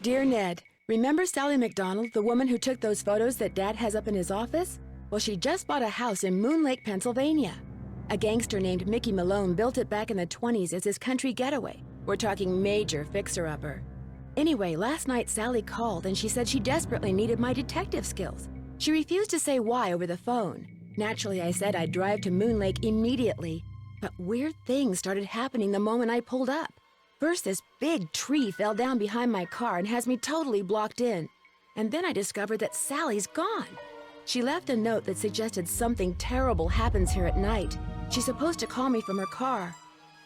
Dear Ned, remember Sally McDonald, the woman who took those photos that Dad has up in his office? Well, she just bought a house in Moon Lake, Pennsylvania. A gangster named Mickey Malone built it back in the 20s as his country getaway. We're talking major fixer-upper. Anyway, last night Sally called and she said she desperately needed my detective skills. She refused to say why over the phone. Naturally, I said I'd drive to Moon Lake immediately. But weird things started happening the moment I pulled up. First, this big tree fell down behind my car and has me totally blocked in. And then I discovered that Sally's gone. She left a note that suggested something terrible happens here at night. She's supposed to call me from her car.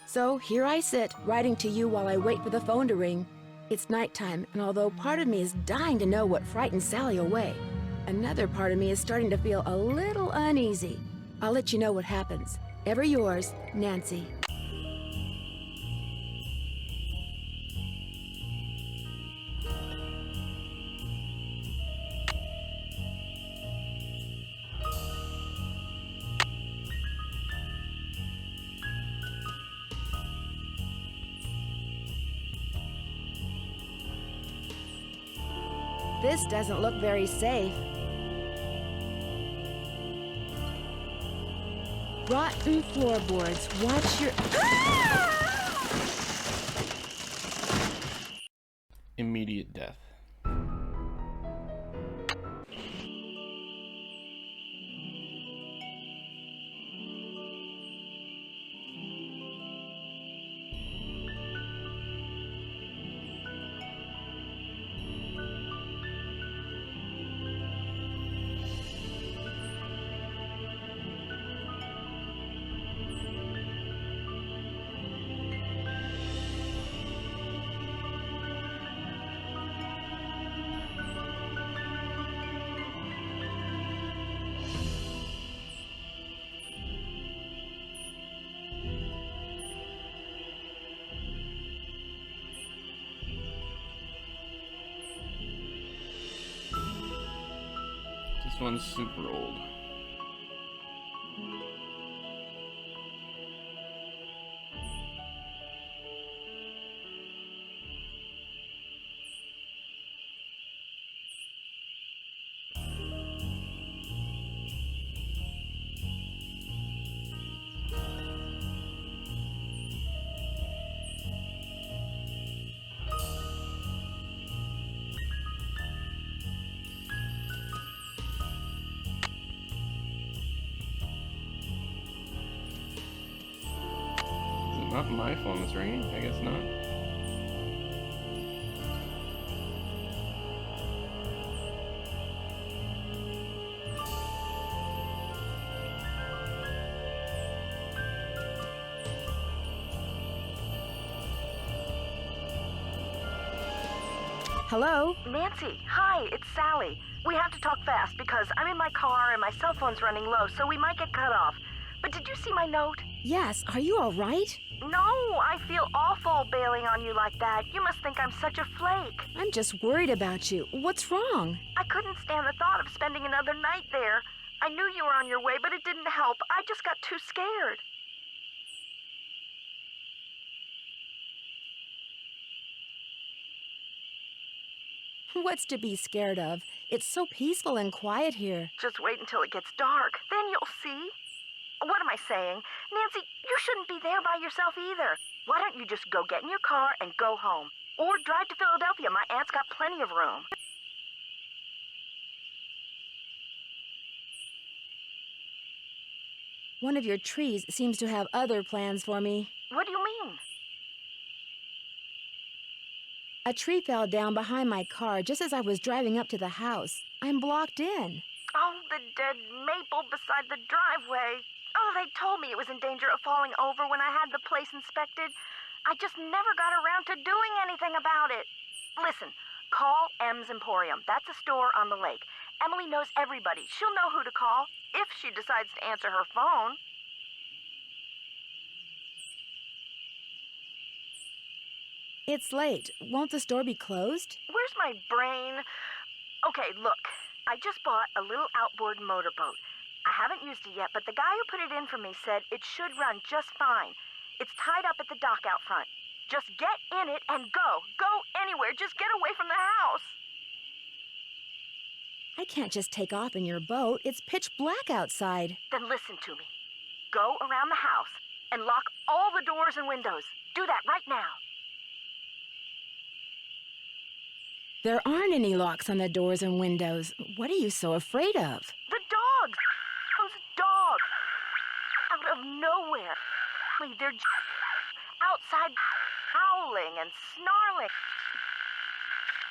So here I sit, writing to you while I wait for the phone to ring. It's nighttime, and although part of me is dying to know what frightened Sally away, another part of me is starting to feel a little uneasy. I'll let you know what happens. Ever yours, Nancy. This doesn't look very safe. Rotten floorboards. Watch your... Immediate death. This one's super old. Not my phone that's ringing. I guess not. Hello? Nancy, hi, it's Sally. We have to talk fast because I'm in my car and my cell phone's running low, so we might get cut off. But did you see my note? Yes, are you all right? No, I feel awful bailing on you like that. You must think I'm such a flake. I'm just worried about you. What's wrong? I couldn't stand the thought of spending another night there. I knew you were on your way, but it didn't help. I just got too scared. What's to be scared of? It's so peaceful and quiet here. Just wait until it gets dark. Then you'll see. What am I saying? Nancy, you shouldn't be there by yourself either. Why don't you just go get in your car and go home? Or drive to Philadelphia. My aunt's got plenty of room. One of your trees seems to have other plans for me. What do you mean? A tree fell down behind my car just as I was driving up to the house. I'm blocked in. Oh, the dead maple beside the driveway. Oh, they told me it was in danger of falling over when I had the place inspected. I just never got around to doing anything about it. Listen, call M's Emporium. That's a store on the lake. Emily knows everybody. She'll know who to call if she decides to answer her phone. It's late. Won't the store be closed? Where's my brain? Okay, look. I just bought a little outboard motorboat. I haven't used it yet, but the guy who put it in for me said it should run just fine. It's tied up at the dock out front. Just get in it and go. Go anywhere. anywhere. Just get away from the house. I can't just take off in your boat. It's pitch black outside. Then listen to me. Go around the house and lock all the doors and windows. Do that right now. There aren't any locks on the doors and windows. What are you so afraid of? The dogs! Those dogs! Out of nowhere. They're outside howling and snarling.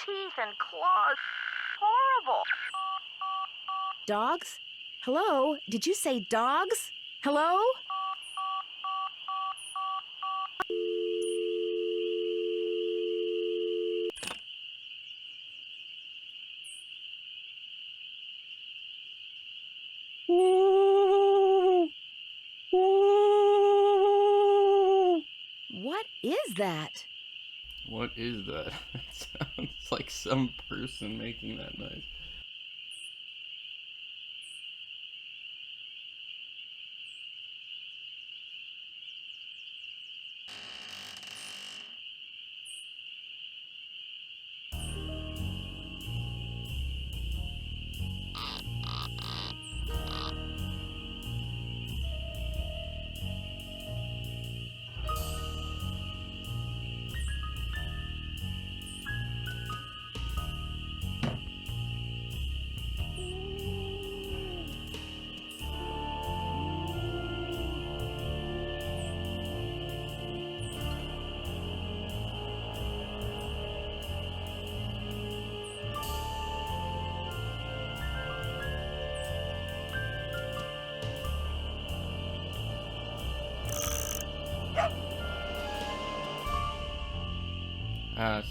Teeth and claws. Horrible. Dogs? Hello? Did you say dogs? Hello? What is that? What is that? It sounds like some person making that noise.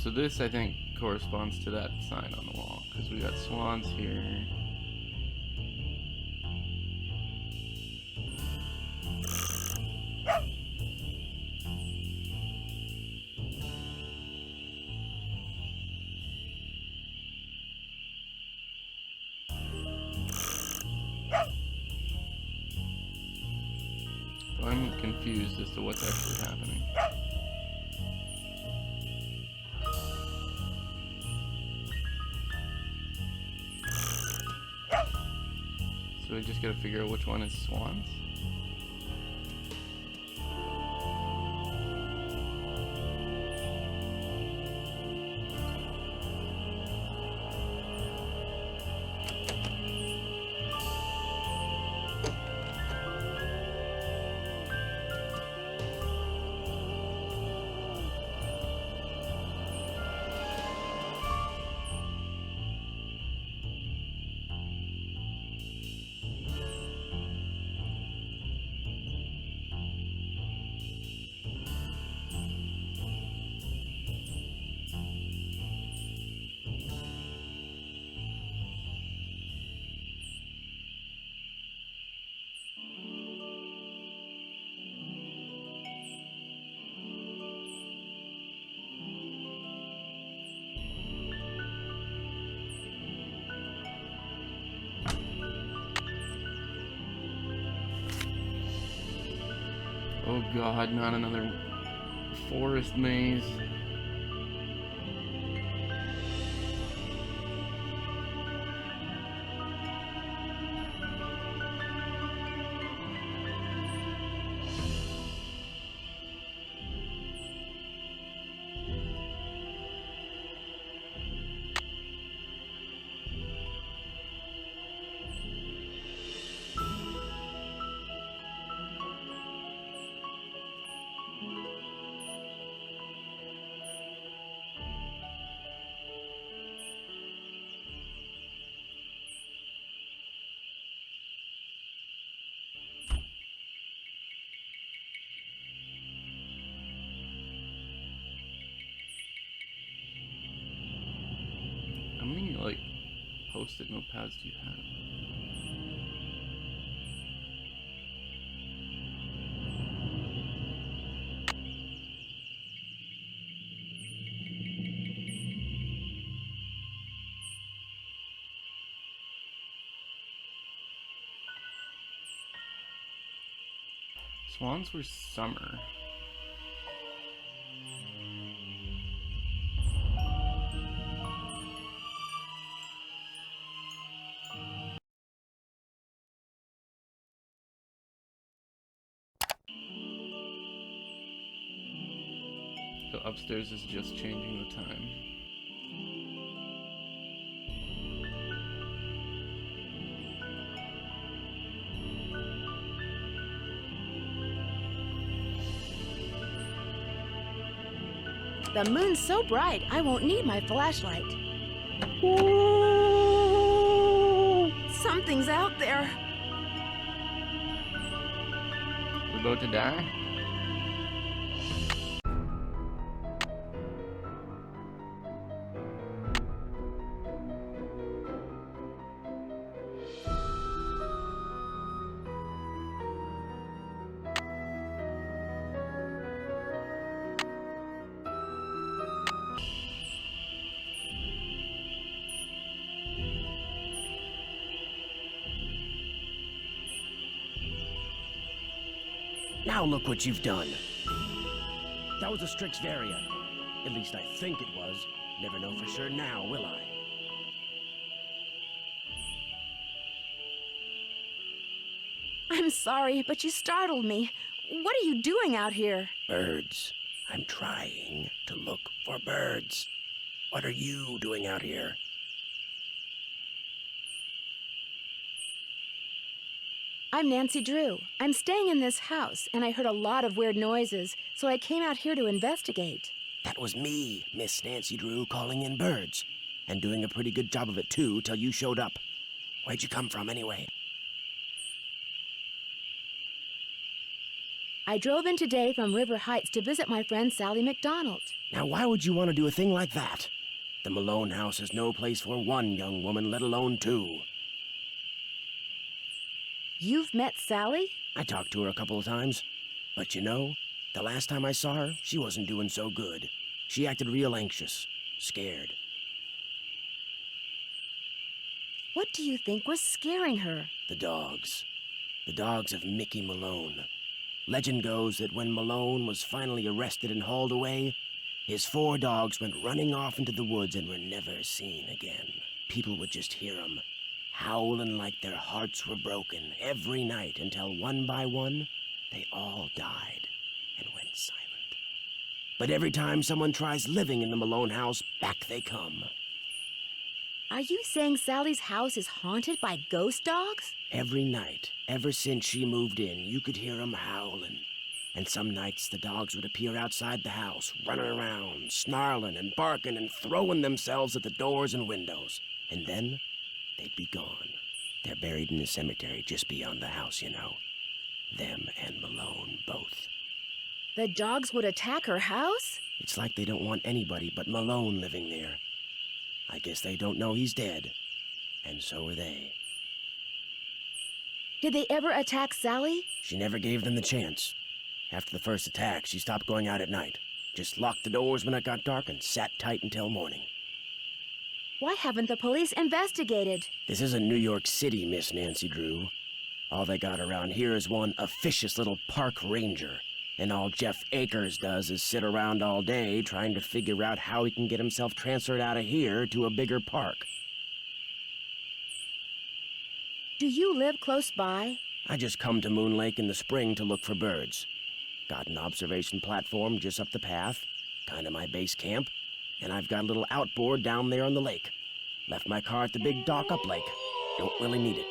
So this, I think, corresponds to that sign on the wall, because we got swans here. So I'm confused as to what's actually happening. So we just gotta figure out which one is swans. Oh god, not another forest maze. How many, like, post-it notepads do you have? Swans were summer. So upstairs is just changing the time. The moon's so bright, I won't need my flashlight. Something's out there. We're about to die? Now look what you've done. That was a Strixvaria. At least I think it was. Never know for sure now, will I? I'm sorry, but you startled me. What are you doing out here? Birds. I'm trying to look for birds. What are you doing out here? I'm Nancy Drew. I'm staying in this house, and I heard a lot of weird noises, so I came out here to investigate. That was me, Miss Nancy Drew, calling in birds. And doing a pretty good job of it, too, till you showed up. Where'd you come from, anyway? I drove in today from River Heights to visit my friend Sally McDonald. Now, why would you want to do a thing like that? The Malone house is no place for one young woman, let alone two. You've met Sally? I talked to her a couple of times. But you know, the last time I saw her, she wasn't doing so good. She acted real anxious, scared. What do you think was scaring her? The dogs. The dogs of Mickey Malone. Legend goes that when Malone was finally arrested and hauled away, his 4 dogs went running off into the woods and were never seen again. People would just hear them, howling like their hearts were broken every night until one by one, they all died and went silent. But every time someone tries living in the Malone house, back they come. Are you saying Sally's house is haunted by ghost dogs? Every night, ever since she moved in, you could hear them howling. And some nights the dogs would appear outside the house, running around, snarling and barking and throwing themselves at the doors and windows. And then they'd be gone. They're buried in the cemetery just beyond the house, you know. Them and Malone both. The dogs would attack her house? It's like they don't want anybody but Malone living there. I guess they don't know he's dead. And so are they. Did they ever attack Sally? She never gave them the chance. After the first attack, she stopped going out at night. Just locked the doors when it got dark and sat tight until morning. Why haven't the police investigated? This isn't New York City, Miss Nancy Drew. All they got around here is one officious little park ranger. And all Jeff Akers does is sit around all day trying to figure out how he can get himself transferred out of here to a bigger park. Do you live close by? I just come to Moon Lake in the spring to look for birds. Got an observation platform just up the path, kind of my base camp, and I've got a little outboard down there on the lake. Left my car at the big dock up lake. Don't really need it.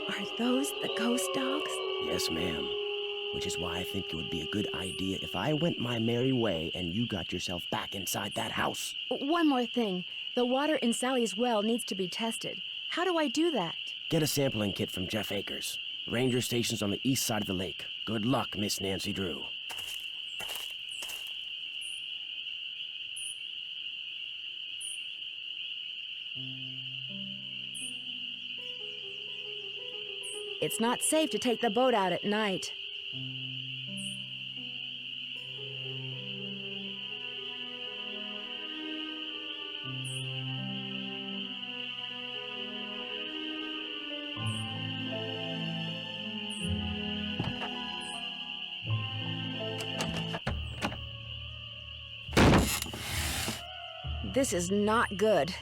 Are those the ghost dogs? Yes, ma'am. Which is why I think it would be a good idea if I went my merry way and you got yourself back inside that house. One more thing. The water in Sally's well needs to be tested. How do I do that? Get a sampling kit from Jeff Akers. Ranger station's on the east side of the lake. Good luck, Miss Nancy Drew. It's not safe to take the boat out at night. This is not good.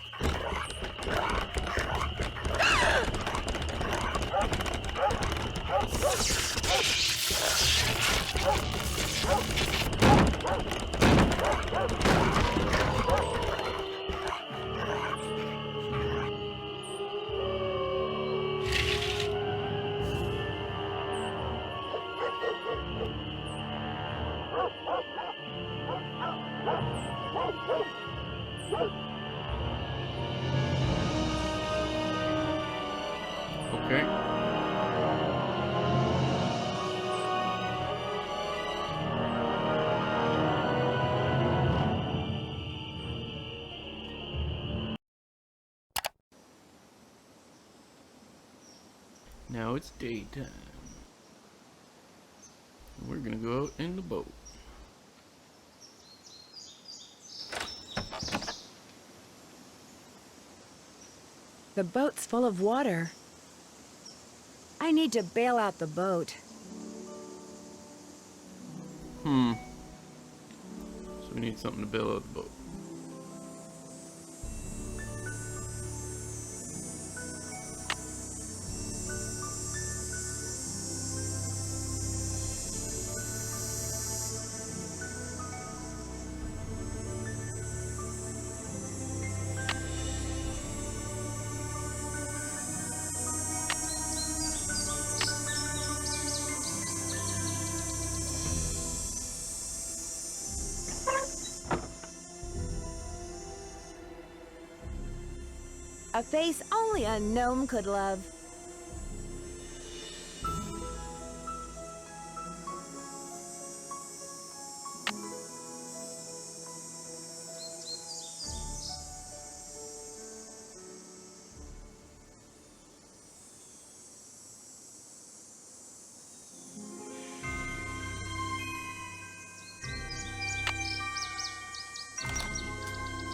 Okay. Now it's daytime. We're gonna go out in the boat. The boat's full of water. I need to bail out the boat. So we need something to bail out the boat. A face only a gnome could love.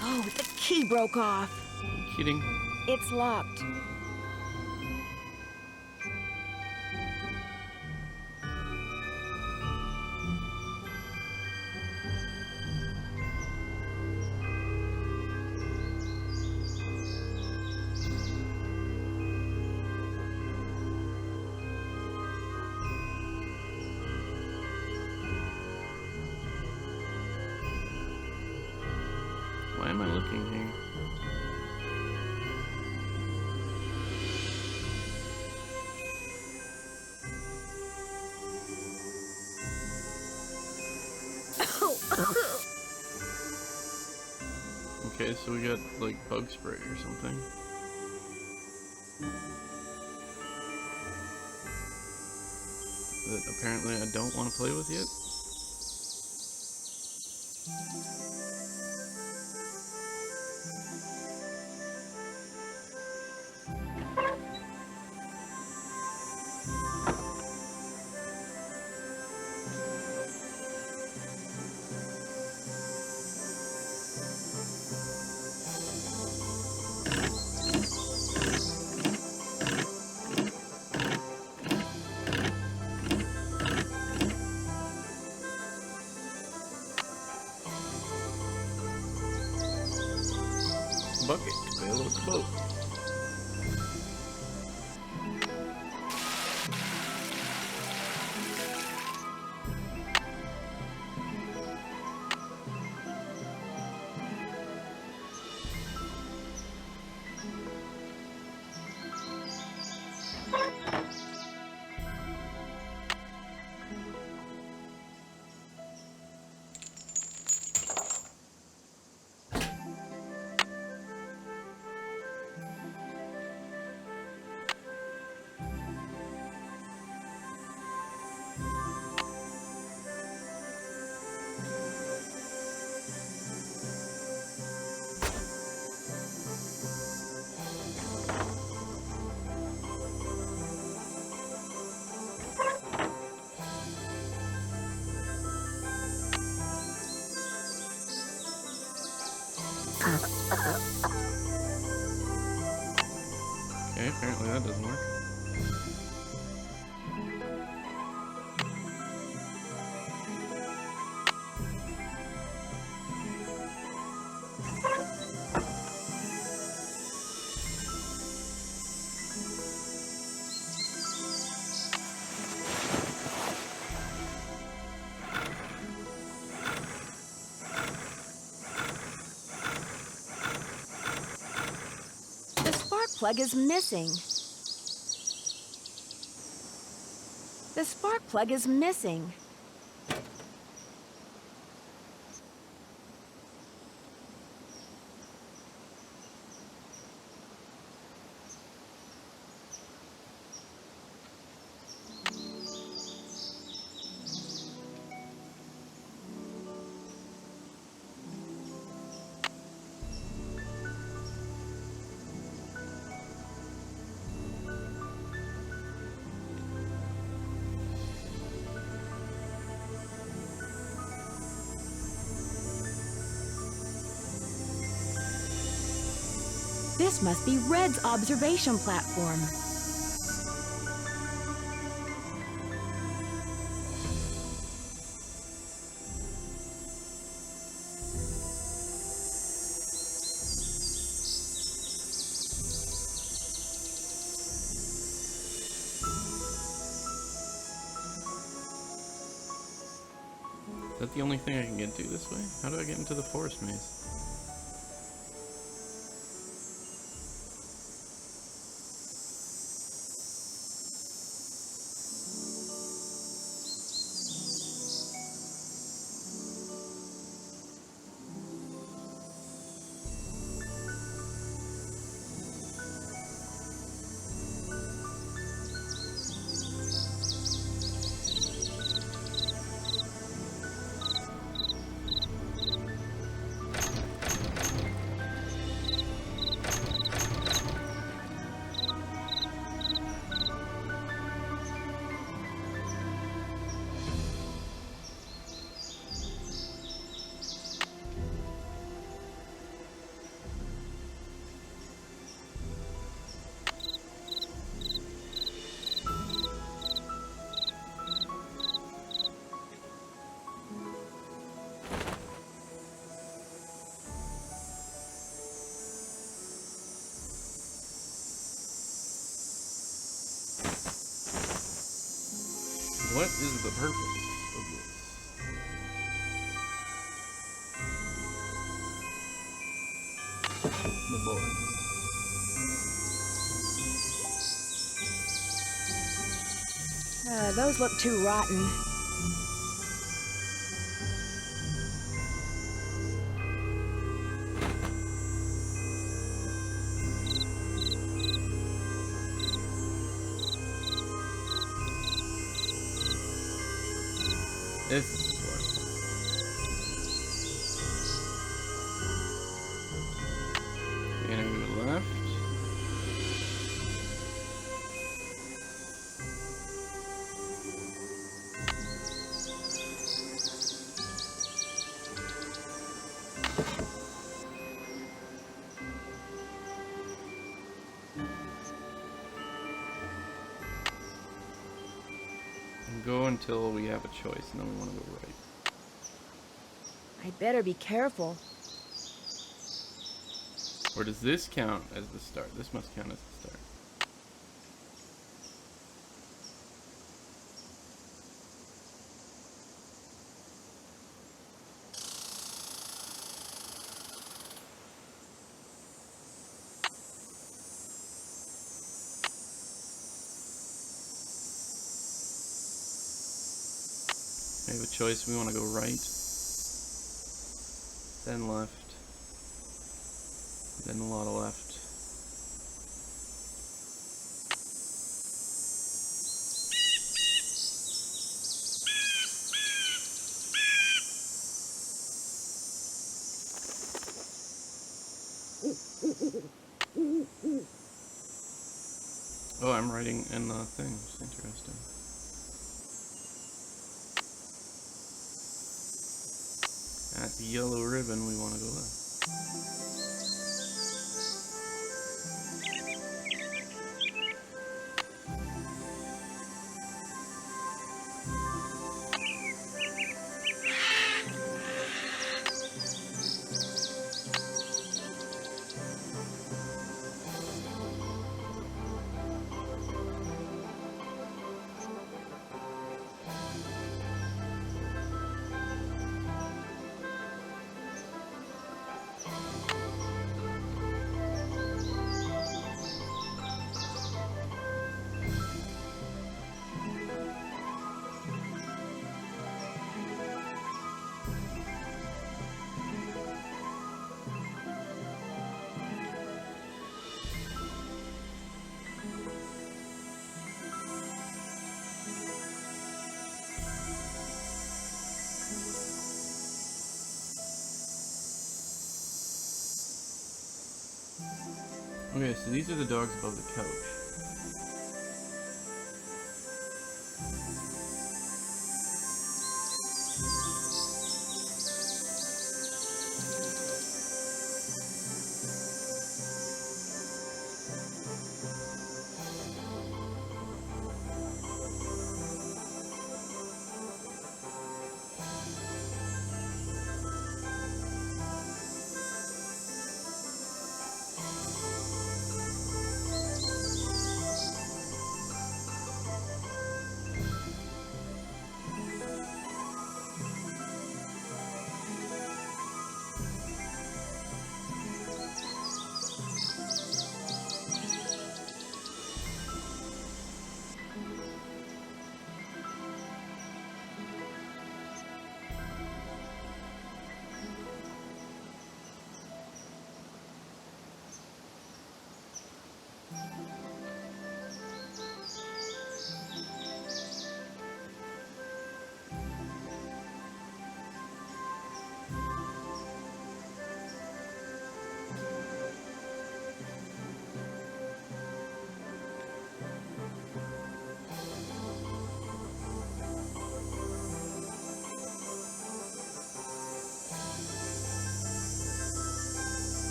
Oh, the key broke off. Are you kidding? It's locked. Why am I looking here? Okay, so we got like bug spray or something. That apparently I don't want to play with yet. Bucket to bail out the boat. Okay, apparently that doesn't work. plug is missing. The spark plug is missing. This must be Red's observation platform. Is that the only thing I can get to this way? How do I get into the forest maze? What is the purpose of this? The board. Those look too rotten. This is the board. And I go left. And go until we have a choice, and then we want to go right. I better be careful. Or does this count as the start? This must count as the start. We have a choice. We want to go right, then left, then a lot of left. Oh, I'm writing in the thing. It's interesting. At the yellow ribbon, we want to go left. Okay, so these are the dogs above the couch.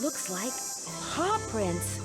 Looks like paw prints.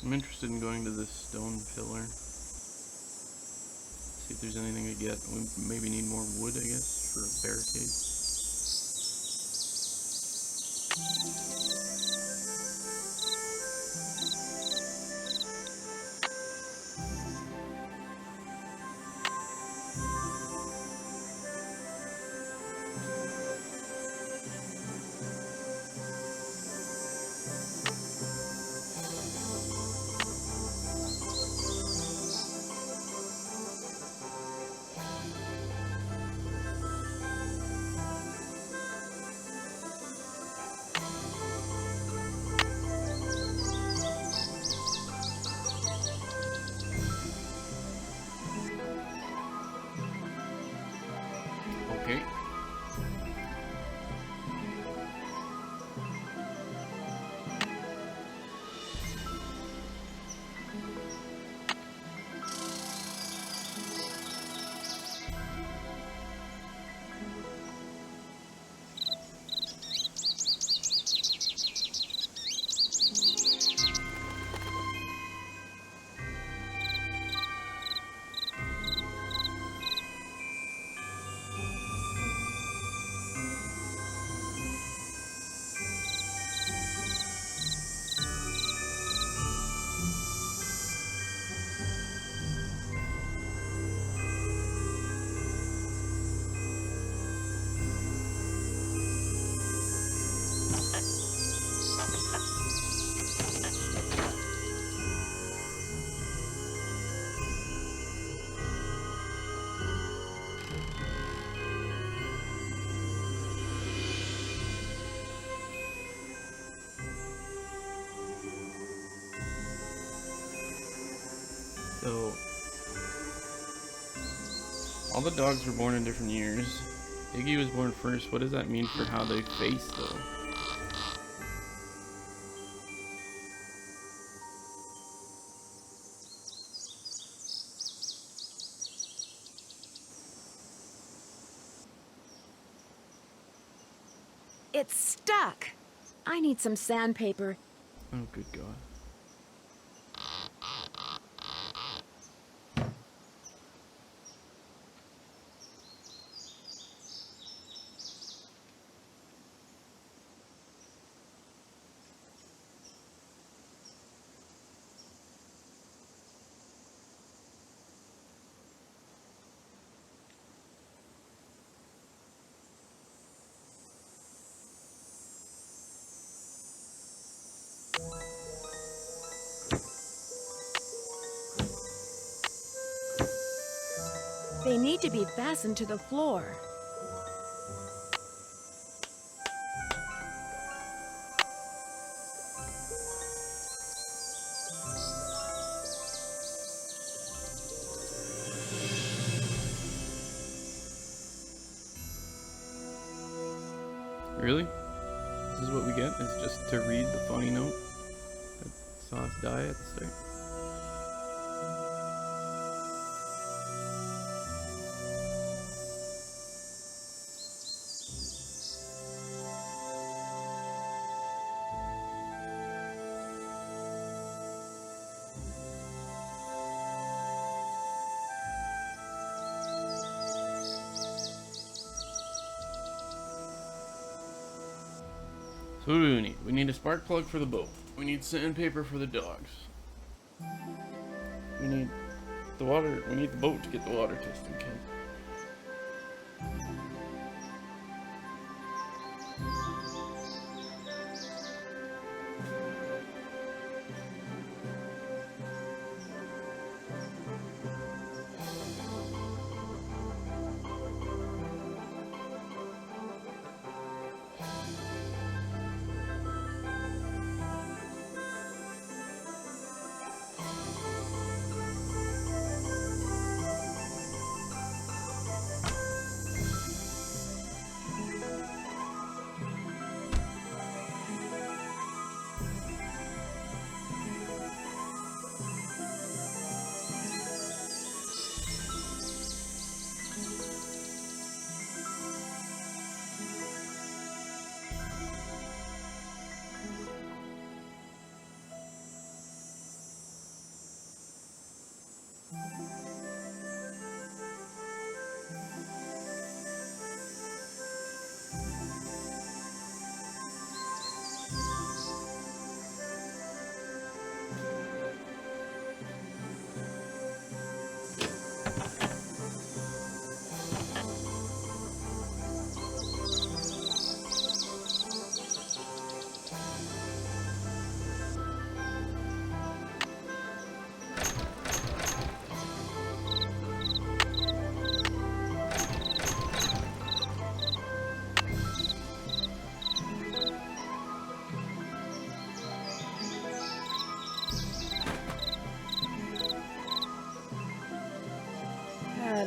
I'm interested in going to this stone pillar. See if there's anything to get. We maybe need more wood, I guess, for a barricade. All the dogs were born in different years. Iggy was born first. What does that mean for how they face, though? It's stuck. I need some sandpaper. Oh, good God. They need to be fastened to the floor. Really? This is what we get? Is just to read the funny note that saw us die at the start? So what do we need? We need a spark plug for the boat. We need sandpaper for the dogs. We need the water. We need the boat to get the water tested, kid.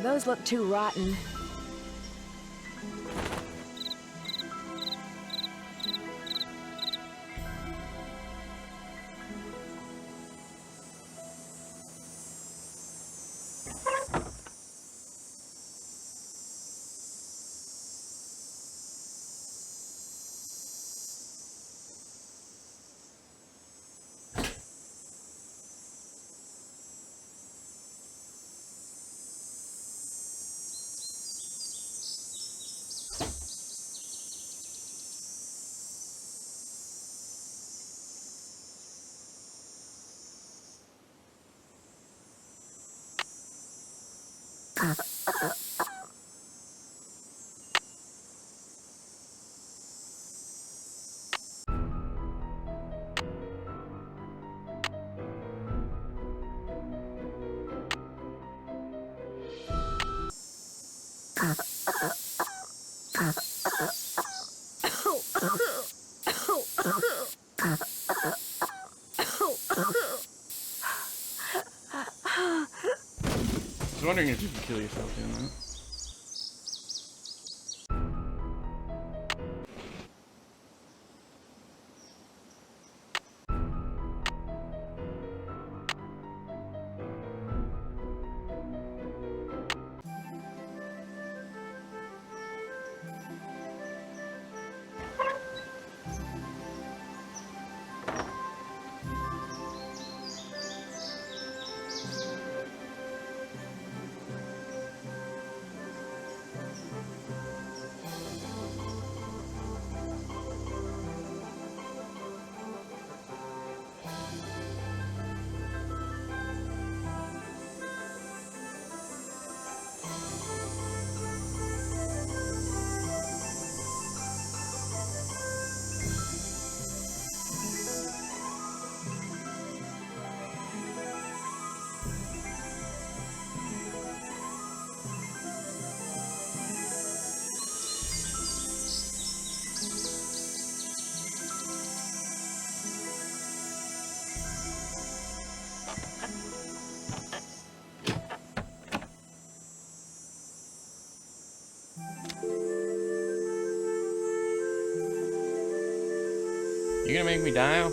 Those look too rotten. I was wondering if you could kill yourself doing that. you gonna make me dial?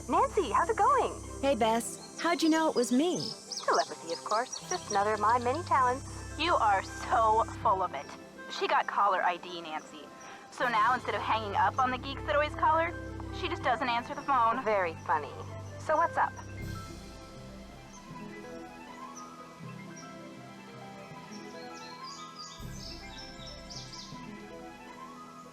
Nancy, how's it going? Hey, Bess. How'd you know it was me? Telepathy, of course. Just another of my many talents. You are so full of it. She got caller ID, Nancy. So now, instead of hanging up on the geeks that always call her, she just doesn't answer the phone. Very funny. So what's up?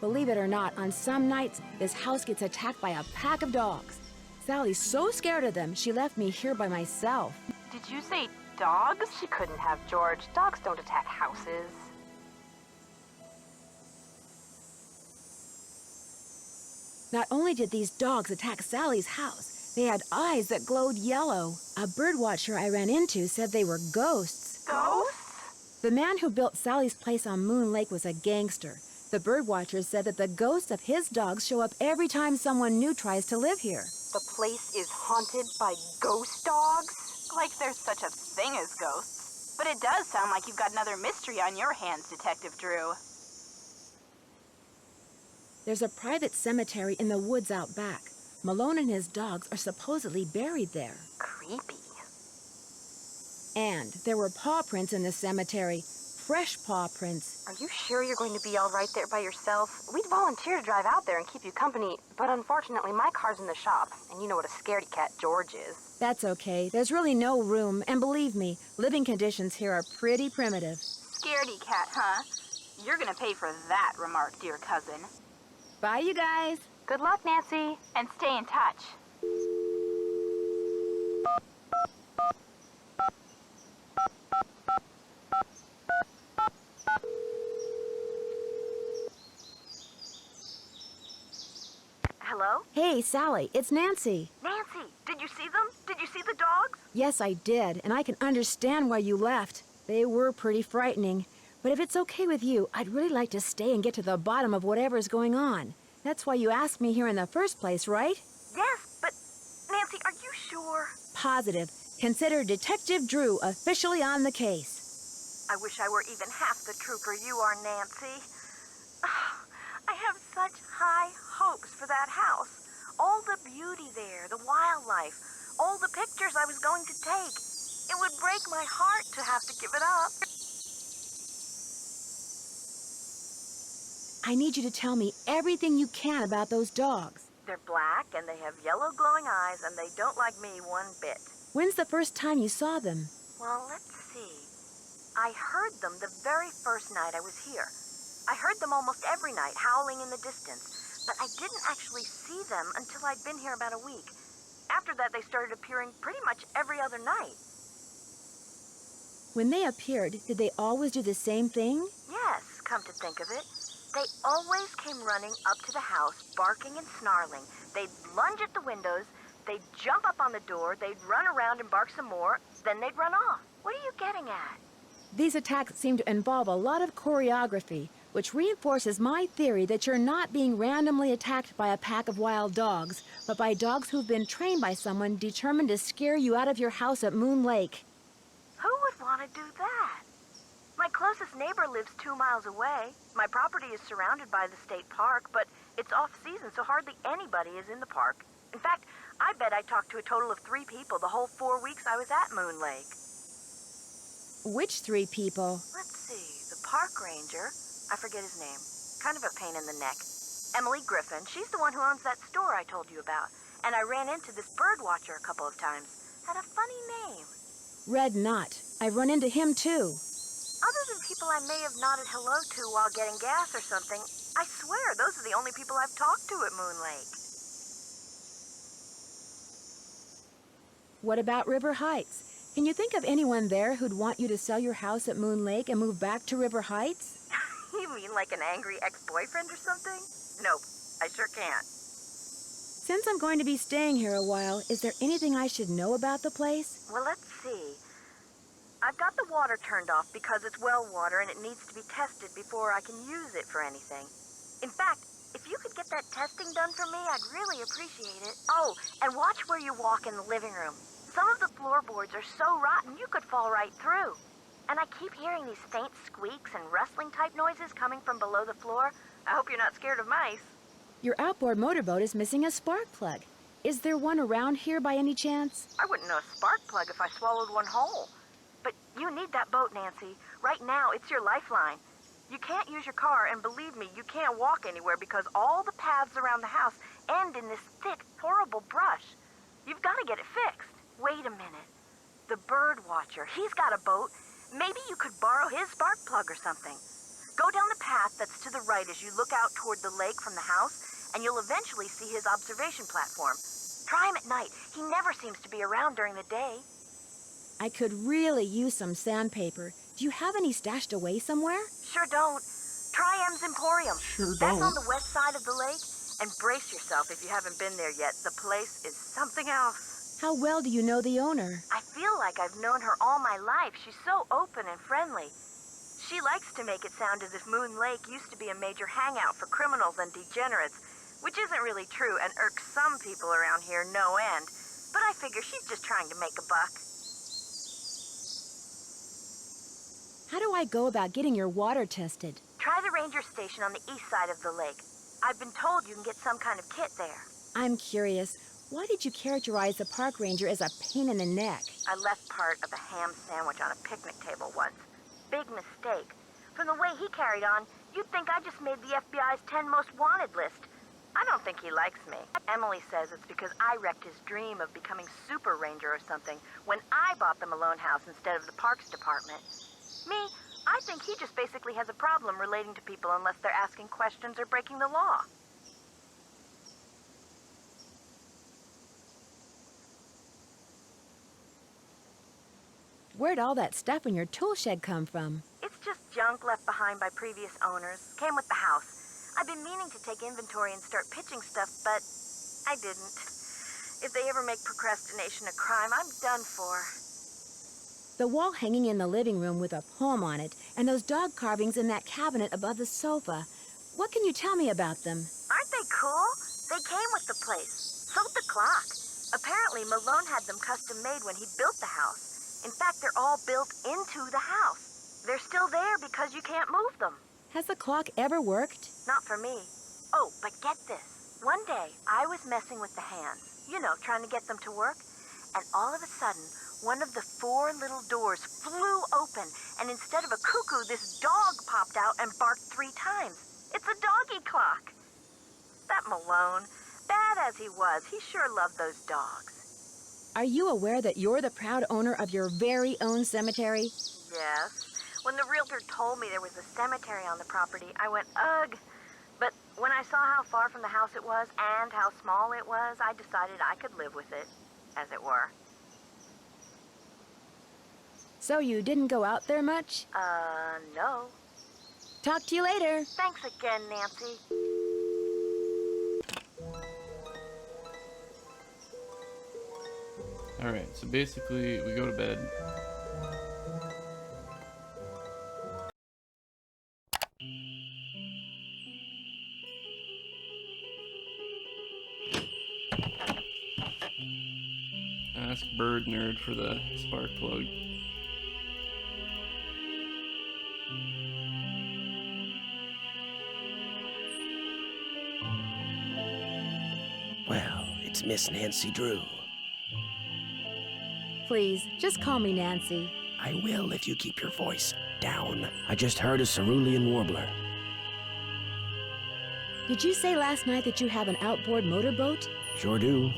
Believe it or not, on some nights, this house gets attacked by a pack of dogs. Sally's so scared of them, she left me here by myself. Did you say dogs? She couldn't have, George. Dogs don't attack houses. Not only did these dogs attack Sally's house, they had eyes that glowed yellow. A birdwatcher I ran into said they were ghosts. Ghosts? The man who built Sally's place on Moon Lake was a gangster. The birdwatcher said that the ghosts of his dogs show up every time someone new tries to live here. The place is haunted by ghost dogs? Like there's such a thing as ghosts. But it does sound like you've got another mystery on your hands, Detective Drew. There's a private cemetery in the woods out back. Malone and his dogs are supposedly buried there. Creepy. And there were paw prints in the cemetery. Fresh paw prints. Are you sure you're going to be all right there by yourself? We'd volunteer to drive out there and keep you company, but unfortunately my car's in the shop, and you know what a scaredy cat George is. That's okay. There's really no room, and believe me, living conditions here are pretty primitive. Scaredy cat, huh? You're gonna pay for that remark, dear cousin. Bye, you guys. Good luck, Nancy. And stay in touch. Hello? Hey, Sally, it's Nancy. Nancy, did you see them? Did you see the dogs? Yes, I did, and I can understand why you left. They were pretty frightening. But if it's okay with you, I'd really like to stay and get to the bottom of whatever's going on. That's why you asked me here in the first place, right? Yes, but Nancy, are you sure? Positive. Consider Detective Drew officially on the case. I wish I were even half the trooper you are, Nancy. I have such high hopes for that house. All the beauty there, the wildlife, all the pictures I was going to take. It would break my heart to have to give it up. I need you to tell me everything you can about those dogs. They're black and they have yellow glowing eyes and they don't like me one bit. When's the first time you saw them? Well, let's see. I heard them the very first night I was here. I heard them almost every night, howling in the distance, but I didn't actually see them until I'd been here about a week. After that, they started appearing pretty much every other night. When they appeared, did they always do the same thing? Yes, come to think of it. They always came running up to the house, barking and snarling. They'd lunge at the windows, they'd jump up on the door, they'd run around and bark some more, then they'd run off. What are you getting at? These attacks seem to involve a lot of choreography, which reinforces my theory that you're not being randomly attacked by a pack of wild dogs, but by dogs who've been trained by someone determined to scare you out of your house at Moon Lake. Who would want to do that? My closest neighbor lives 2 miles away. My property is surrounded by the state park, but it's off-season, so hardly anybody is in the park. In fact, I bet I talked to a total of 3 people the whole 4 weeks I was at Moon Lake. Which 3 people? Let's see, the park ranger, I forget his name, kind of a pain in the neck. Emily Griffin, she's the one who owns that store I told you about. And I ran into this bird watcher a couple of times. Had a funny name. Red Knot. I've run into him too. Other than people I may have nodded hello to while getting gas or something, I swear those are the only people I've talked to at Moon Lake. What about River Heights? Can you think of anyone there who'd want you to sell your house at Moon Lake and move back to River Heights? You mean like an angry ex-boyfriend or something? Nope, I sure can't. Since I'm going to be staying here a while, is there anything I should know about the place? Well, let's see. I've got the water turned off because it's well water and it needs to be tested before I can use it for anything. In fact, If you could get that testing done for me, I'd really appreciate it. Oh, and watch where you walk in the living room. Some of the floorboards are so rotten you could fall right through. And I keep hearing these faint squeaks and rustling type noises coming from below the floor. I hope you're not scared of mice. Your outboard motorboat is missing a spark plug. Is there one around here by any chance? I wouldn't know a spark plug if I swallowed one whole. But you need that boat, Nancy. Right now, it's your lifeline. You can't use your car, and believe me, you can't walk anywhere because all the paths around the house end in this thick, horrible brush. You've got to get it fixed. Wait a minute. The bird watcher, he's got a boat. Maybe you could borrow his spark plug or something. Go down the path that's to the right as you look out toward the lake from the house, and you'll eventually see his observation platform. Try him at night. He never seems to be around during the day. I could really use some sandpaper. Do you have any stashed away somewhere? Sure don't. Try M's Emporium. Sure That's don't. on the west side of the lake. And brace yourself if you haven't been there yet. The place is something else. How well do you know the owner? I feel like I've known her all my life. She's so open and friendly. She likes to make it sound as if Moon Lake used to be a major hangout for criminals and degenerates, which isn't really true and irks some people around here no end. But I figure she's just trying to make a buck. How do I go about getting your water tested? Try the ranger station on the east side of the lake. I've been told you can get some kind of kit there. I'm curious. Why did you characterize the park ranger as a pain in the neck? I left part of a ham sandwich on a picnic table once. Big mistake. From the way he carried on, you'd think I just made the FBI's 10 most wanted list. I don't think he likes me. Emily says it's because I wrecked his dream of becoming super ranger or something when I bought the Malone house instead of the parks department. Me, I think he just basically has a problem relating to people unless they're asking questions or breaking the law. Where'd all that stuff in your tool shed come from? It's just junk left behind by previous owners. Came with the house. I've been meaning to take inventory and start pitching stuff, but I didn't. If they ever make procrastination a crime, I'm done for. The wall hanging in the living room with a poem on it, and those dog carvings in that cabinet above the sofa. What can you tell me about them? Aren't they cool? They came with the place. So did the clock. Apparently, Malone had them custom made when he built the house. In fact, they're all built into the house. They're still there because you can't move them. Has the clock ever worked? Not for me. Oh, but get this. One day, I was messing with the hands. You know, trying to get them to work. And all of a sudden, one of the 4 little doors flew open, and instead of a cuckoo, this dog popped out and barked 3 times. It's a doggy clock. That Malone, bad as he was, he sure loved those dogs. Are you aware that you're the proud owner of your very own cemetery? Yes. When the realtor told me there was a cemetery on the property, I went, ugh. But when I saw how far from the house it was and how small it was, I decided I could live with it, as it were. So you didn't go out there much? No. Talk to you later. Thanks again, Nancy. Alright, so basically we go to bed. Ask Bird Nerd for the spark plug. Well, it's Miss Nancy Drew. Please, just call me Nancy. I will if you keep your voice down. I just heard a cerulean warbler. Did you say last night that you have an outboard motorboat? Sure do.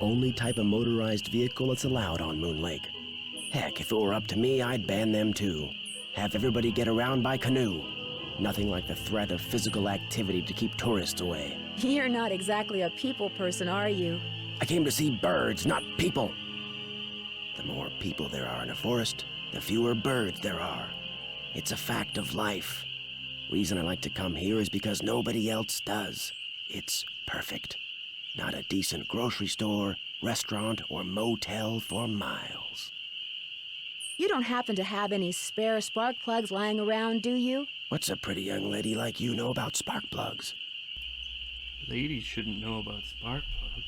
Only type of motorized vehicle that's allowed on Moon Lake. Heck, if it were up to me, I'd ban them too. Have everybody get around by canoe. Nothing like the threat of physical activity to keep tourists away. You're not exactly a people person, are you? I came to see birds, not people. The more people there are in a forest, the fewer birds there are. It's a fact of life. Reason I like to come here is because nobody else does. It's perfect. Not a decent grocery store, restaurant, or motel for miles. You don't happen to have any spare spark plugs lying around, do you? What's a pretty young lady like you know about spark plugs? Ladies shouldn't know about spark plugs.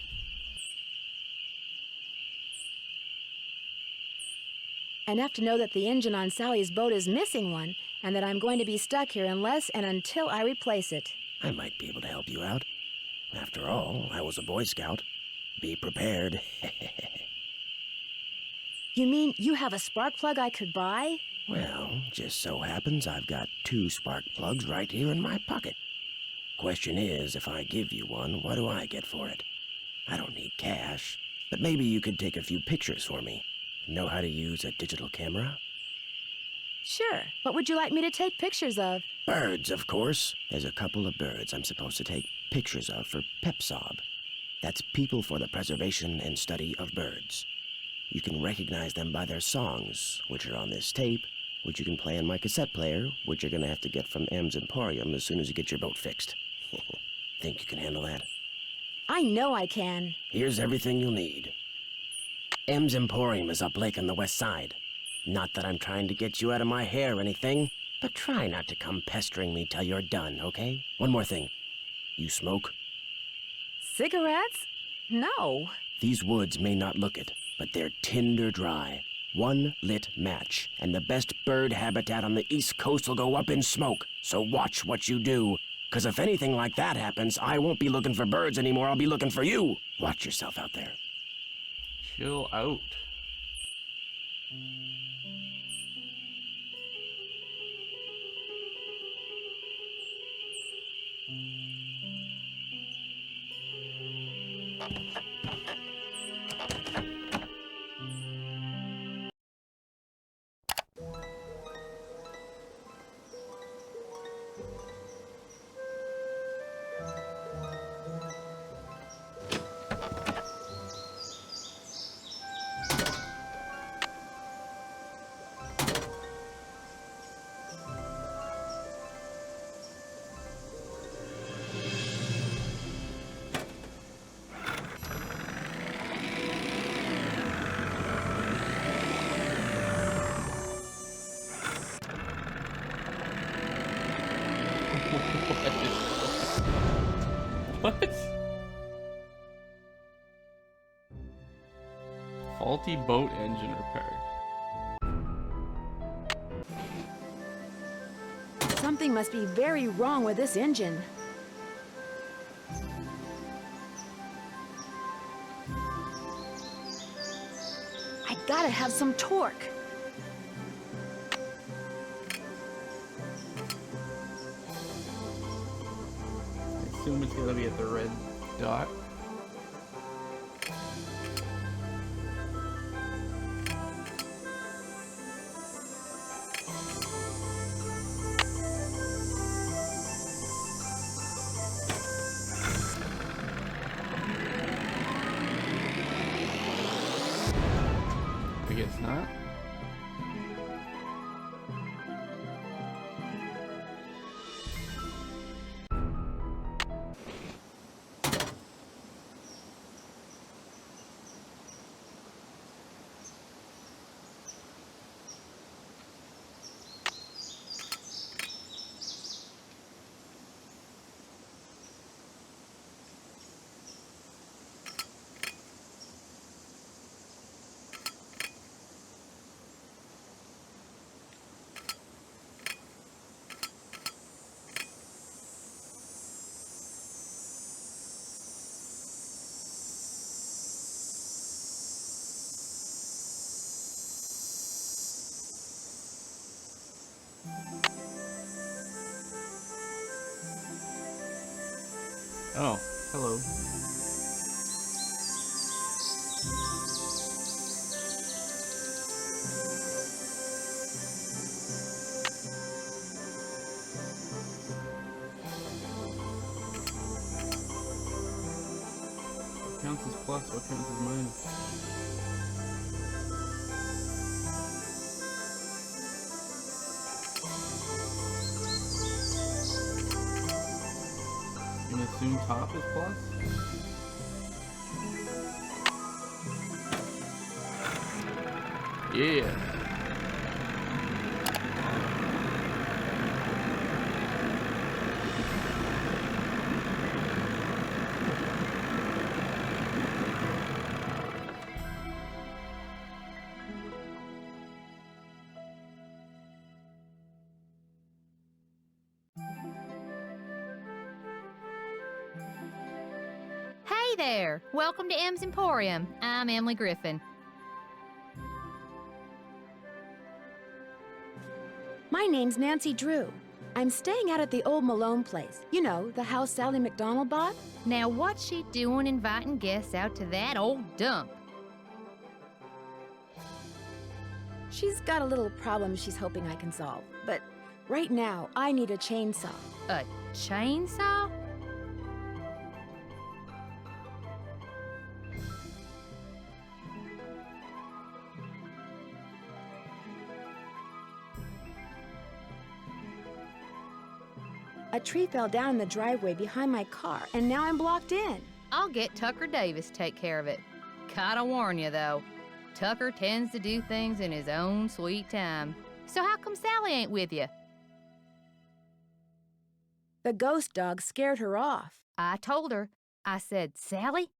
Enough to know that the engine on Sally's boat is missing one, and that I'm going to be stuck here unless and until I replace it. I might be able to help you out. After all, I was a Boy Scout. Be prepared. You mean you have a spark plug I could buy? Well, just so happens I've got 2 spark plugs right here in my pocket. Question is, if I give you one, what do I get for it? I don't need cash, but maybe you could take a few pictures for me. Know how to use a digital camera? Sure. What would you like me to take pictures of? Birds, of course. There's a couple of birds I'm supposed to take pictures of for PEPSOB. That's People for the Preservation and Study of Birds. You can recognize them by their songs, which are on this tape, which you can play on my cassette player, which you're gonna have to get from M's Emporium as soon as you get your boat fixed. Think you can handle that? I know I can. Here's everything you'll need. M's Emporium is up lake on the west side. Not that I'm trying to get you out of my hair or anything, but try not to come pestering me till you're done, okay? One more thing. You smoke? Cigarettes? No. These woods may not look it, but they're tinder dry. One lit match, and the best bird habitat on the East Coast will go up in smoke. So watch what you do. 'Cause if anything like that happens, I won't be looking for birds anymore, I'll be looking for you. Watch yourself out there. Chill out. What? Faulty boat engine repair. Something must be very wrong with this engine. I gotta have some torque. I assume it's gonna be at the red dot. I guess not. Oh, hello. What counts as plus? What counts as minus? You gonna assume top is plus? Yeah. Hey there! Welcome to M's Emporium. I'm Emily Griffin. My name's Nancy Drew. I'm staying out at the old Malone place. You know, the house Sally McDonald bought? Now, what's she doing inviting guests out to that old dump? She's got a little problem she's hoping I can solve. But right now, I need a chainsaw. A chainsaw? A tree fell down in the driveway behind my car, and now I'm blocked in. I'll get Tucker Davis to take care of it. Gotta warn you, though. Tucker tends to do things in his own sweet time. So how come Sally ain't with you? The ghost dog scared her off. I told her. I said, Sally,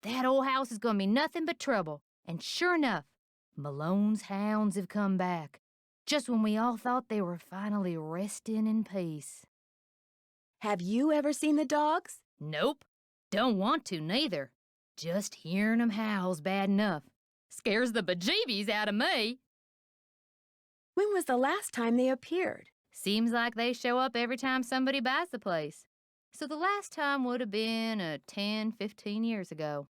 that old house is gonna be nothing but trouble. And sure enough, Malone's hounds have come back. Just when we all thought they were finally resting in peace. Have you ever seen the dogs? Nope. Don't want to, neither. Just hearing 'em howl's bad enough. Scares the bejeebies out of me. When was the last time they appeared? Seems like they show up every time somebody buys the place. So the last time would have been 10, 15 years ago.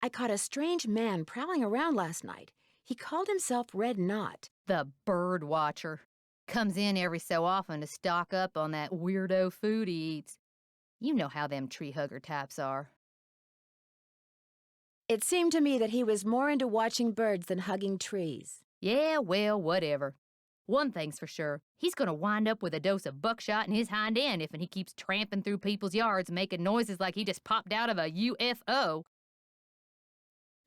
I caught a strange man prowling around last night. He called himself Red Knot. The bird watcher. Comes in every so often to stock up on that weirdo food he eats. You know how them tree hugger types are. It seemed to me that he was more into watching birds than hugging trees. Yeah, well, whatever. One thing's for sure, he's gonna wind up with a dose of buckshot in his hind end if he keeps tramping through people's yards making noises like he just popped out of a UFO.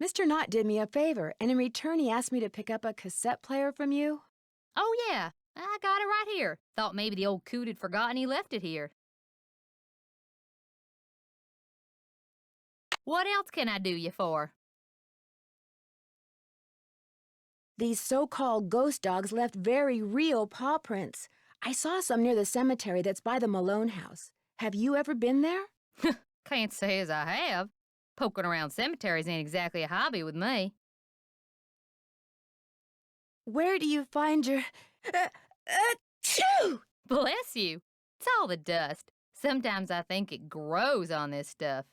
Mr. Knott did me a favor, and in return he asked me to pick up a cassette player from you. Oh yeah, I got it right here. Thought maybe the old coot had forgotten he left it here. What else can I do you for? These so-called ghost dogs left very real paw prints. I saw some near the cemetery that's by the Malone house. Have you ever been there? Can't say as I have. Poking around cemeteries ain't exactly a hobby with me. Where do you find your... Achoo! Bless you. It's all the dust. Sometimes I think it grows on this stuff.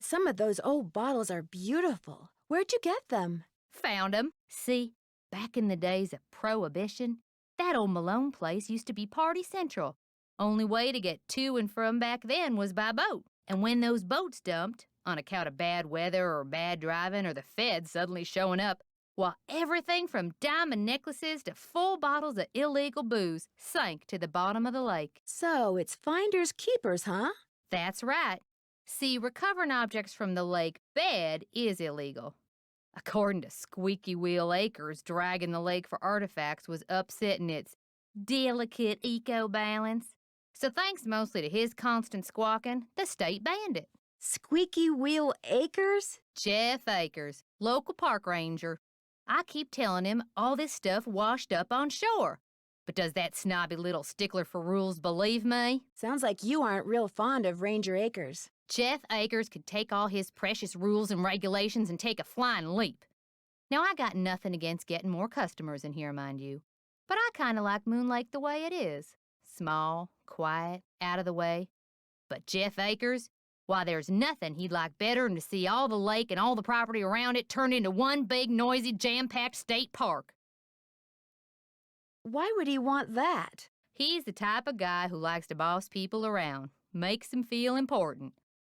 Some of those old bottles are beautiful. Where'd you get them? Found 'em. See, back in the days of Prohibition, that old Malone place used to be party central. Only way to get to and from back then was by boat. And when those boats dumped, on account of bad weather or bad driving or the feds suddenly showing up, well, everything from diamond necklaces to full bottles of illegal booze sank to the bottom of the lake. So it's finders keepers, huh? That's right. See, recovering objects from the lake bed is illegal. According to Squeaky Wheel Acres, dragging the lake for artifacts was upsetting its delicate eco-balance. So thanks mostly to his constant squawking, the state banned it. Squeaky Wheel Acres? Jeff Akers, local park ranger. I keep telling him all this stuff washed up on shore. But does that snobby little stickler for rules believe me? Sounds like you aren't real fond of Ranger Acres. Jeff Akers could take all his precious rules and regulations and take a flying leap. Now, I got nothing against getting more customers in here, mind you. But I kind of like Moon Lake the way it is. Small, quiet, out of the way. But Jeff Akers, why, there's nothing he'd like better than to see all the lake and all the property around it turned into one big, noisy, jam-packed state park. Why would he want that? He's the type of guy who likes to boss people around, makes them feel important.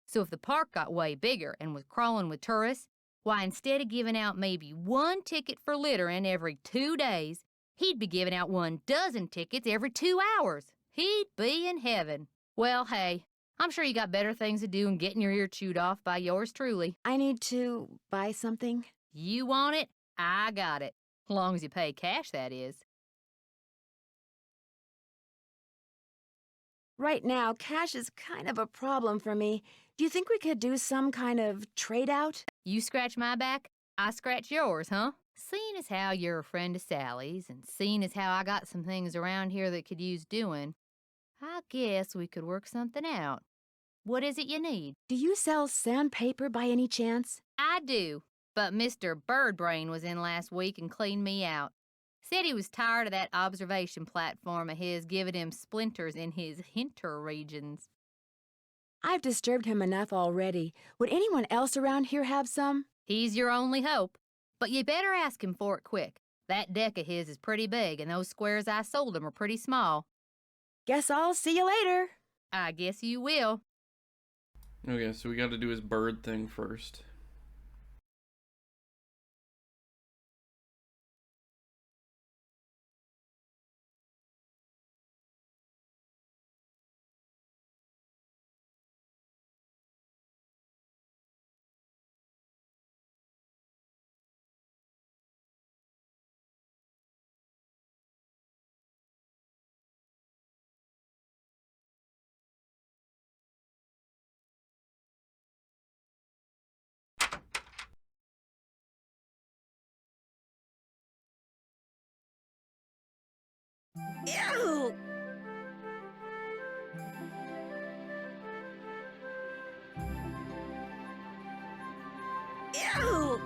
So if the park got way bigger and was crawling with tourists, why, instead of giving out maybe one ticket for littering every 2 days, he'd be giving out 12 tickets every 2 hours. He'd be in heaven. Well, hey, I'm sure you got better things to do than getting your ear chewed off by yours truly. I need to buy something. You want it? I got it. As long as you pay cash, that is. Right now, cash is kind of a problem for me. Do you think we could do some kind of trade-out? You scratch my back, I scratch yours, huh? Seeing as how you're a friend of Sally's, and seeing as how I got some things around here that could use doing, I guess we could work something out. What is it you need? Do you sell sandpaper by any chance? I do, but Mr. Birdbrain was in last week and cleaned me out. Said he was tired of that observation platform of his giving him splinters in his hinter regions. I've disturbed him enough already. Would anyone else around here have some? He's your only hope, but you better ask him for it quick. That deck of his is pretty big, and those squares I sold him are pretty small. Guess I'll see you later. I guess you will. Okay, so we got to do his bird thing first. Ew! Ew!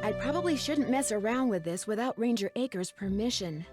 I probably shouldn't mess around with this without Ranger Acres' permission.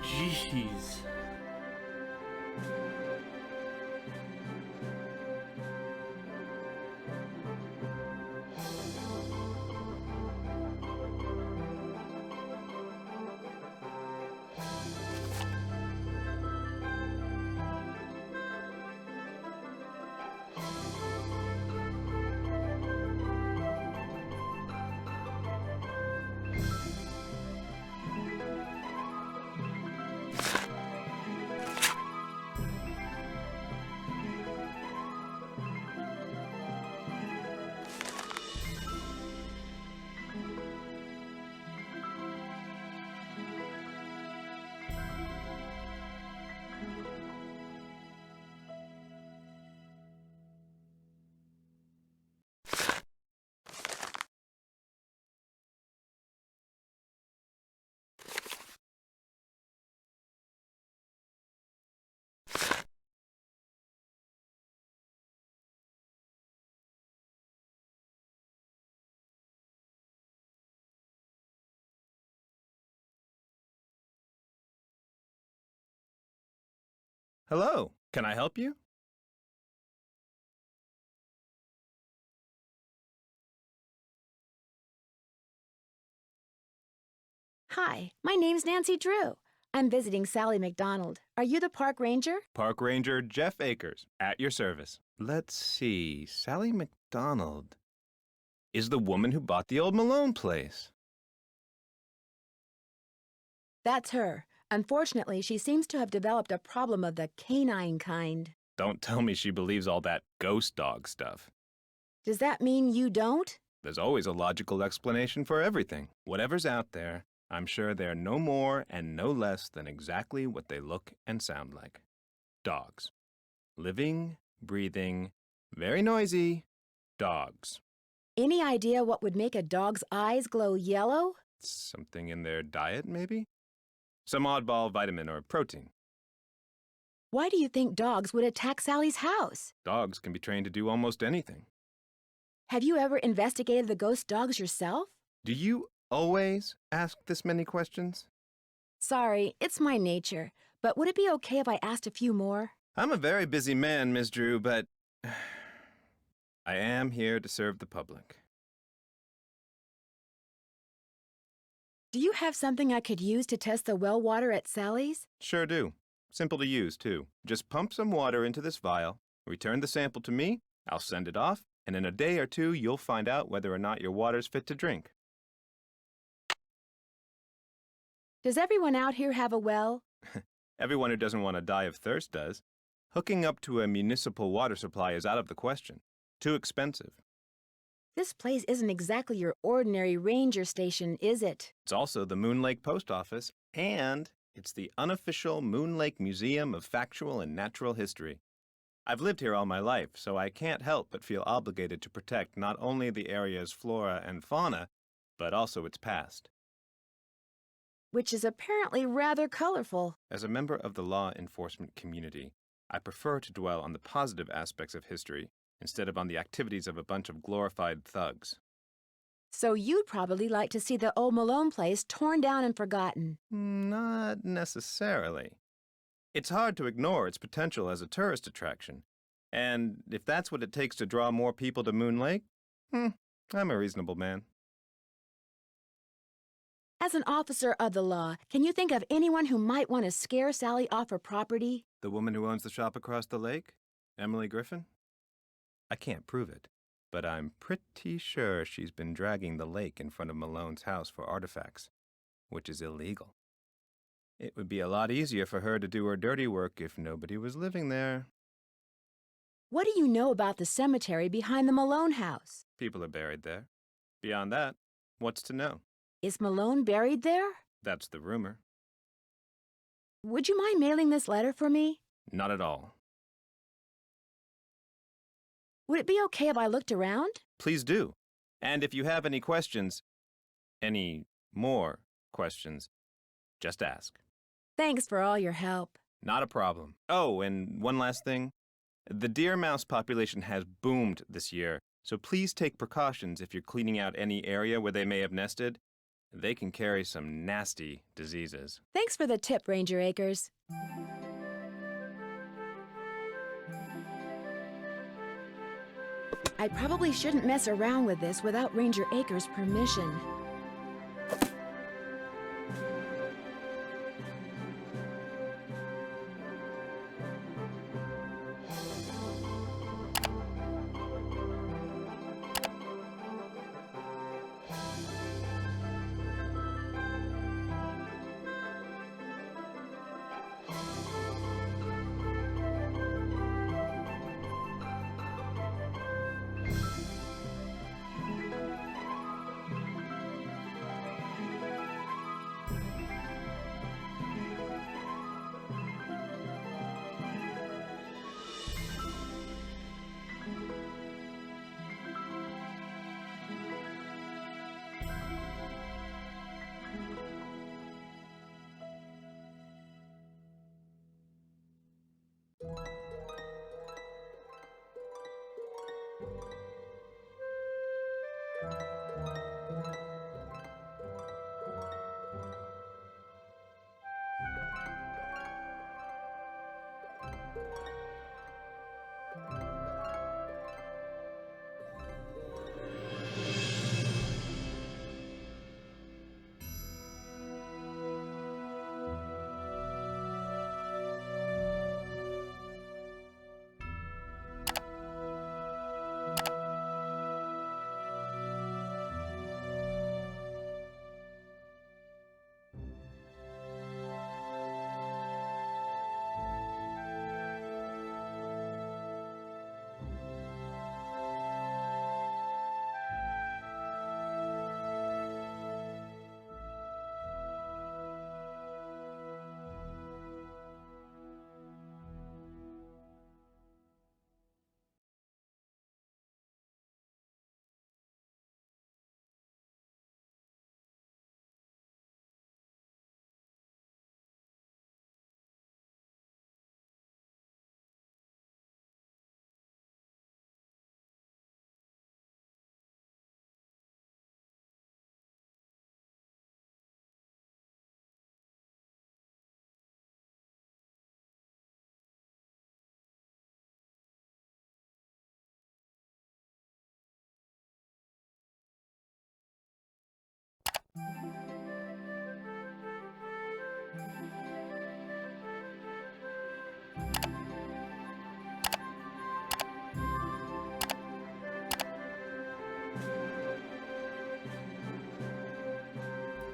Jeez. Hello, can I help you? Hi, my name's Nancy Drew. I'm visiting Sally McDonald. Are you the park ranger? Park Ranger Jeff Akers, at your service. Let's see, Sally McDonald is the woman who bought the old Malone place. That's her. Unfortunately, she seems to have developed a problem of the canine kind. Don't tell me she believes all that ghost dog stuff. Does that mean you don't? There's always a logical explanation for everything. Whatever's out there, I'm sure they're no more and no less than exactly what they look and sound like. Dogs. Living, breathing, very noisy dogs. Any idea what would make a dog's eyes glow yellow? Something in their diet, maybe? Some oddball vitamin or protein. Why do you think dogs would attack Sally's house? Dogs can be trained to do almost anything. Have you ever investigated the ghost dogs yourself? Do you always ask this many questions? Sorry, it's my nature. But would it be okay if I asked a few more? I'm a very busy man, Miss Drew, but I am here to serve the public. Do you have something I could use to test the well water at Sally's? Sure do. Simple to use, too. Just pump some water into this vial, return the sample to me, I'll send it off, and in a day or two you'll find out whether or not your water's fit to drink. Does everyone out here have a well? Everyone who doesn't want to die of thirst does. Hooking up to a municipal water supply is out of the question. Too expensive. This place isn't exactly your ordinary ranger station, is it? It's also the Moon Lake Post Office, and it's the unofficial Moon Lake Museum of Factual and Natural History. I've lived here all my life, so I can't help but feel obligated to protect not only the area's flora and fauna, but also its past. Which is apparently rather colorful. As a member of the law enforcement community, I prefer to dwell on the positive aspects of history instead of on the activities of a bunch of glorified thugs. So you'd probably like to see the old Malone place torn down and forgotten. Not necessarily. It's hard to ignore its potential as a tourist attraction. And if that's what it takes to draw more people to Moon Lake, I'm a reasonable man. As an officer of the law, can you think of anyone who might want to scare Sally off her property? The woman who owns the shop across the lake? Emily Griffin? I can't prove it, but I'm pretty sure she's been dragging the lake in front of Malone's house for artifacts, which is illegal. It would be a lot easier for her to do her dirty work if nobody was living there. What do you know about the cemetery behind the Malone house? People are buried there. Beyond that, what's to know? Is Malone buried there? That's the rumor. Would you mind mailing this letter for me? Not at all. Would it be okay if I looked around? Please do. And if you have any questions, any more questions, just ask. Thanks for all your help. Not a problem. Oh, and one last thing. The deer mouse population has boomed this year, so please take precautions if you're cleaning out any area where they may have nested. They can carry some nasty diseases. Thanks for the tip, Ranger Acres. I probably shouldn't mess around with this without Ranger Acres' permission.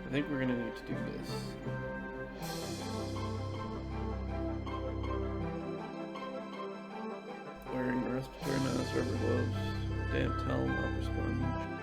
I think we're gonna need to do this. Wearing respiratory mask, rubber gloves, damp towel, mop or sponge.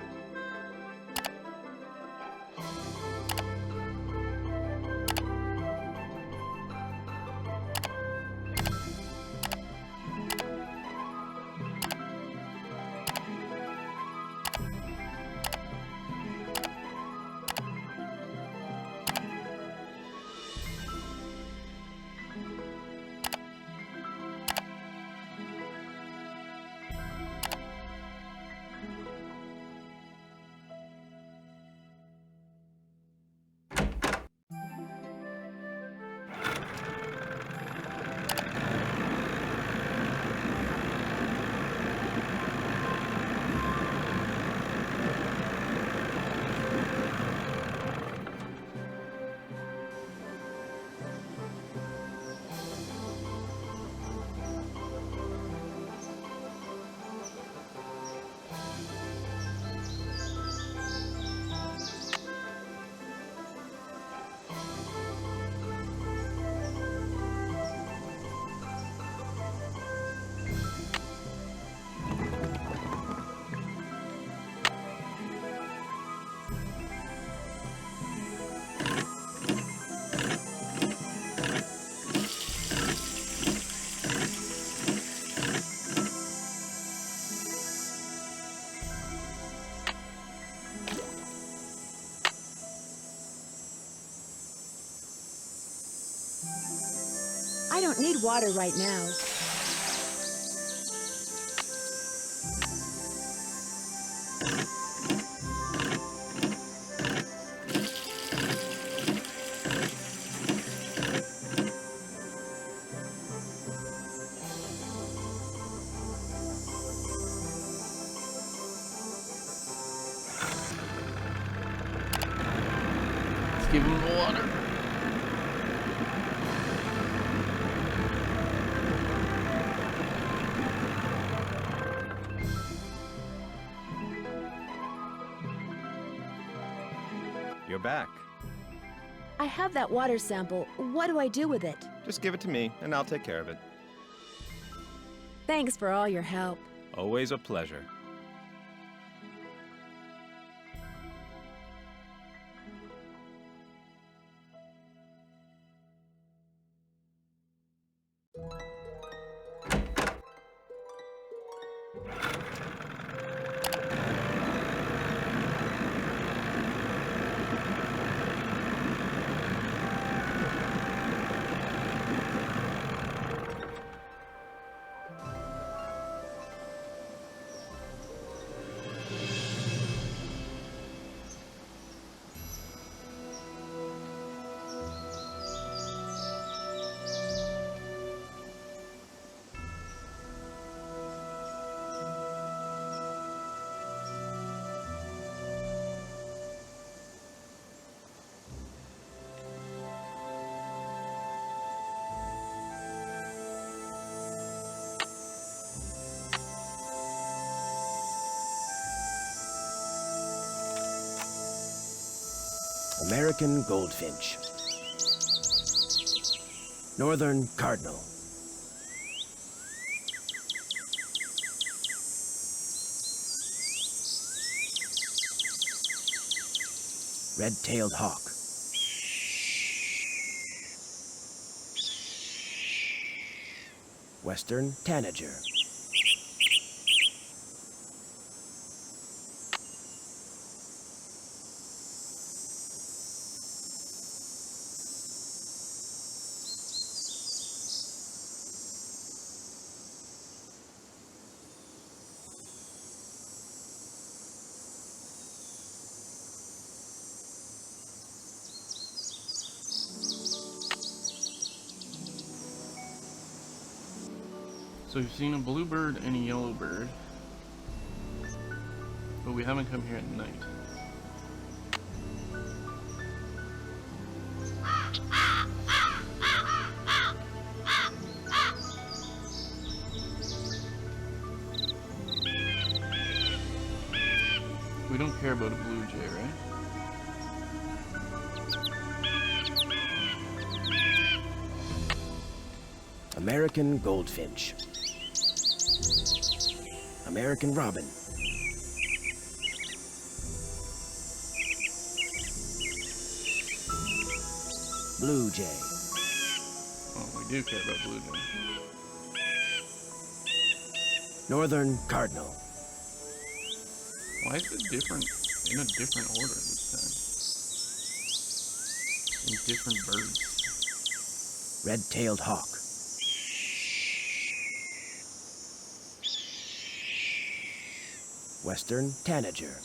I don't need water right now. give him the water. You're back. I have that water sample. What do I do with it? Just give it to me, and I'll take care of it. Thanks for all your help. Always a pleasure. American goldfinch. Northern cardinal. Red-tailed hawk. Western tanager. So we've seen a bluebird and a yellowbird, but we haven't come here at night. We don't care about a blue jay, right? American goldfinch. American robin. Blue jay. Oh, we do care about blue jay. Northern cardinal. Why is it different, in a different order this time? In different birds. Red-tailed hawk. Western tanager.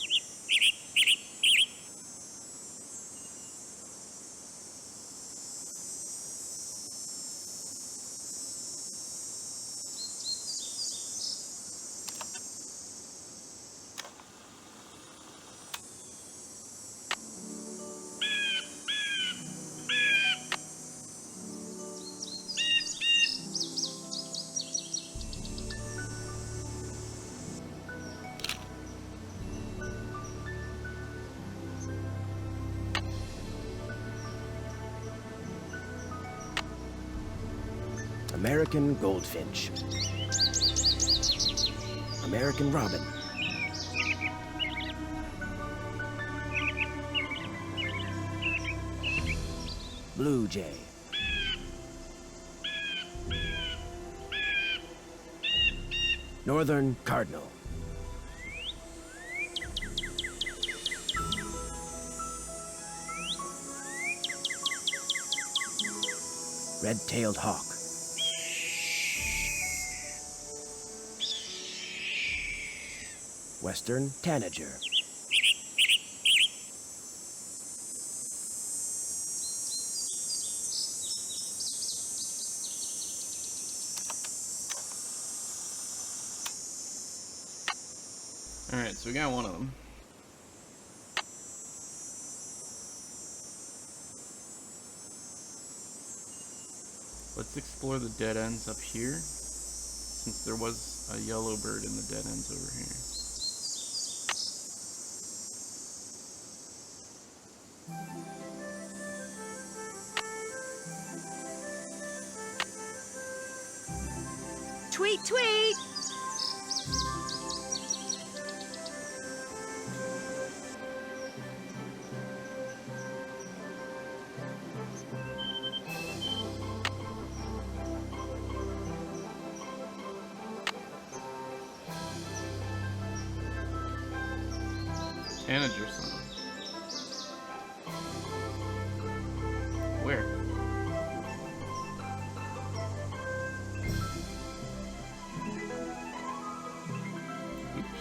American goldfinch. American robin. Blue jay. Northern cardinal. Red-tailed hawk. Western tanager. Alright, so we got one of them. Let's explore the dead ends up here, since there was a yellow bird in the dead ends over here. Tweet, tweet! Tanager son. Where? Oops.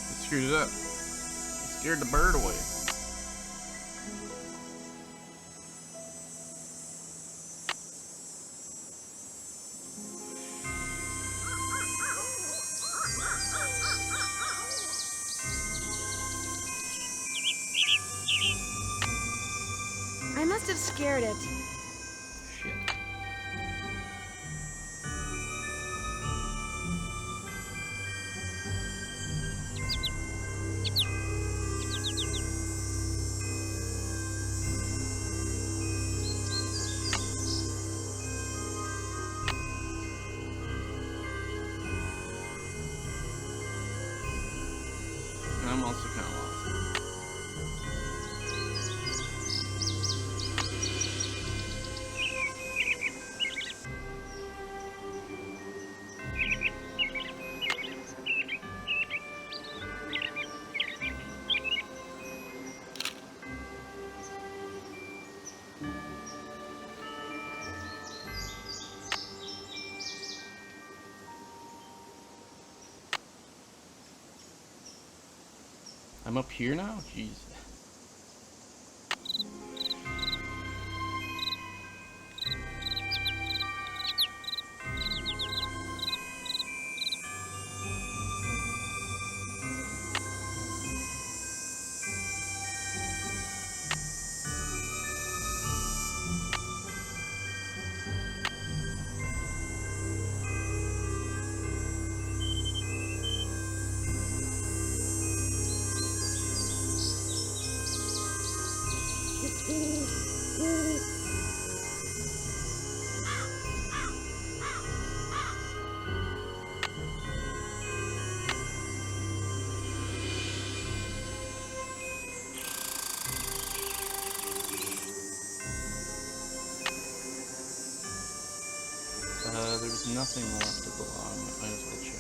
I screwed it up. I scared the bird away. I must have scared it. Shit. And I'm also kind of lost. I'm up here now? Jeez. There was nothing left at the bottom. Might as well check.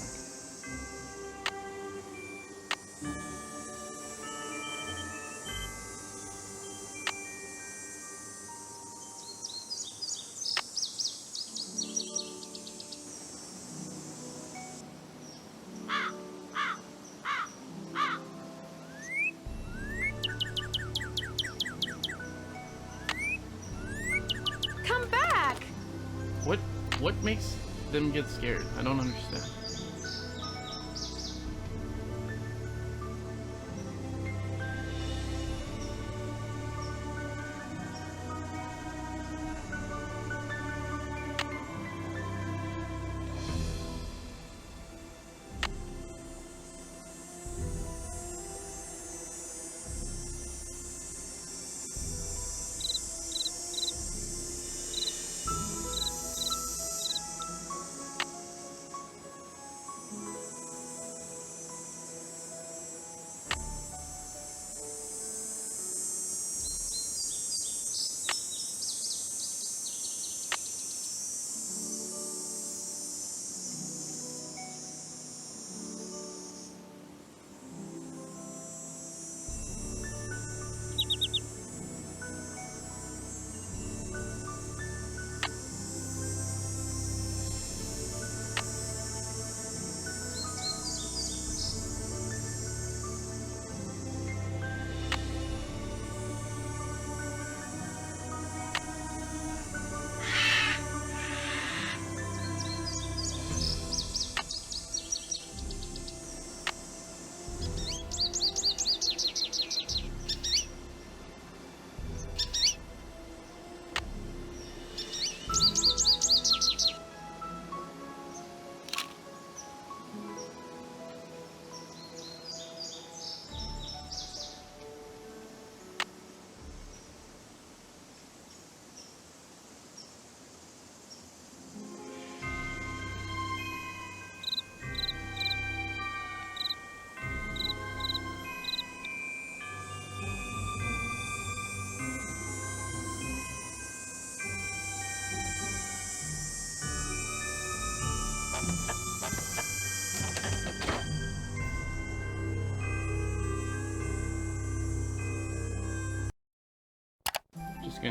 Come back! What makes them get scared? I don't understand.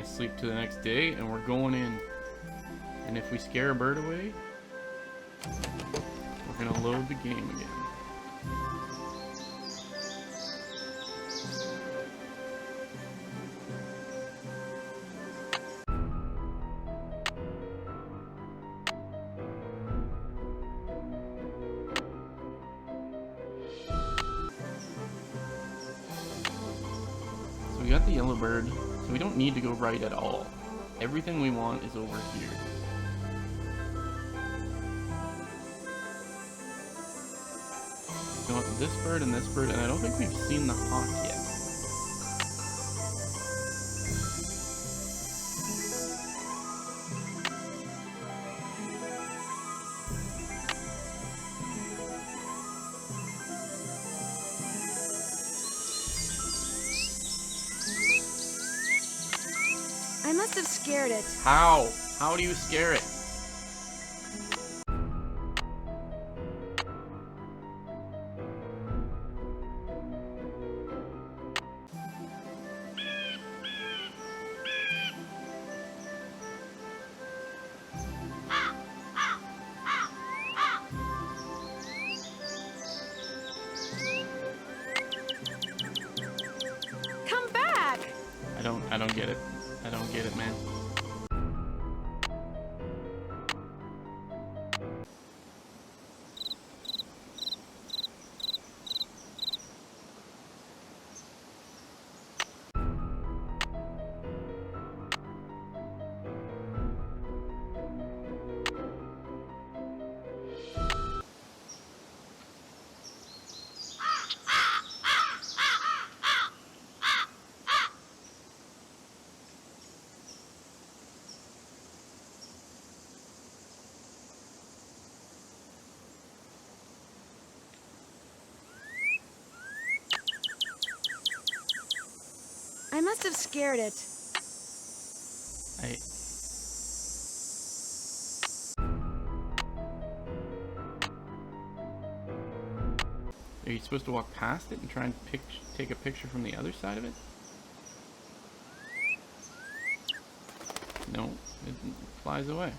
can't sleep till the next day, and we're going in. And if we scare a bird away, we're gonna load the game again. So we got the yellow bird, so we don't need to go right at all. Everything we want is over here. We want this bird and this bird, and I don't think we've seen the hawk yet. I must have scared it. How? How do you scare it? Come back! I don't get it. I don't get it, man. I must have scared it. Are you supposed to walk past it and try and take a picture from the other side of it? No, it flies away.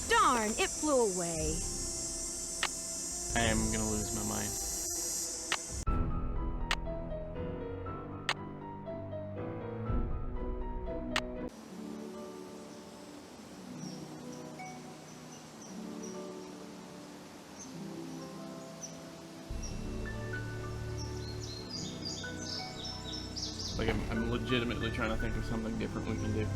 Darn, it flew away. I am gonna lose my mind. Like, I'm legitimately trying to think of something different we can do.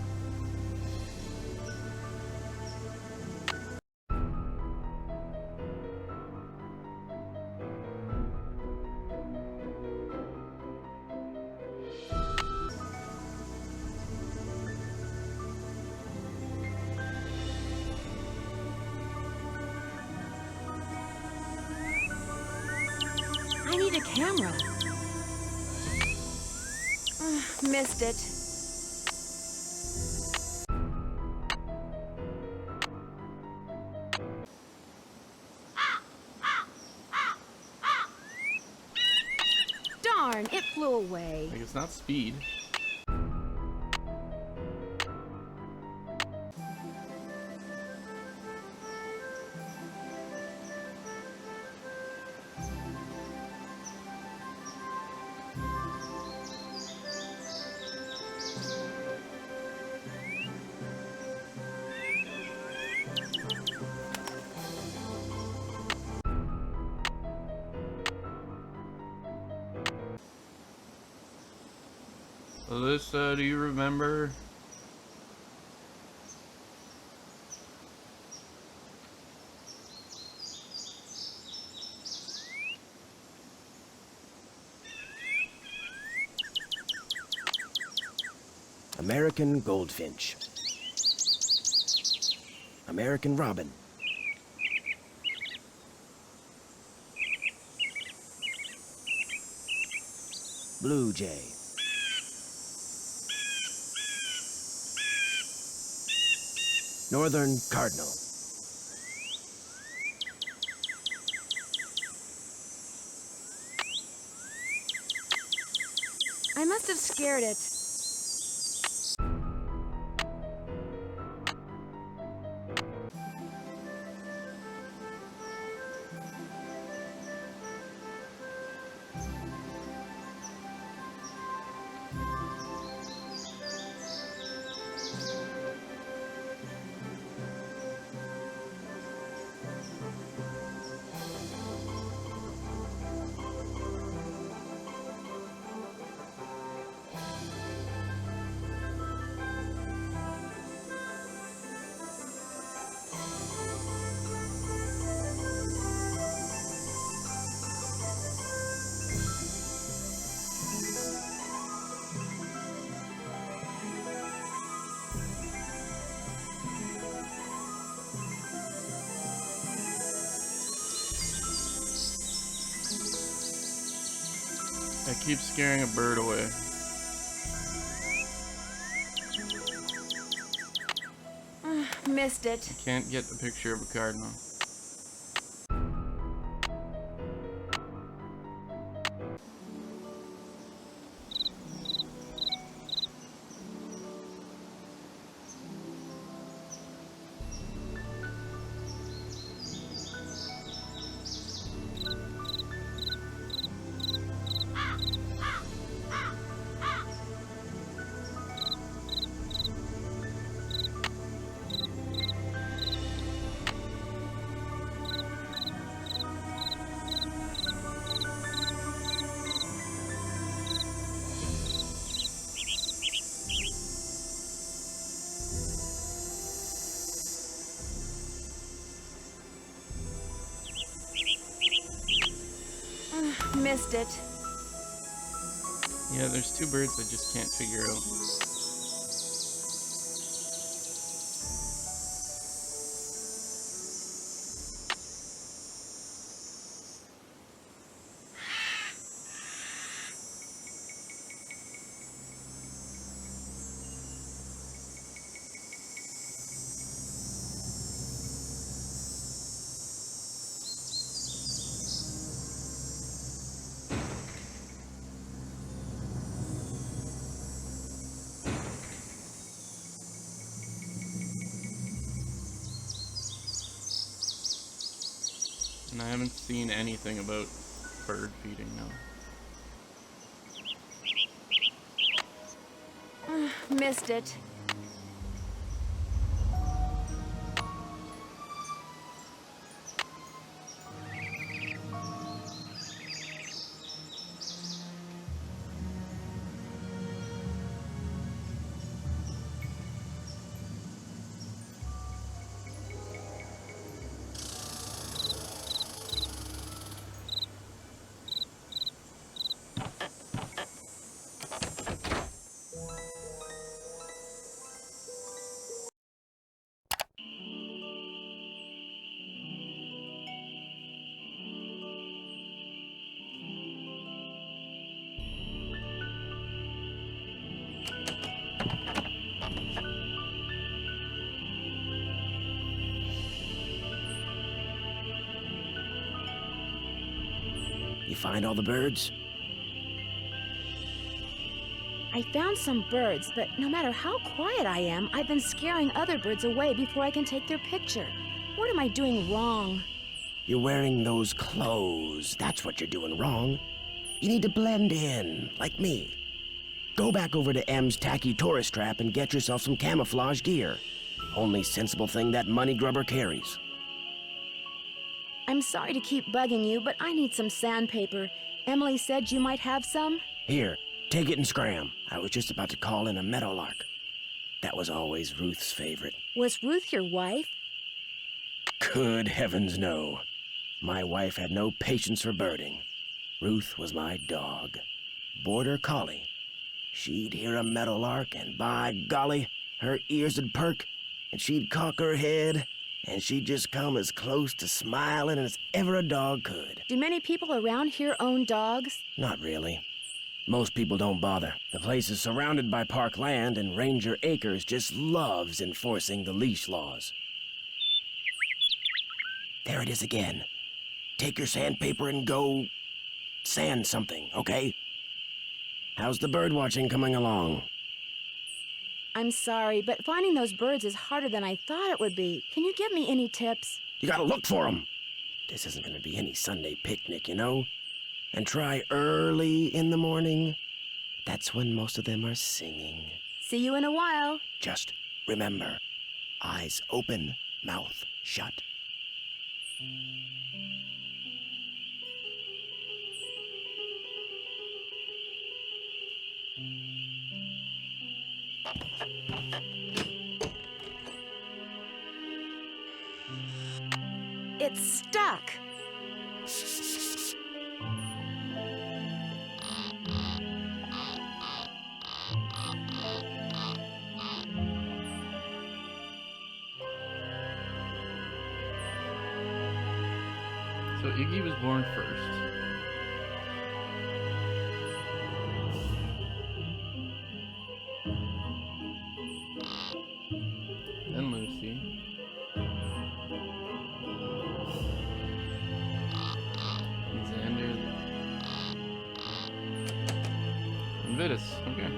I need a camera. Missed it. Darn, it flew away. Like, it's not speed. Alyssa, do you remember? American goldfinch. American robin. Blue jay. Northern cardinal. I must have scared it. I keep scaring a bird away. Missed it. I can't get a picture of a cardinal. Missed it. Yeah, there's two birds I just can't figure out. And I haven't seen anything about bird feeding now. Missed it. You find all the birds? I found some birds, but no matter how quiet I am, I've been scaring other birds away before I can take their picture. What am I doing wrong? You're wearing those clothes. That's what you're doing wrong. You need to blend in, like me. Go back over to M's tacky tourist trap and get yourself some camouflage gear. Only sensible thing that money grubber carries. I'm sorry to keep bugging you, but I need some sandpaper. Emily said you might have some. Here, take it and scram. I was just about to call in a meadowlark. That was always Ruth's favorite. Was Ruth your wife? Good heavens, no. My wife had no patience for birding. Ruth was my dog. Border collie. she'd hear a meadowlark, and by golly, her ears would perk, and she'd cock her head, and she'd just come as close to smiling as ever a dog could. Do many people around here own dogs? Not really. Most people don't bother. The place is surrounded by park land, and Ranger Acres just loves enforcing the leash laws. There it is again. Take your sandpaper and go sand something, okay? How's the bird watching coming along? I'm sorry, but finding those birds is harder than I thought it would be. Can you give me any tips? You gotta look for them. This isn't gonna be any Sunday picnic, you know? And try early in the morning. That's when most of them are singing. See you in a while. Just remember, eyes open, mouth shut. It's stuck. So Iggy was born first. Then Lucy. And Xander. And Vitus. Okay.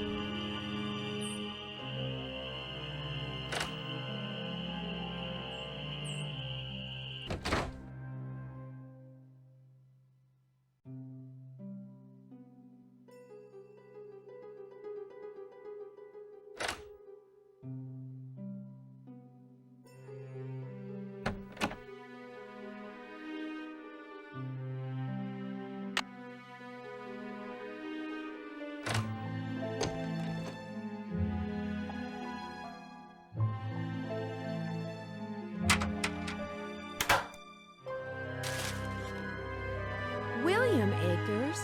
William Akers?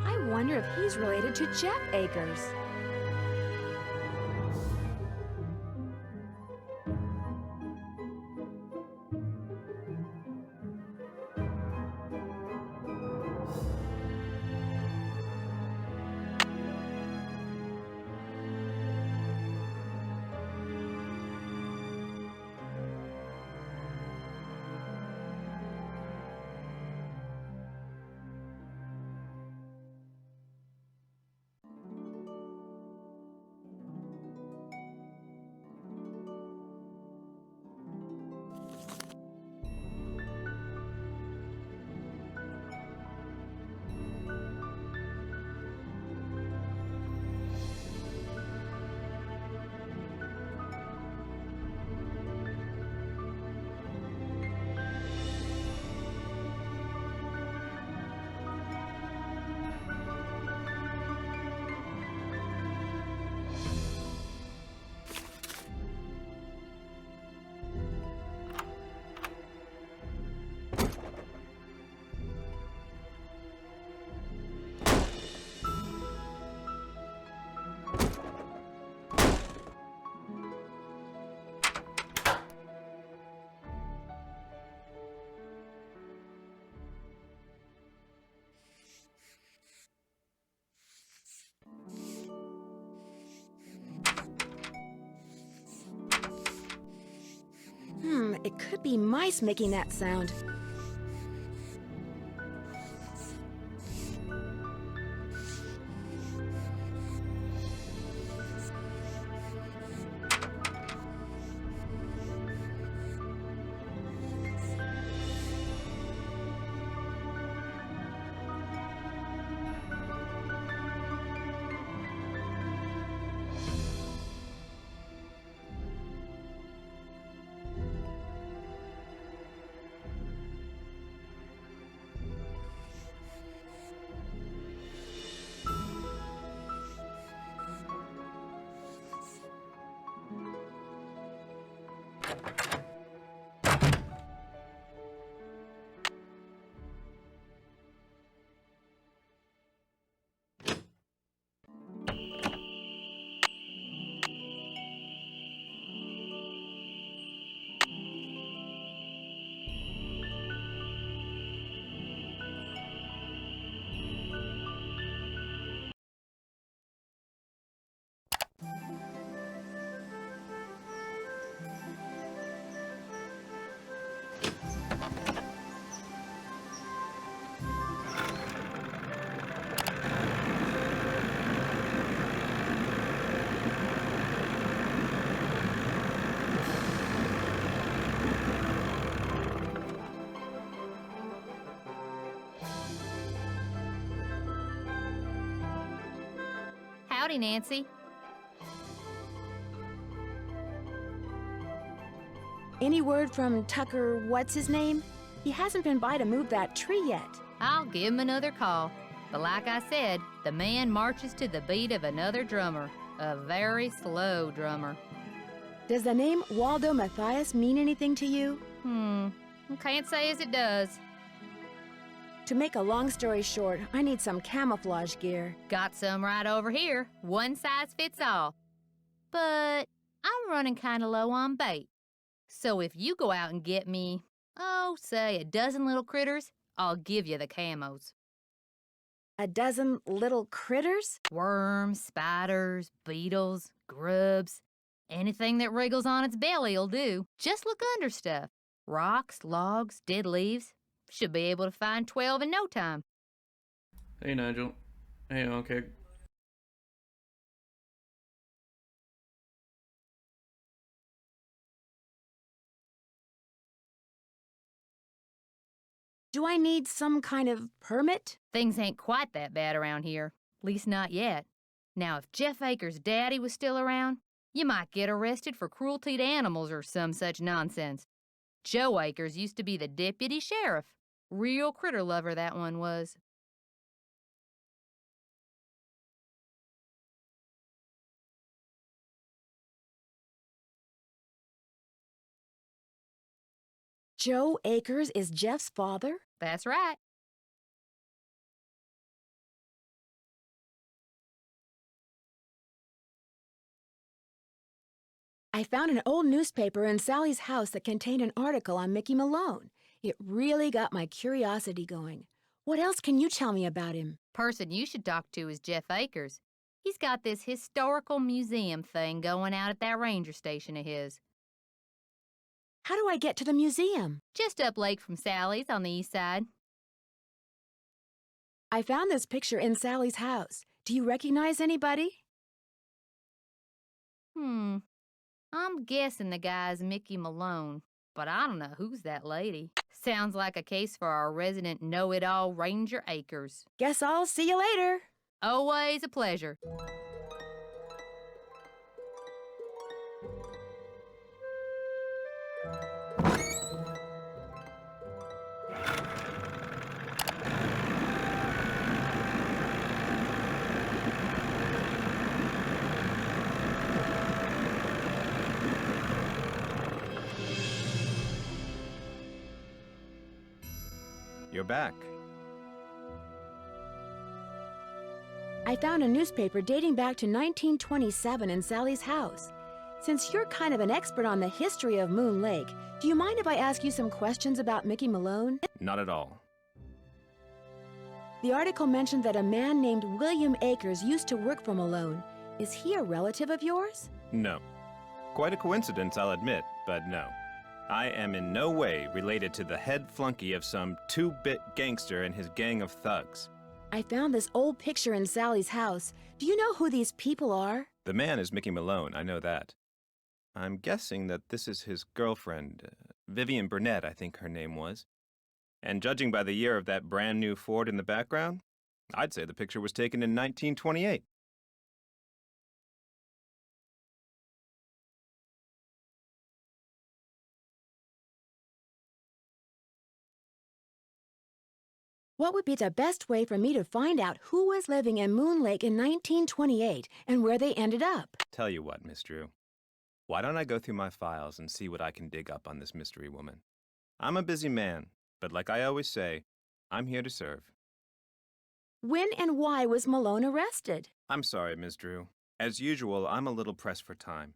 I wonder if he's related to Jeff Akers. It could be mice making that sound. Howdy, Nancy. Any word from Tucker, what's his name? He hasn't been by to move that tree yet. I'll give him another call. But like I said, the man marches to the beat of another drummer. A very slow drummer. Does the name Waldo Matthias mean anything to you? Can't say as it does. To make a long story short, I need some camouflage gear. Got some right over here. One size fits all. But I'm running kind of low on bait. So if you go out and get me, say a dozen little critters, I'll give you the camos. A dozen little critters? Worms, spiders, beetles, grubs. Anything that wriggles on its belly'll do. Just look under stuff. Rocks, logs, dead leaves. Should be able to find 12 in no time. Hey, Nigel. Hey, okay. Do I need some kind of permit? Things ain't quite that bad around here. Least not yet. Now, if Jeff Akers' daddy was still around, you might get arrested for cruelty to animals or some such nonsense. Joe Akers used to be the deputy sheriff. Real critter lover, that one was. Joe Akers is Jeff's father? That's right. I found an old newspaper in Sally's house that contained an article on Mickey Malone. It really got my curiosity going. What else can you tell me about him? Person you should talk to is Jeff Akers. He's got this historical museum thing going out at that ranger station of his. How do I get to the museum? Just up lake from Sally's on the east side. I found this picture in Sally's house. Do you recognize anybody? I'm guessing the guy's Mickey Malone, but I don't know who's that lady. Sounds like a case for our resident know-it-all Ranger Akers. Guess I'll see you later. Always a pleasure. You're back. I found a newspaper dating back to 1927 in Sally's house. Since you're kind of an expert on the history of Moon Lake, do you mind if I ask you some questions about Mickey Malone? Not at all. The article mentioned that a man named William Akers used to work for Malone. Is he a relative of yours? No. Quite a coincidence, I'll admit, but no. I am in no way related to the head flunky of some two-bit gangster and his gang of thugs. I found this old picture in Sally's house. Do you know who these people are? The man is Mickey Malone, I know that. I'm guessing that this is his girlfriend, Vivian Burnett, I think her name was. And judging by the year of that brand new Ford in the background, I'd say the picture was taken in 1928. What would be the best way for me to find out who was living in Moon Lake in 1928 and where they ended up? Tell you what, Miss Drew. Why don't I go through my files and see what I can dig up on this mystery woman? I'm a busy man, but like I always say, I'm here to serve. When and why was Malone arrested? I'm sorry, Miss Drew. As usual, I'm a little pressed for time.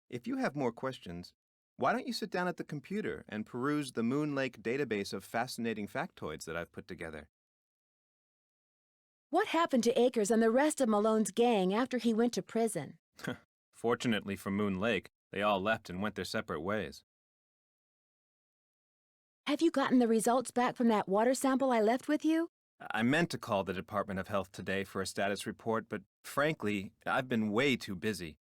If you have more questions, why don't you sit down at the computer and peruse the Moon Lake database of fascinating factoids that I've put together? What happened to Akers and the rest of Malone's gang after he went to prison? Fortunately for Moon Lake, they all left and went their separate ways. Have you gotten the results back from that water sample I left with you? I meant to call the Department of Health today for a status report, but frankly, I've been way too busy.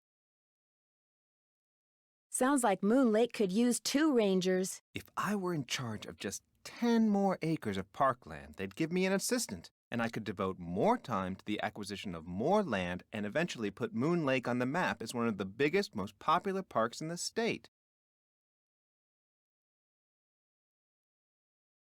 Sounds like Moon Lake could use 2 rangers. If I were in charge of just 10 more acres of parkland, they'd give me an assistant. and I could devote more time to the acquisition of more land and eventually put Moon Lake on the map as one of the biggest, most popular parks in the state.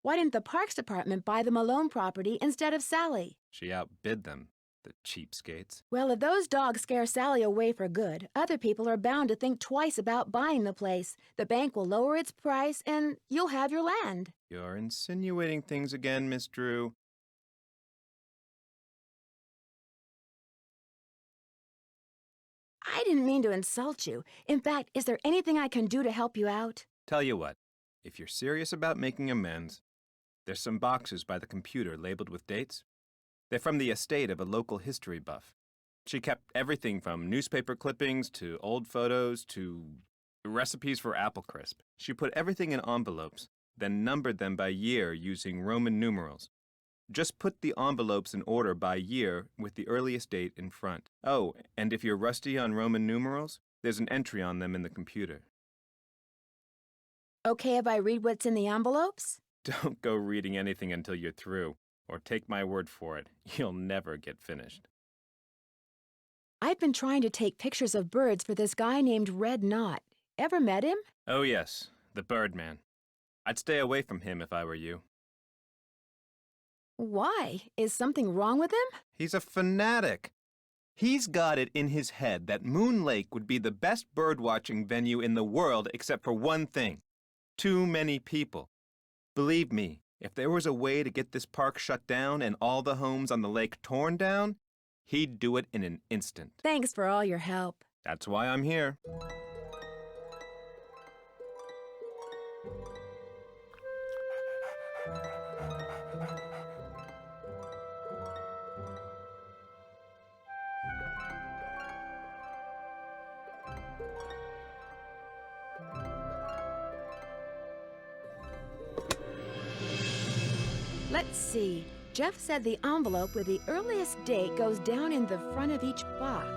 Why didn't the Parks Department buy the Malone property instead of Sally? She outbid them, the cheapskates. Well, if those dogs scare Sally away for good, other people are bound to think twice about buying the place. The bank will lower its price, and you'll have your land. You're insinuating things again, Miss Drew. I didn't mean to insult you. In fact, is there anything I can do to help you out? Tell you what, if you're serious about making amends, there's some boxes by the computer labeled with dates. They're from the estate of a local history buff. She kept everything from newspaper clippings to old photos to recipes for apple crisp. She put everything in envelopes, then numbered them by year using Roman numerals. Just put the envelopes in order by year with the earliest date in front. Oh, and if you're rusty on Roman numerals, there's an entry on them in the computer. Okay if I read what's in the envelopes? Don't go reading anything until you're through, or take my word for it, you'll never get finished. I've been trying to take pictures of birds for this guy named Red Knot. Ever met him? Oh yes, the Birdman. I'd stay away from him if I were you. Why? Is something wrong with him? He's a fanatic. He's got it in his head that Moon Lake would be the best birdwatching venue in the world except for one thing: too many people. Believe me, if there was a way to get this park shut down and all the homes on the lake torn down, he'd do it in an instant. Thanks for all your help. That's why I'm here. Let's see. Jeff said the envelope with the earliest date goes down in the front of each box.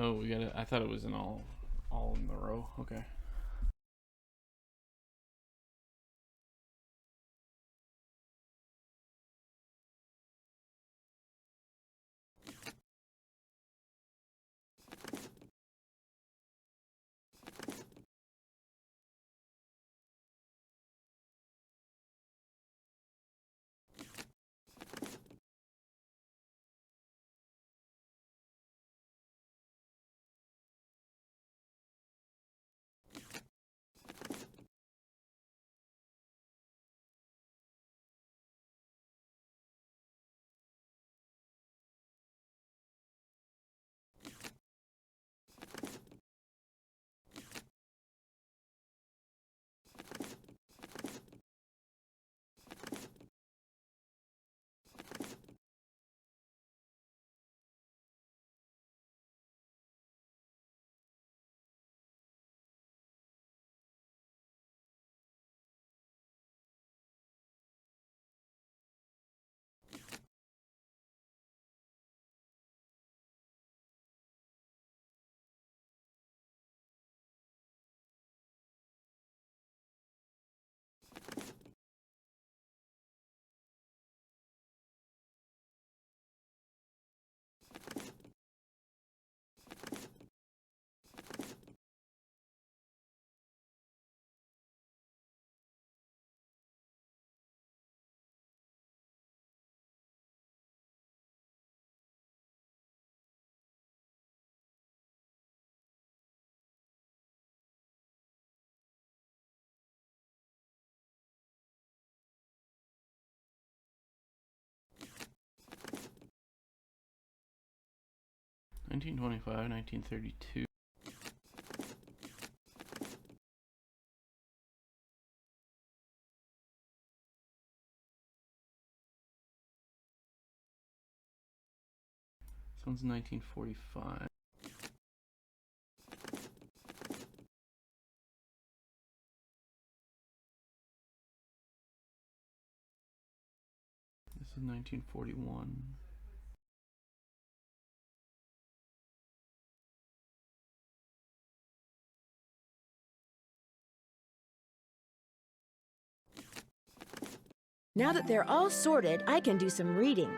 Oh, we got it. I thought it was in all in the row. Okay. 1925, 1932. This one's 1945. This is 1941. Now that they're all sorted, I can do some reading.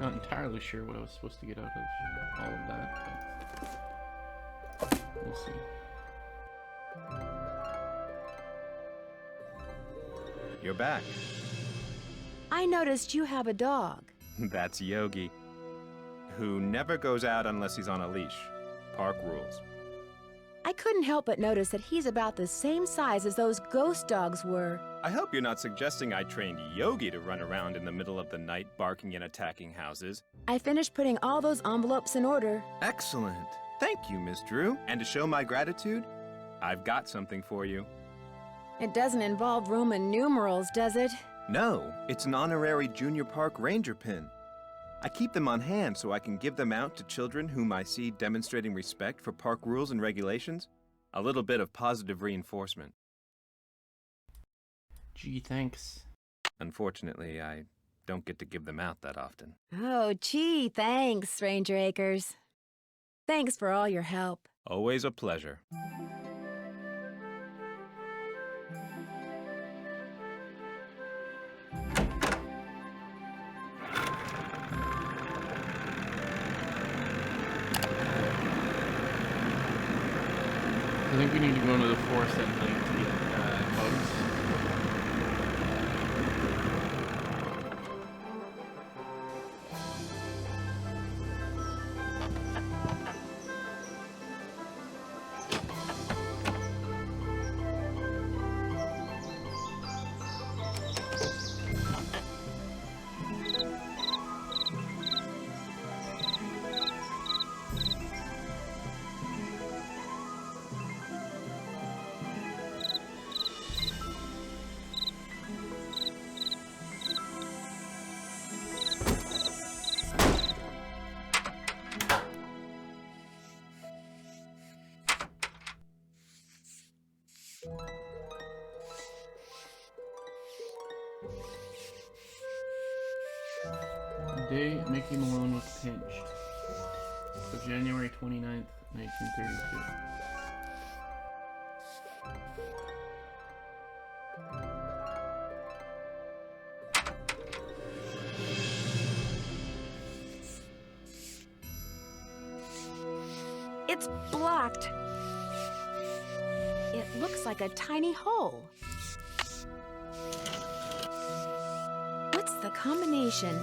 Not entirely sure what I was supposed to get out of all of that, but we'll see. You're back. I noticed you have a dog. That's Yogi, who never goes out unless he's on a leash. Park rules. I couldn't help but notice that he's about the same size as those ghost dogs were. I hope you're not suggesting I trained Yogi to run around in the middle of the night barking and attacking houses. I finished putting all those envelopes in order. Excellent. Thank you, Miss Drew. And to show my gratitude, I've got something for you. It doesn't involve Roman numerals, does it? No, it's an honorary junior park ranger pin. I keep them on hand so I can give them out to children whom I see demonstrating respect for park rules and regulations. A little bit of positive reinforcement. Gee, thanks. Unfortunately, I don't get to give them out that often. Oh, gee, thanks, Ranger Acres. Thanks for all your help. Always a pleasure. I think we need to go into the forest at night to get bugs. The day Mickey Malone was pinched. So January 29th, 1932. It's blocked. It looks like a tiny hole. What's the combination?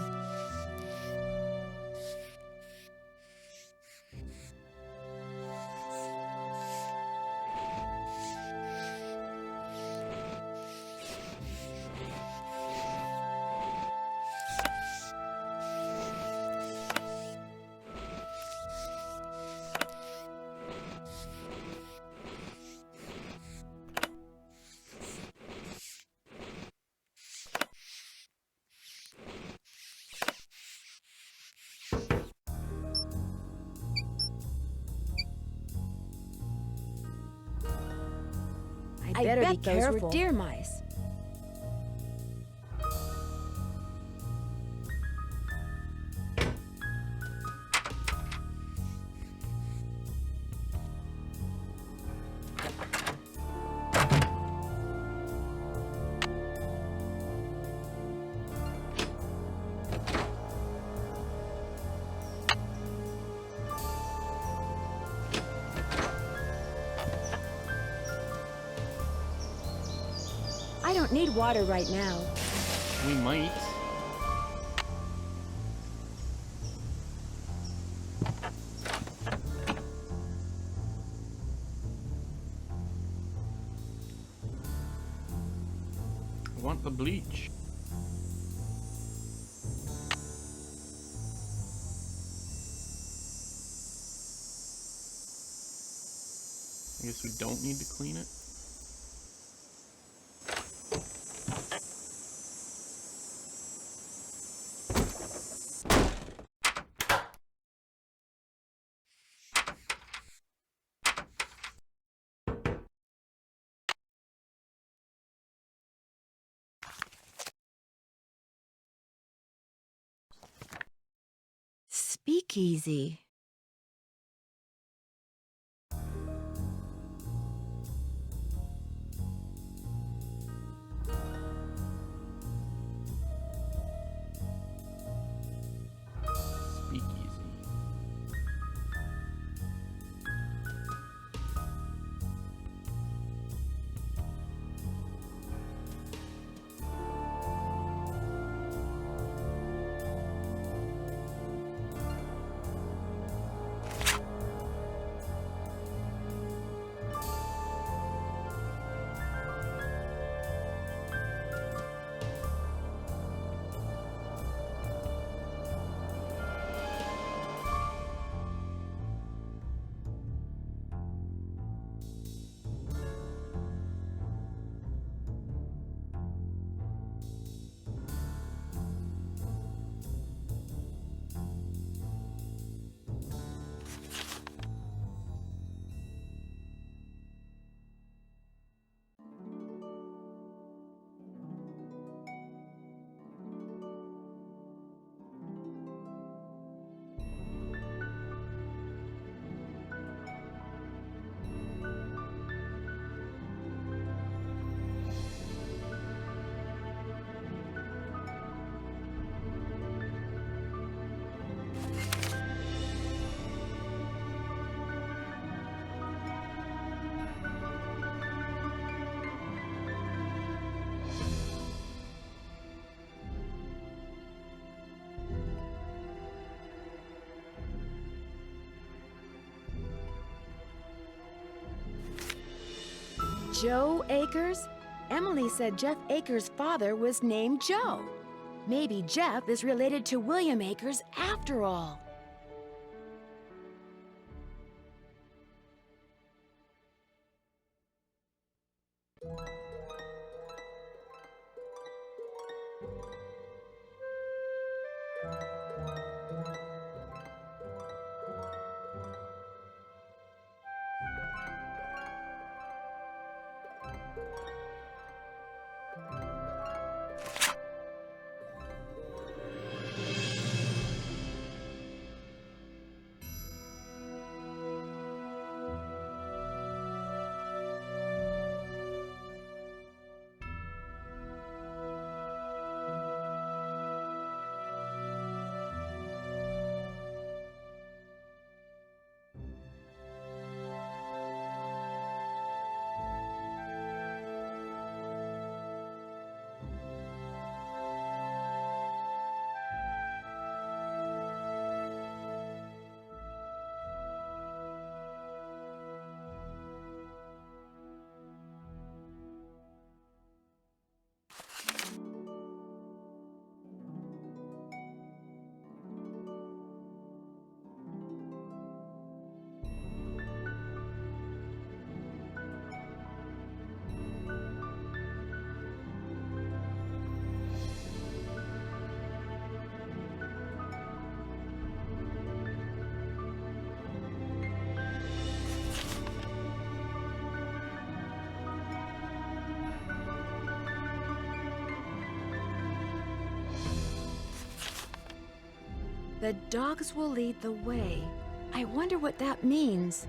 I better be careful. Those were deer mice. I don't need water right now. We might. I want the bleach. I guess we don't need to clean it. Speakeasy. Joe Akers? Emily said Jeff Akers' father was named Joe. Maybe Jeff is related to William Akers after all. The dogs will lead the way. I wonder what that means.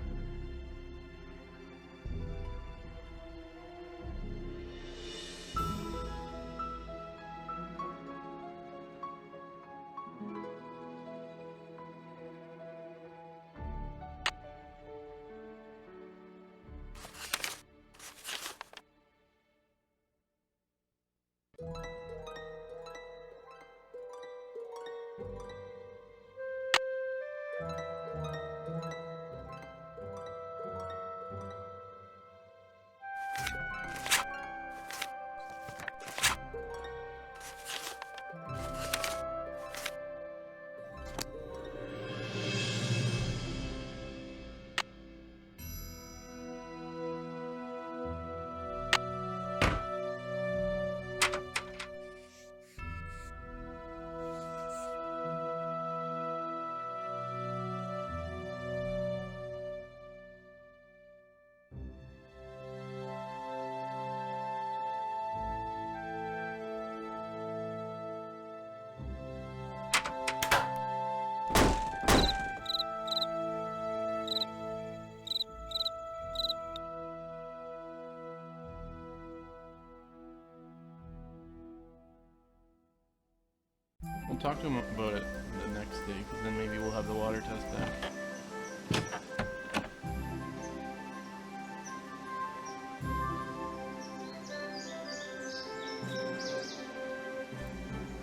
We'll talk to him about it the next day, because then maybe we'll have the water test back.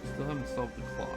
Still haven't solved the clock.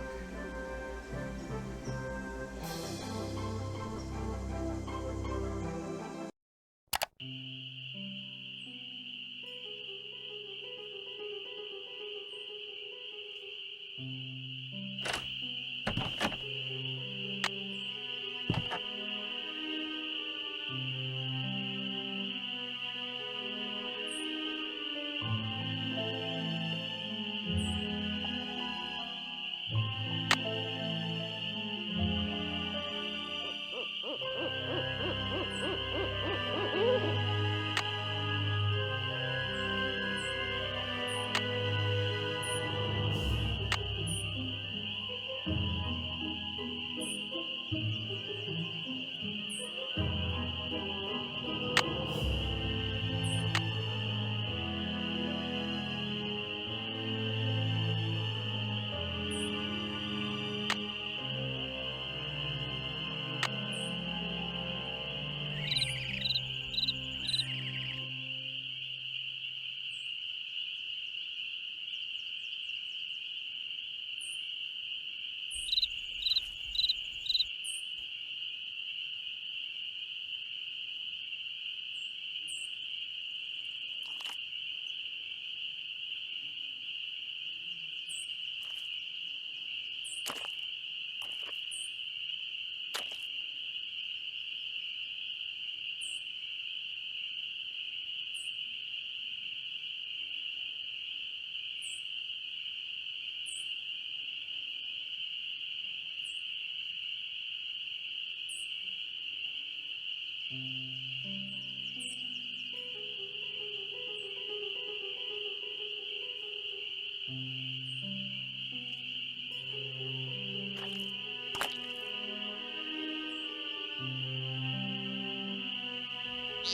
Don't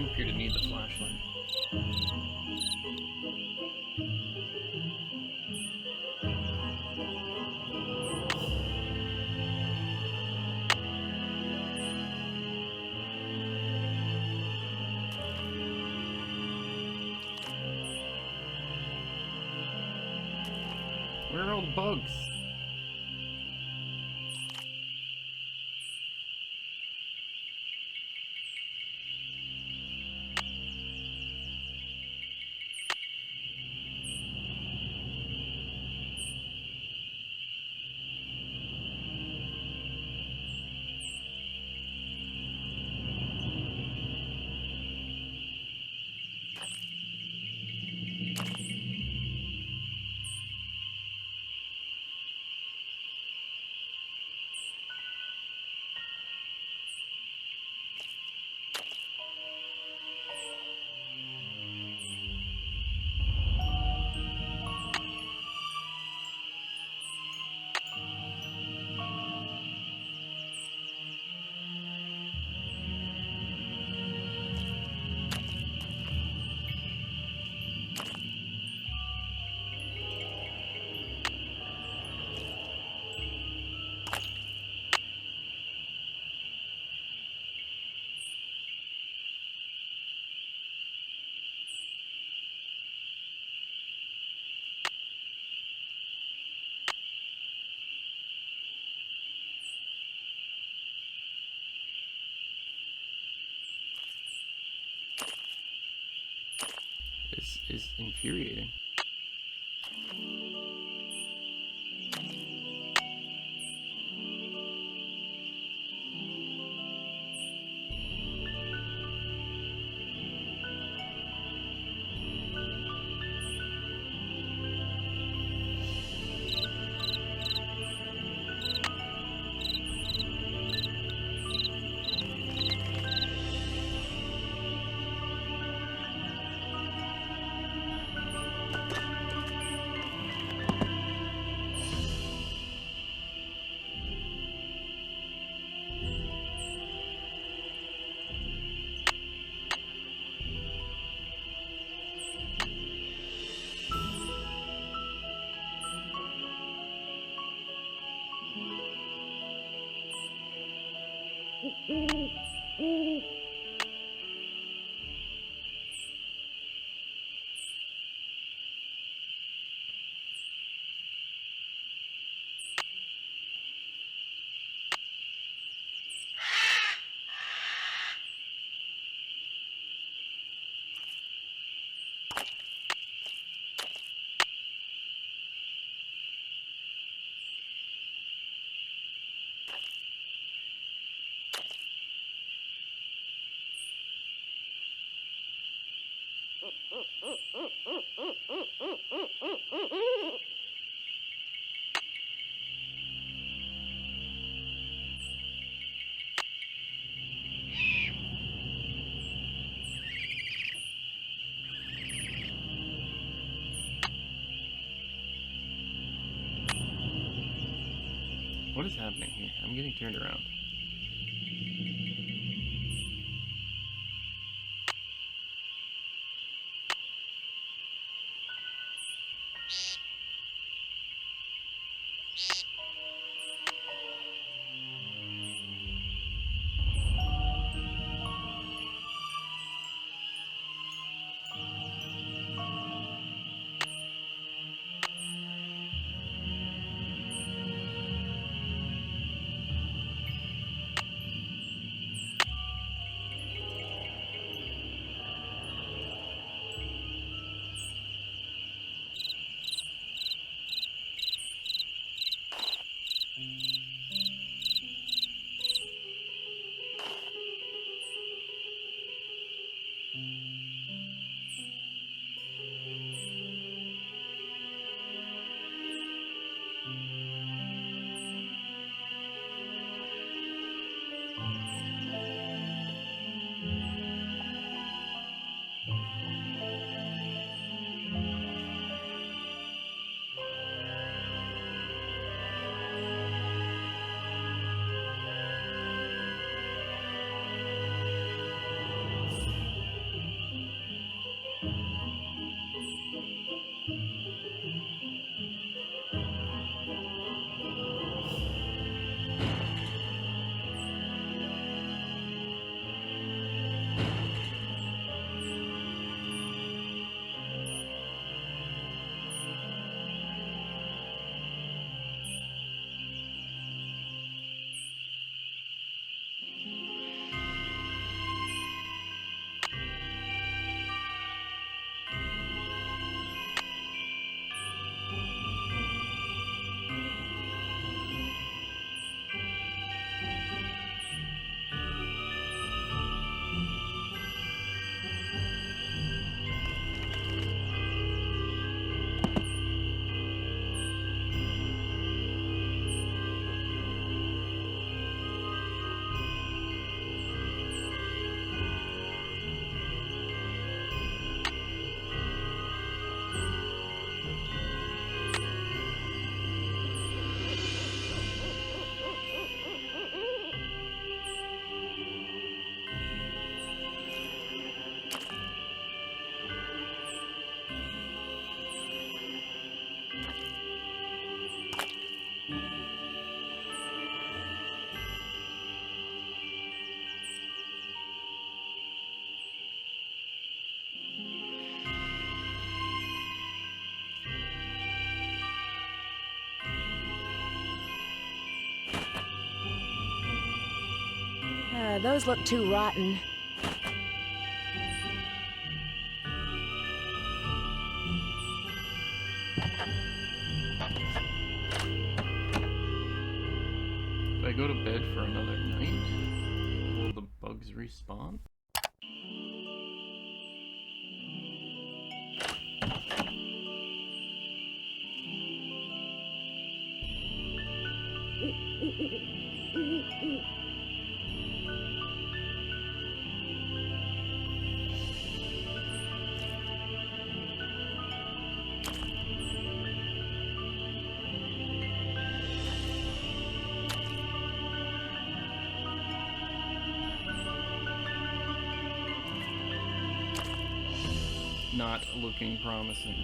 appear to need the flashlight. Where are all the bugs? This is infuriating. What is happening here? I'm getting turned around. Yeah, those look too rotten. If I go to bed for another night, will the bugs respawn? Not looking promising.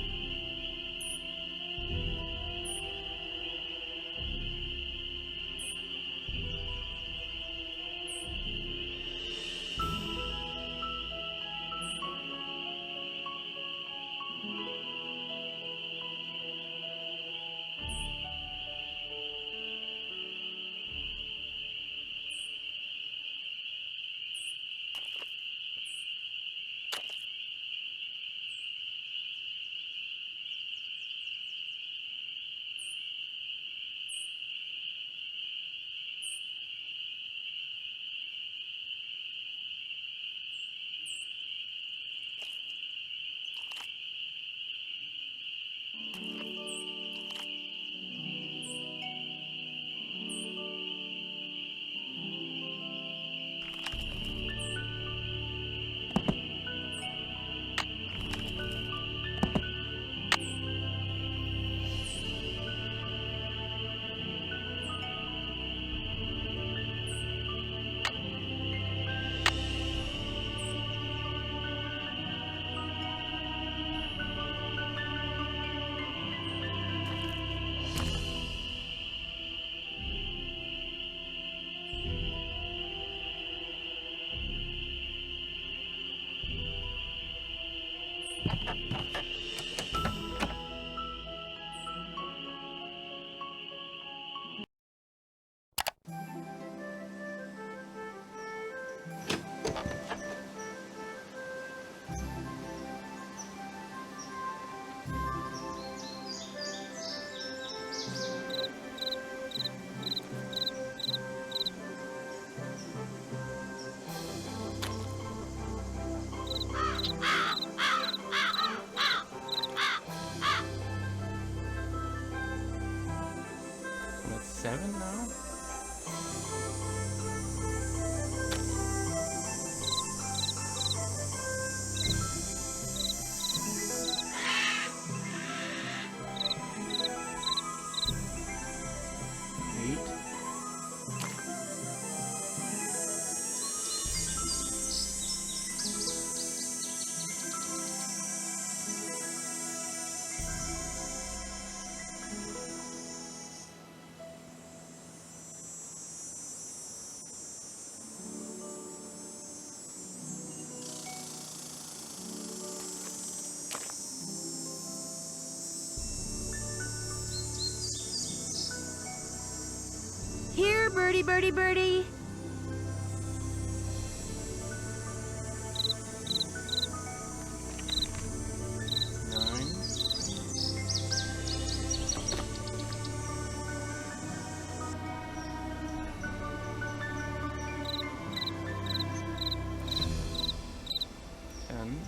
I'm at 7 now? Eight. Here, birdie, birdie, birdie. Nine. Ten.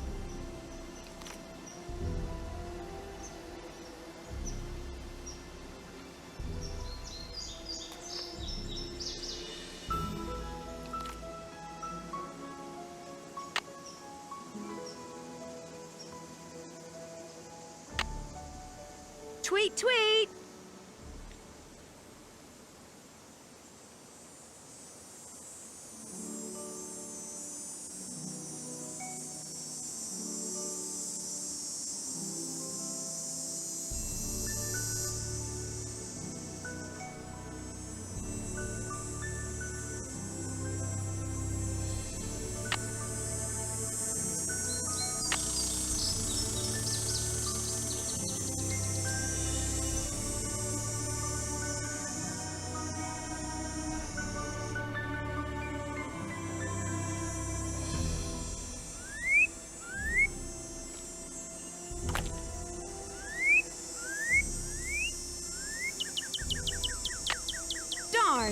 Tweet, tweet.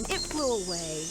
fine. It flew away.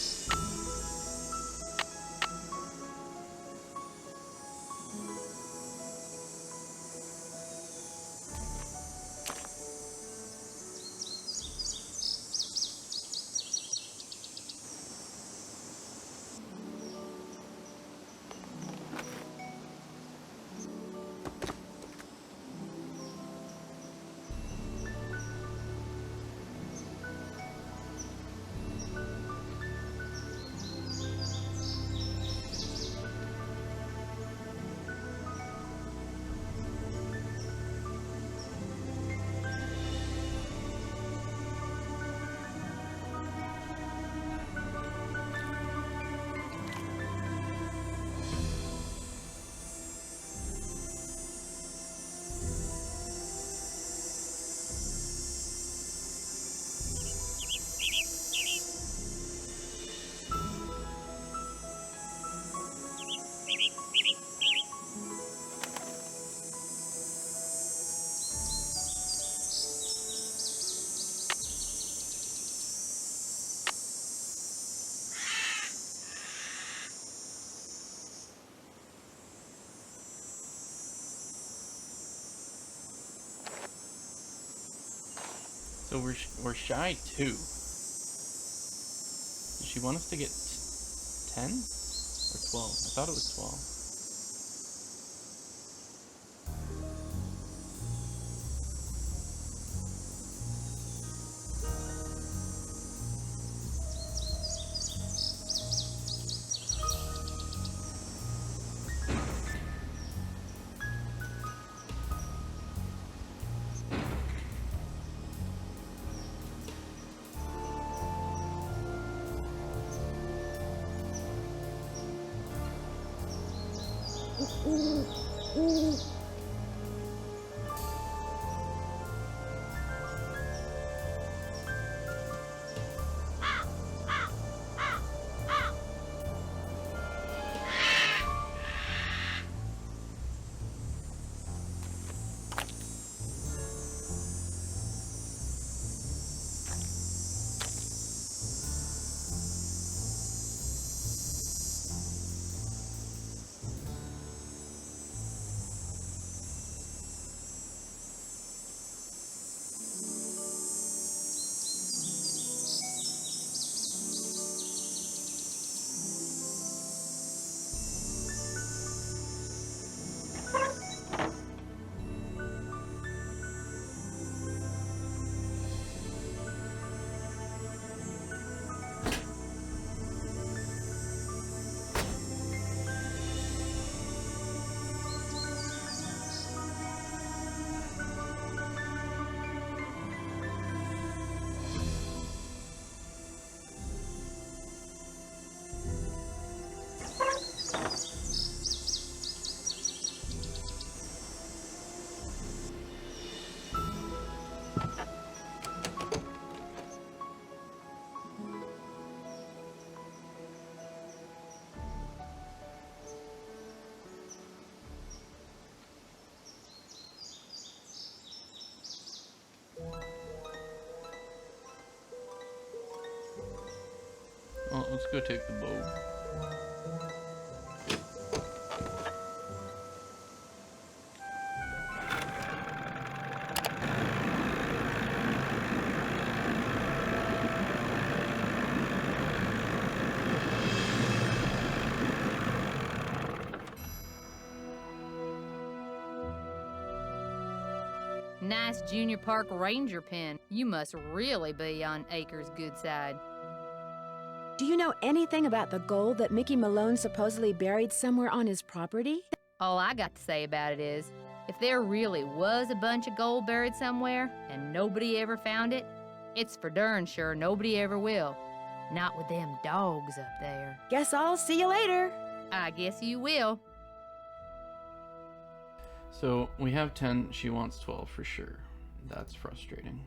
So we're shy 2. Does she want us to get 10 or 12? I thought it was 12. Well, let's go take the boat. Nice junior park ranger pen. You must really be on Acre's good side. Do you know anything about the gold that Mickey Malone supposedly buried somewhere on his property? All I got to say about it is, if there really was a bunch of gold buried somewhere and nobody ever found it, it's for darn sure nobody ever will. Not with them dogs up there. Guess I'll see you later. I guess you will. So we have 10, she wants 12 for sure. That's frustrating.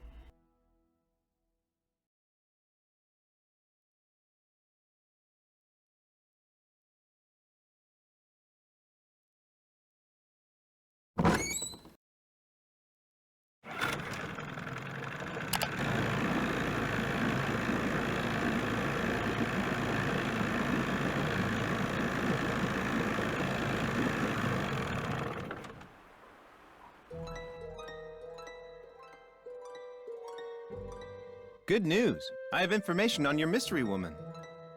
Good news! I have information on your mystery woman.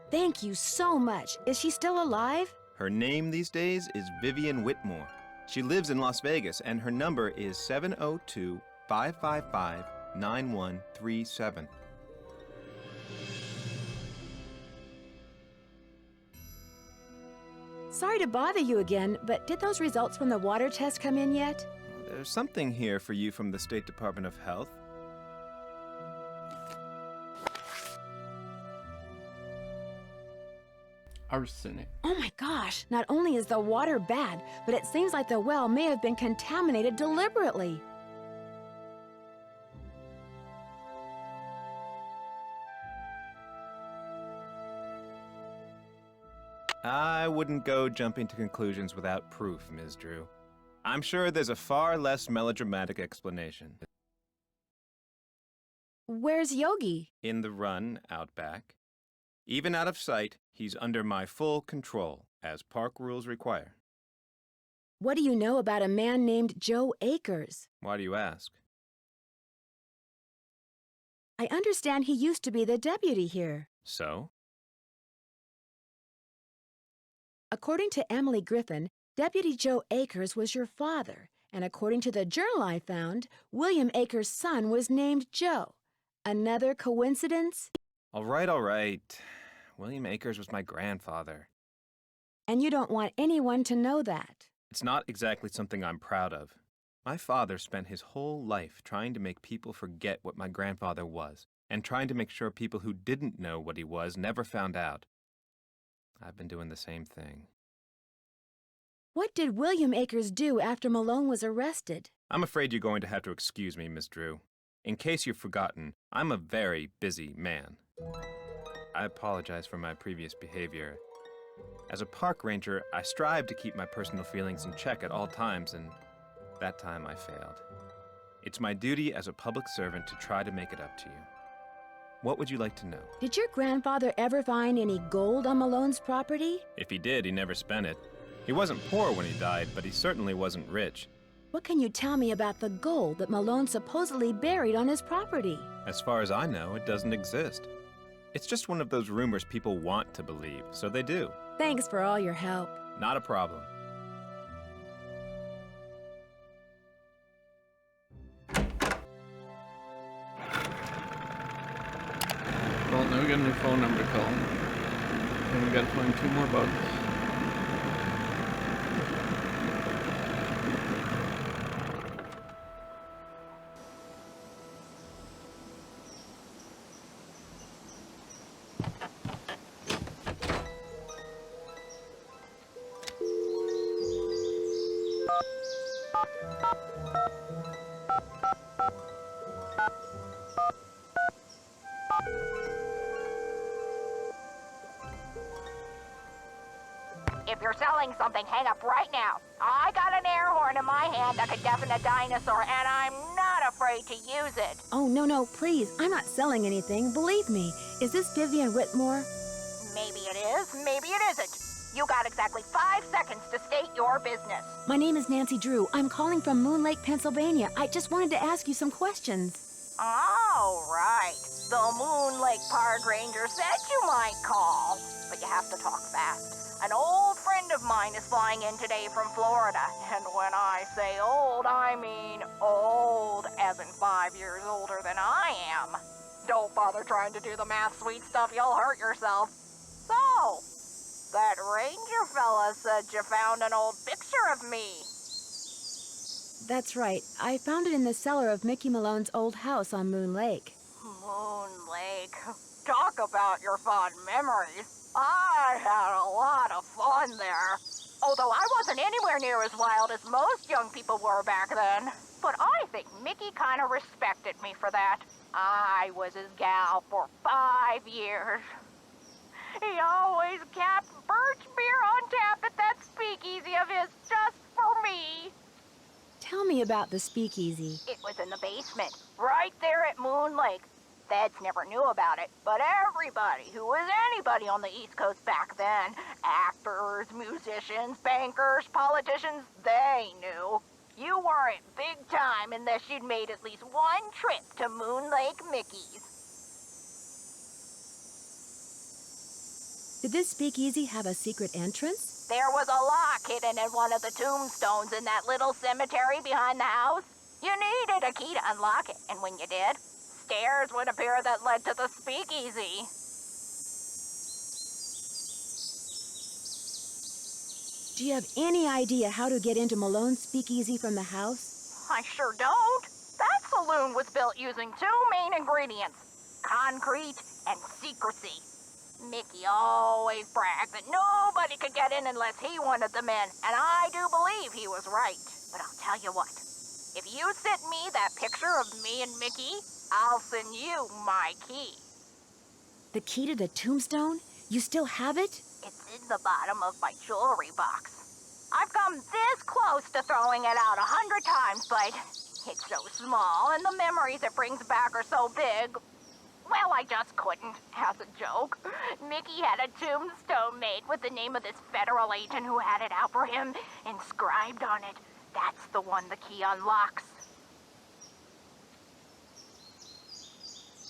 Thank you so much. Is she still alive? Her name these days is Vivian Whitmore. She lives in Las Vegas, and her number is 702-555-9137. Sorry to bother you again, but did those results from the water test come in yet? There's something here for you from the State Department of Health. Arsenic. Oh my gosh, not only is the water bad, but it seems like the well may have been contaminated deliberately. I wouldn't go jumping to conclusions without proof, Ms. Drew. I'm sure there's a far less melodramatic explanation. Where's Yogi? In the run, out back. Even out of sight, he's under my full control, as park rules require. What do you know about a man named Joe Akers? Why do you ask? I understand he used to be the deputy here. So? According to Emily Griffin, Deputy Joe Akers was your father, and according to the journal I found, William Akers' son was named Joe. Another coincidence? All right. William Akers was my grandfather. And you don't want anyone to know that. It's not exactly something I'm proud of. My father spent his whole life trying to make people forget what my grandfather was, and trying to make sure people who didn't know what he was never found out. I've been doing the same thing. What did William Akers do after Malone was arrested? I'm afraid you're going to have to excuse me, Miss Drew. In case you've forgotten, I'm a very busy man. I apologize for my previous behavior. As a park ranger, I strive to keep my personal feelings in check at all times, and that time I failed. It's my duty as a public servant to try to make it up to you. What would you like to know? Did your grandfather ever find any gold on Malone's property? If he did, he never spent it. He wasn't poor when he died, but he certainly wasn't rich. What can you tell me about the gold that Malone supposedly buried on his property? As far as I know, it doesn't exist. It's just one of those rumors people want to believe, so they do. Thanks for all your help. Not a problem. Well, now we got a new phone number to call. And we gotta find 2 more bugs. If you're selling something, hang up right now. I got an air horn in my hand that could deafen a dinosaur, and I'm not afraid to use it. Oh, no, please. I'm not selling anything. Believe me. Is this Vivian Whitmore? Maybe it is, maybe it isn't. You got exactly 5 seconds to state your business. My name is Nancy Drew. I'm calling from Moon Lake, Pennsylvania. I just wanted to ask you some questions. Oh, right. The Moon Lake Park Ranger said you might call, but you have to talk fast. An old friend of mine is flying in today from Florida, and when I say old, I mean old, as in 5 years older than I am. Don't bother trying to do the math, sweet stuff, you'll hurt yourself. So, that ranger fella said you found an old picture of me. That's right. I found it in the cellar of Mickey Malone's old house on Moon Lake. Moon Lake. Talk about your fond memories. I had a lot of fun there. Although I wasn't anywhere near as wild as most young people were back then. But I think Mickey kind of respected me for that. I was his gal for 5 years. He always kept birch beer on tap at that speakeasy of his just for me. Tell me about the speakeasy. It was in the basement, right there at Moon Lake. Feds never knew about it, but everybody who was anybody on the East Coast back then, actors, musicians, bankers, politicians, they knew. You weren't big time unless you'd made at least one trip to Moon Lake Mickey's. Did this speakeasy have a secret entrance? There was a lock hidden in one of the tombstones in that little cemetery behind the house. You needed a key to unlock it, and when you did, stairs would appear that led to the speakeasy. Do you have any idea how to get into Malone's speakeasy from the house? I sure don't. That saloon was built using two main ingredients, concrete and secrecy. Mickey always bragged that nobody could get in unless he wanted them in, and I do believe he was right. But I'll tell you what, if you send me that picture of me and Mickey, I'll send you my key. The key to the tombstone? You still have it? It's in the bottom of my jewelry box. I've come this close to throwing it out 100 times, but it's so small, and the memories it brings back are so big. Well, I just couldn't, as a joke. Mickey had a tombstone made with the name of this federal agent who had it out for him inscribed on it. That's the one the key unlocks.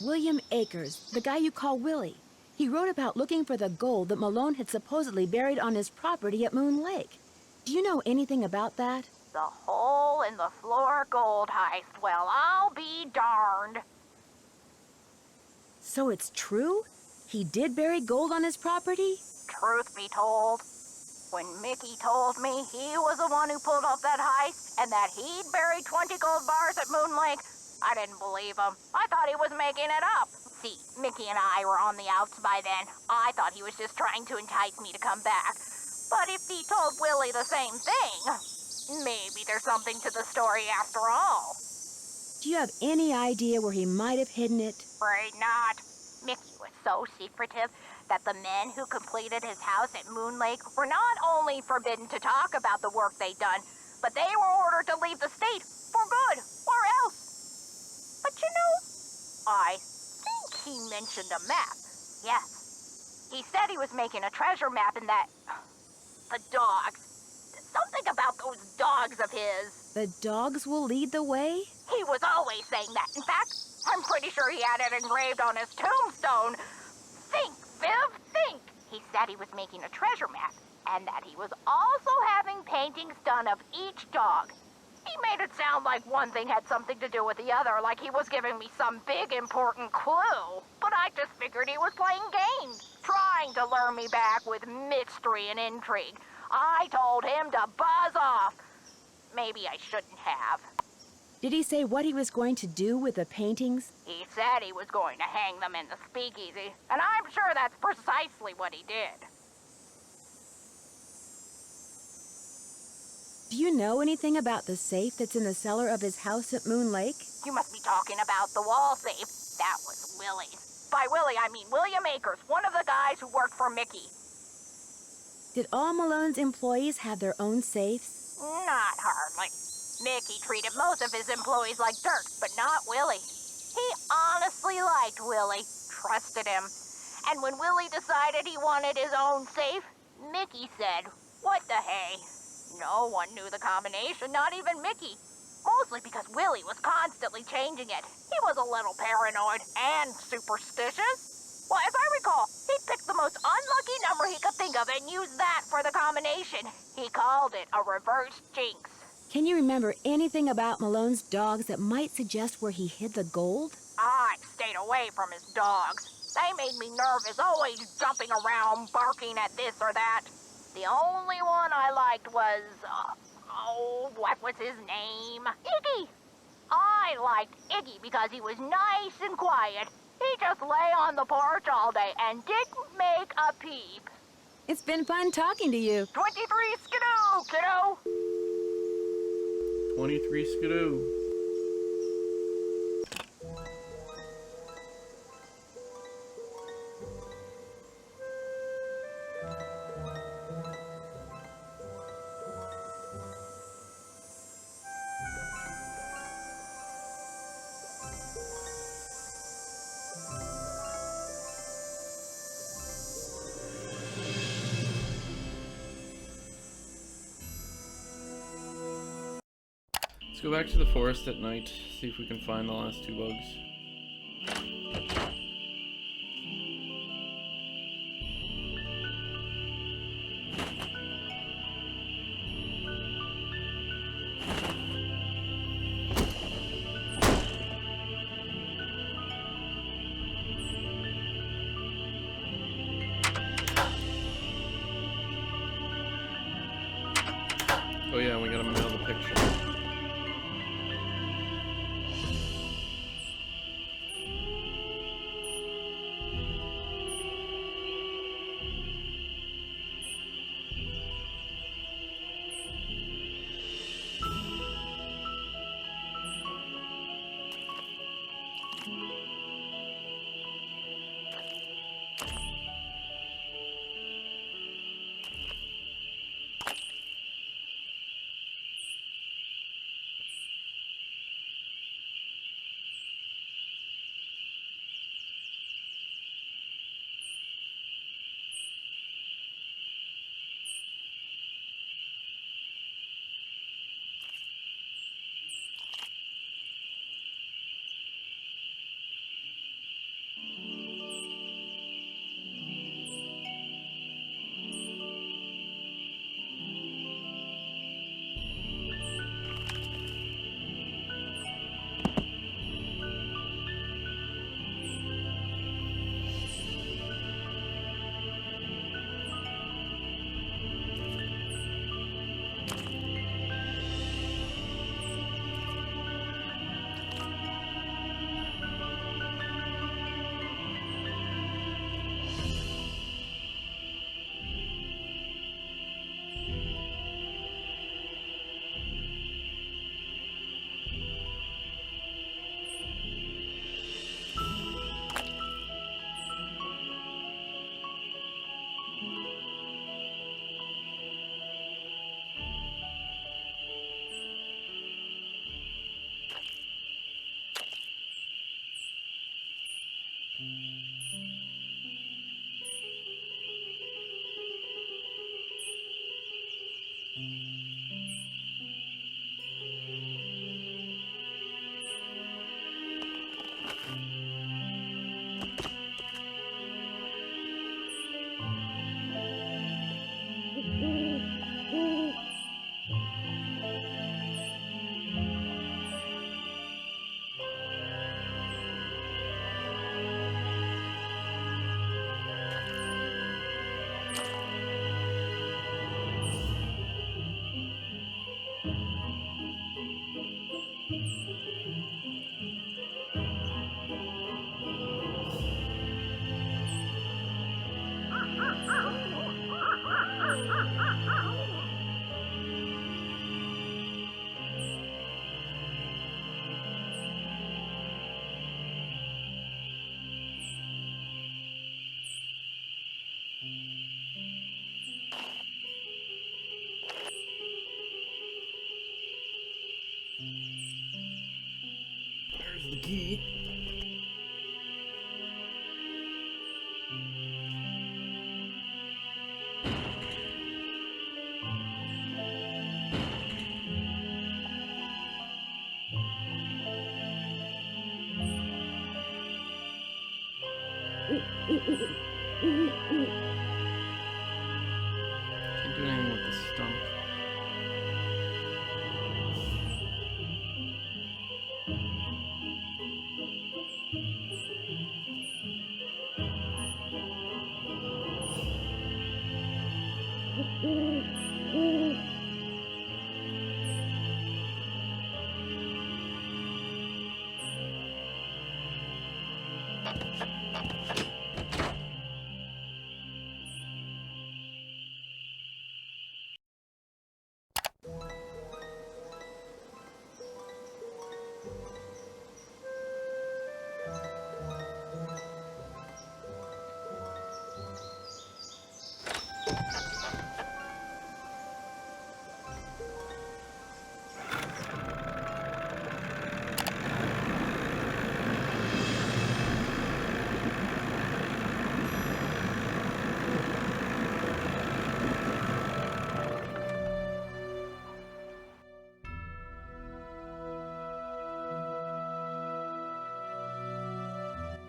William Akers, the guy you call Willie. He wrote about looking for the gold that Malone had supposedly buried on his property at Moon Lake. Do you know anything about that? The hole in the floor gold heist. Well, I'll be darned. So it's true? He did bury gold on his property? Truth be told, when Mickey told me he was the one who pulled off that heist and that he'd buried 20 gold bars at Moon Lake, I didn't believe him. I thought he was making it up. See, Mickey and I were on the outs by then. I thought he was just trying to entice me to come back. But if he told Willie the same thing, maybe there's something to the story after all. Do you have any idea where he might have hidden it? Afraid not. Mickey was so secretive that the men who completed his house at Moon Lake were not only forbidden to talk about the work they'd done, but they were ordered to leave the state for good, or else. But you know, I think he mentioned a map. Yes. He said he was making a treasure map and that... the dogs. Something about those dogs of his. The dogs will lead the way? He was always saying that. In fact, I'm pretty sure he had it engraved on his tombstone. Think, Viv, think! He said he was making a treasure map, and that he was also having paintings done of each dog. He made it sound like one thing had something to do with the other, like he was giving me some big important clue. But I just figured he was playing games, trying to lure me back with mystery and intrigue. I told him to buzz off. Maybe I shouldn't have. Did he say what he was going to do with the paintings? He said he was going to hang them in the speakeasy, and I'm sure that's precisely what he did. Do you know anything about the safe that's in the cellar of his house at Moon Lake? You must be talking about the wall safe. That was Willie's. By Willie, I mean William Akers, one of the guys who worked for Mickey. Did all Malone's employees have their own safes? Not hardly. Mickey treated most of his employees like dirt, but not Willie. He honestly liked Willie, trusted him. And when Willie decided he wanted his own safe, Mickey said, "What the hey?" No one knew the combination, not even Mickey. Mostly because Willie was constantly changing it. He was a little paranoid and superstitious. Well, as I recall, he picked the most unlucky number he could think of and used that for the combination. He called it a reverse jinx. Can you remember anything about Malone's dogs that might suggest where he hid the gold? I stayed away from his dogs. They made me nervous, always jumping around, barking at this or that. The only one I liked was, what was his name? Iggy. I liked Iggy because he was nice and quiet. He just lay on the porch all day and didn't make a peep. It's been fun talking to you. 23 skidoo, kiddo. 23 skidoo. Let's go back to the forest at night, see if we can find the last two bugs. Oh yeah, we gotta mail the picture. There's the key. Can't do anything with the stump.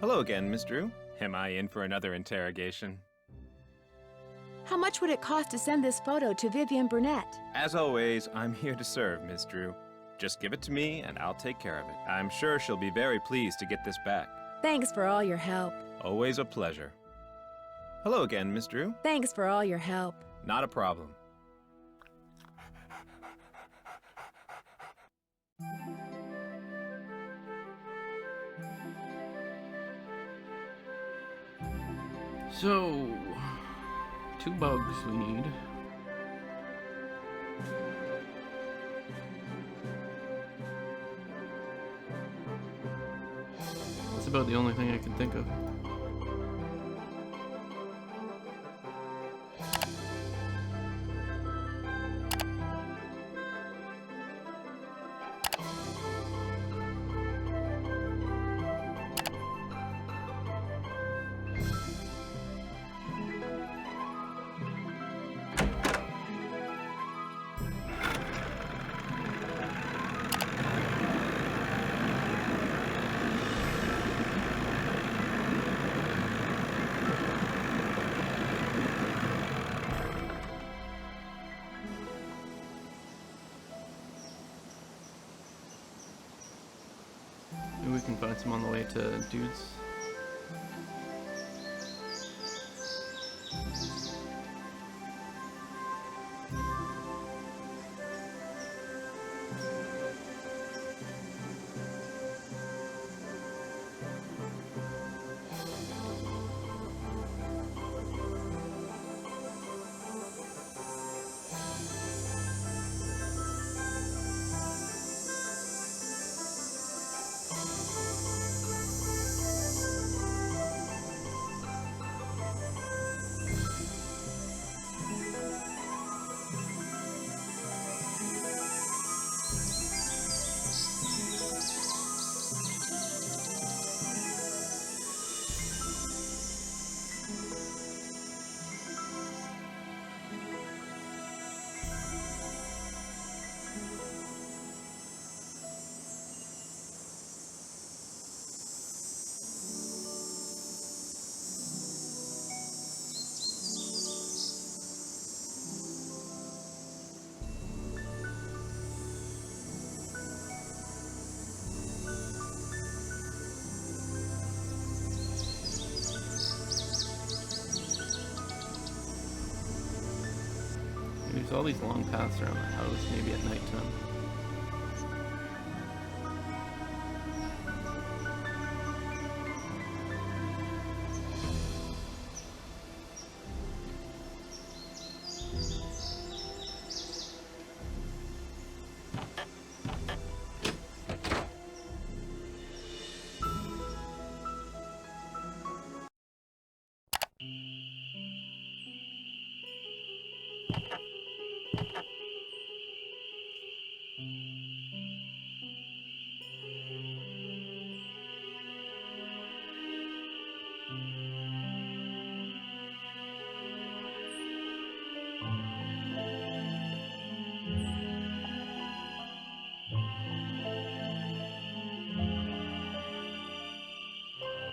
Hello again, Miss Drew. Am I in for another interrogation? How much would it cost to send this photo to Vivian Burnett? As always, I'm here to serve, Miss Drew. Just give it to me and I'll take care of it. I'm sure she'll be very pleased to get this back. Thanks for all your help. Always a pleasure. Hello again, Miss Drew. Thanks for all your help. Not a problem. So, 2 bugs we need. That's about the only thing I can think of. Maybe we can find some on the way to Dude's. There's all these long paths around the house, maybe at nighttime.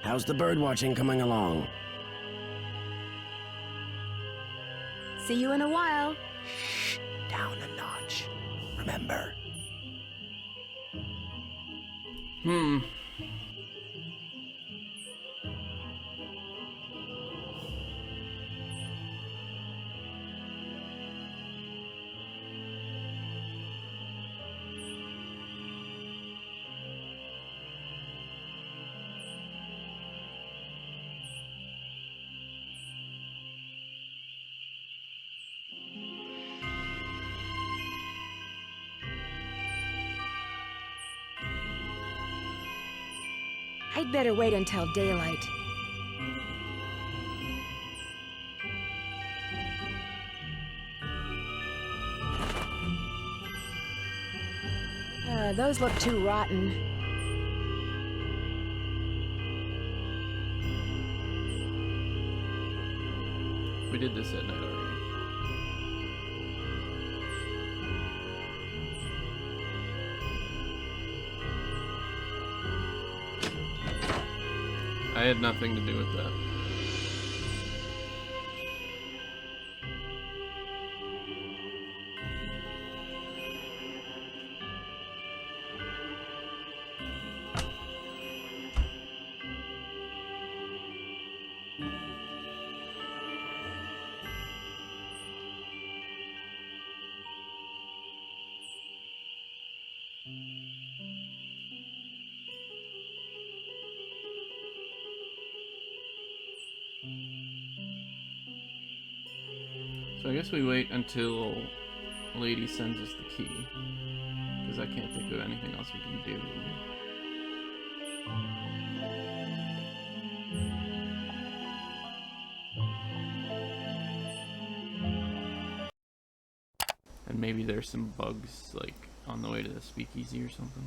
How's the bird watching coming along? See you in a while. Shh, down a notch. Remember. I'd better wait until daylight. Those look too rotten. We did this at night already. I had nothing to do with that. So I guess we wait until Lady sends us the key. Because I can't think of anything else we can do. And maybe there's some bugs, like, on the way to the speakeasy or something.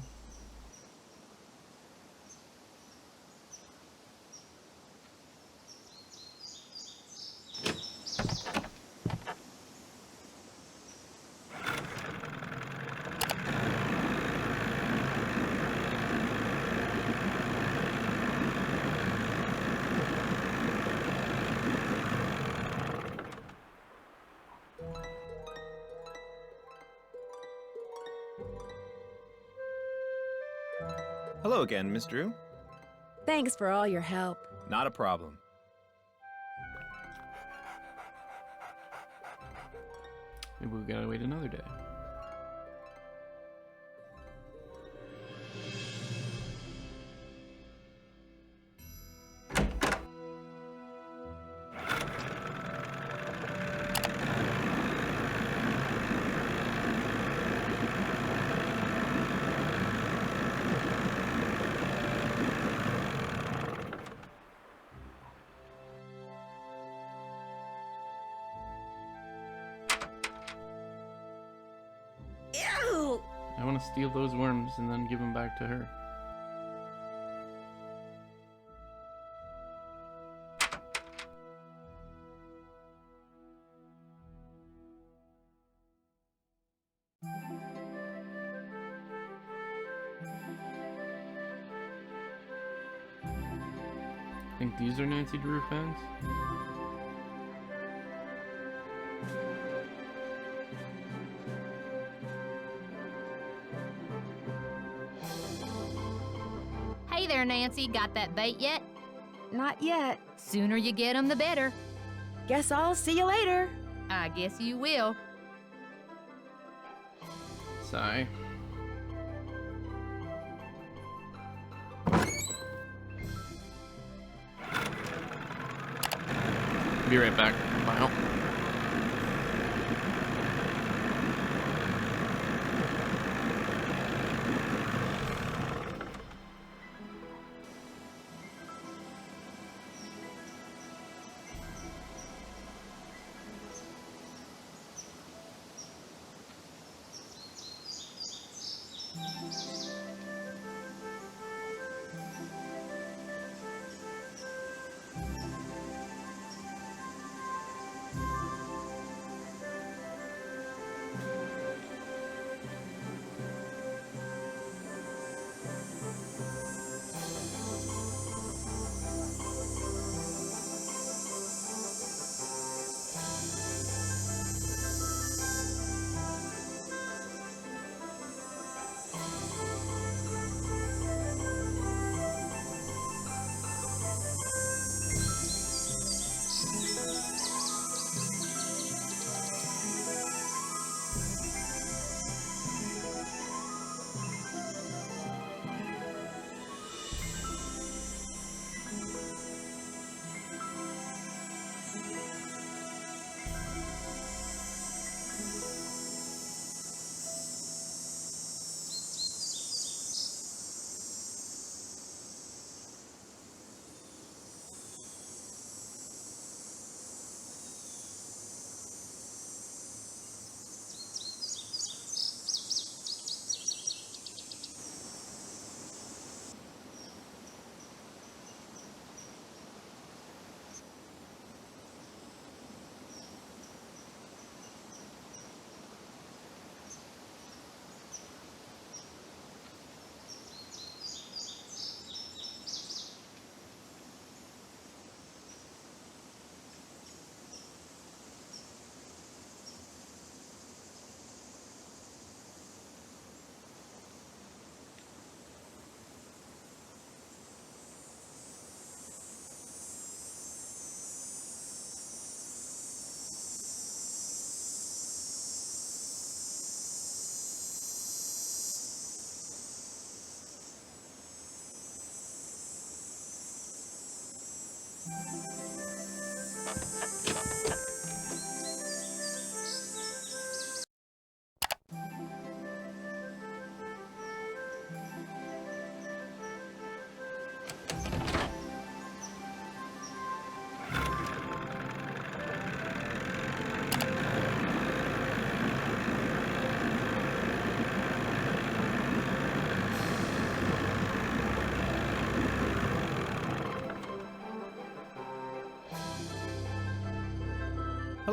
Hello again, Miss Drew. Thanks for all your help. Not a problem. Maybe we gotta wait another day. Ew! I want to steal those worms and then give them back to her. Think these are Nancy Drew fans? Hey there, Nancy. Got that bait yet? Not yet. Sooner you get 'em, the better. Guess I'll see you later. I guess you will. Sigh. Be right back. Bye.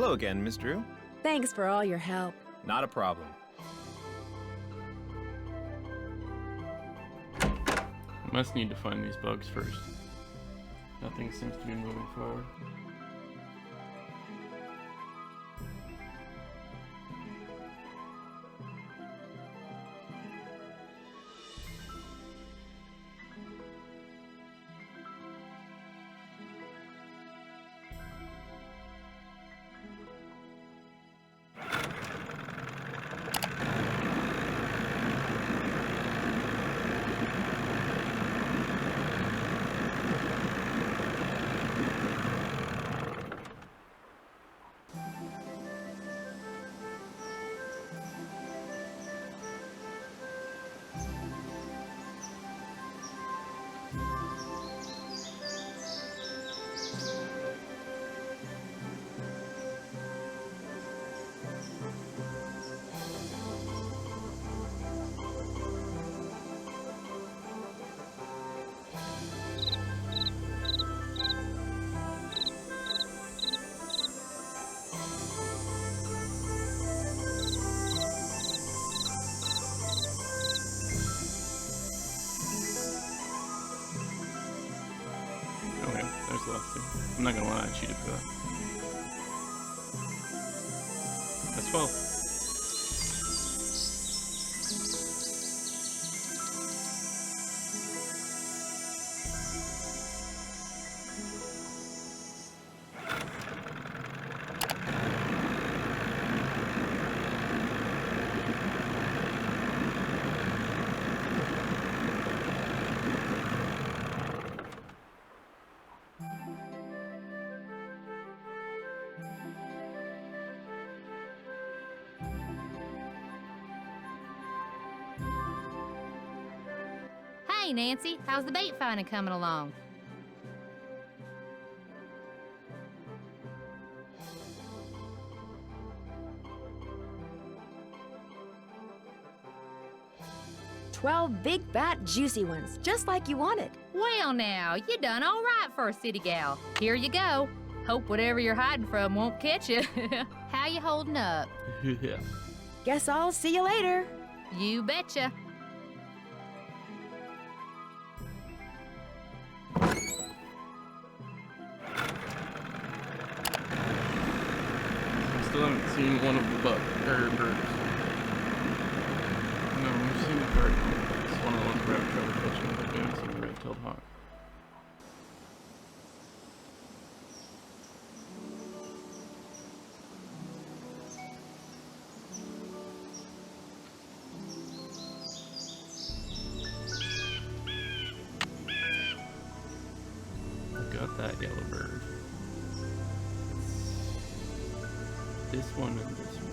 Hello again, Miss Drew. Thanks for all your help. Not a problem. I must need to find these bugs first. Nothing seems to be moving forward. Okay, there's the last thing. I'm not gonna lie, I cheated for that. That's 12. Hey, Nancy, how's the bait finding coming along? "12 big, fat, juicy ones, just like you wanted." Well, now, you done all right for a city gal. Here you go. Hope whatever you're hiding from won't catch you. How you holding up? Yeah. Guess I'll see you later. You betcha. I still haven't seen one of the birds. No, we've seen the bird. It's one of the ones we're having trouble catching, but we haven't seen the red-tailed hawk. Got that yellow bird. This one and this one.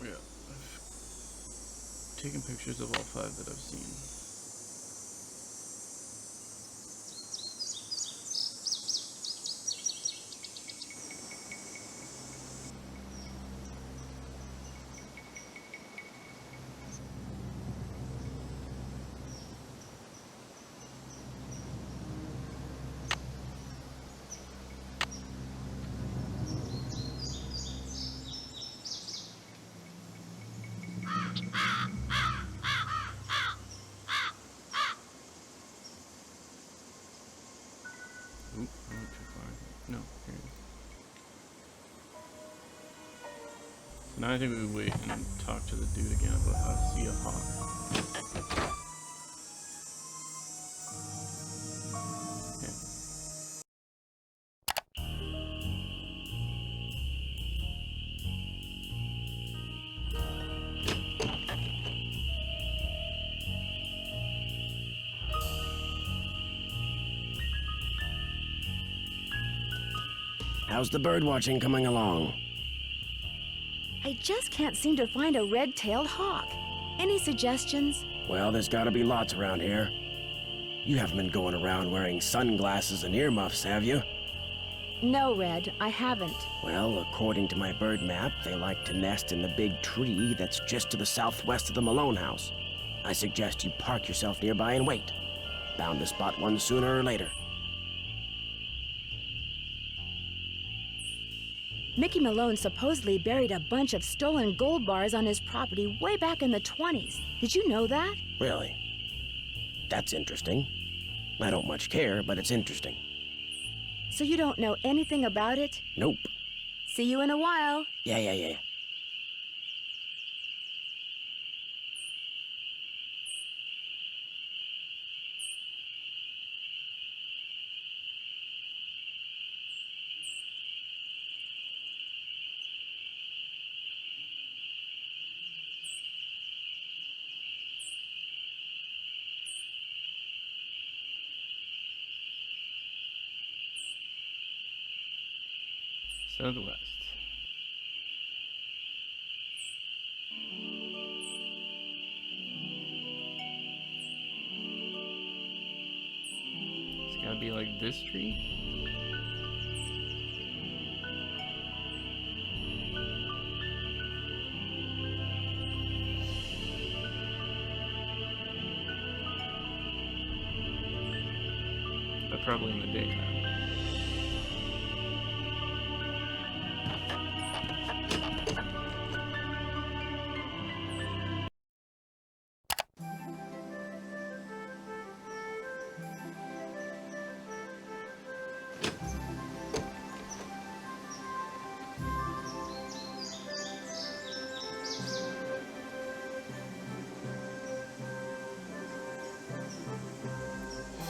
Yeah, I've taken pictures of all 5 that I've seen. Oop, I went too far. No, here it is. So now I think we wait and talk to the dude again about how to see a hawk. How's the bird watching coming along? I just can't seem to find a red-tailed hawk. Any suggestions? Well, there's gotta be lots around here. You haven't been going around wearing sunglasses and earmuffs, have you? No, Red, I haven't. Well, according to my bird map, they like to nest in the big tree that's just to the southwest of the Malone house. I suggest you park yourself nearby and wait. Bound to spot one sooner or later. Mickey Malone supposedly buried a bunch of stolen gold bars on his property way back in the 20s. Did you know that? Really? That's interesting. I don't much care, but it's interesting. So you don't know anything about it? Nope. See you in a while. Yeah. Southwest. It's gotta be like this tree. But probably in the daytime.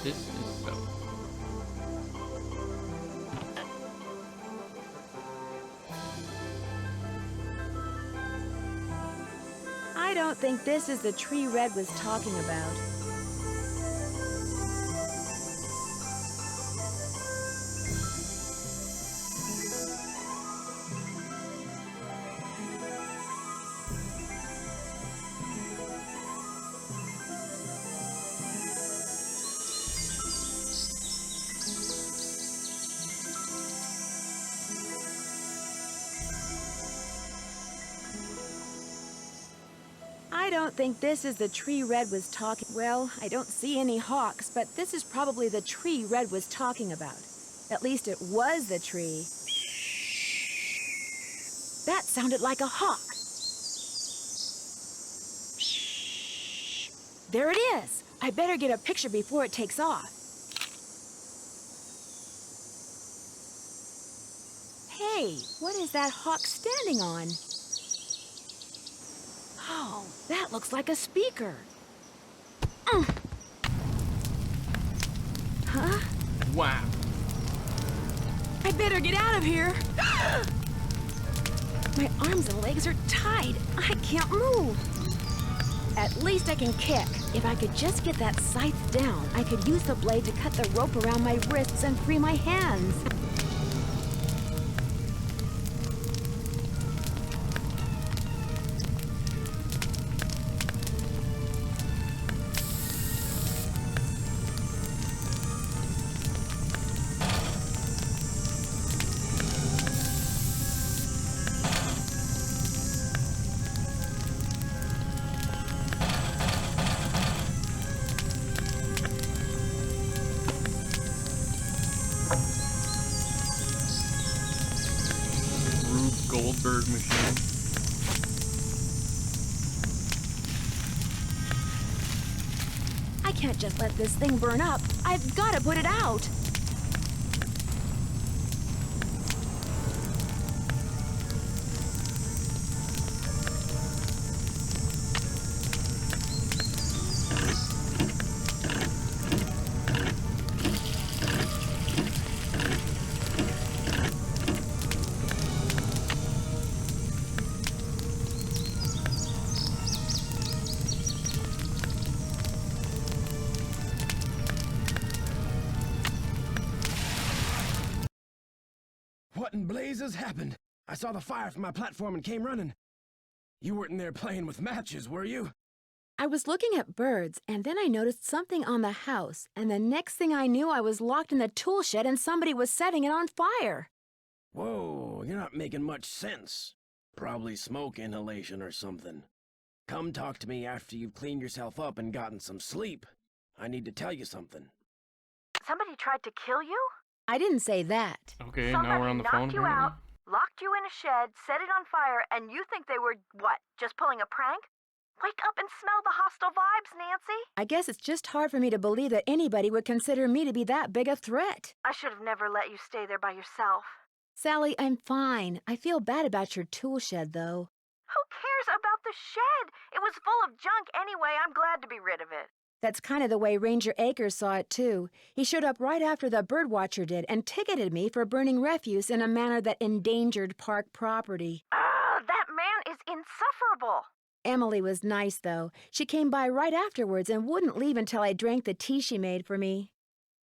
This is south. I don't think this is the tree Red was talking about. I don't think this is the tree Red was talking. Well, I don't see any hawks, but this is probably the tree Red was talking about. At least it was the tree. That sounded like a hawk. There it is. I better get a picture before it takes off. Hey, what is that hawk standing on? Oh, that looks like a speaker. Huh? Wow. I better get out of here. My arms and legs are tied. I can't move. At least I can kick. If I could just get that scythe down, I could use the blade to cut the rope around my wrists and free my hands. Goldberg machine. I can't just let this thing burn up. I've got to put it out. What in blazes happened? I saw the fire from my platform and came running. You weren't in there playing with matches, were you? I was looking at birds, and then I noticed something on the house, and the next thing I knew, I was locked in the tool shed and somebody was setting it on fire. Whoa, you're not making much sense. Probably smoke inhalation or something. Come talk to me after you've cleaned yourself up and gotten some sleep. I need to tell you something. Somebody tried to kill you? I didn't say that. Okay, Somebody now we're on the phone. knocked you out, locked you in a shed, set it on fire, and you think they were, what, just pulling a prank? Wake up and smell the hostile vibes, Nancy. I guess it's just hard for me to believe that anybody would consider me to be that big a threat. I should have never let you stay there by yourself. Sally, I'm fine. I feel bad about your tool shed, though. Who cares about the shed? It was full of junk anyway. I'm glad to be rid of it. That's kind of the way Ranger Akers saw it, too. He showed up right after the birdwatcher did and ticketed me for burning refuse in a manner that endangered park property. That man is insufferable. Emily was nice, though. She came by right afterwards and wouldn't leave until I drank the tea she made for me.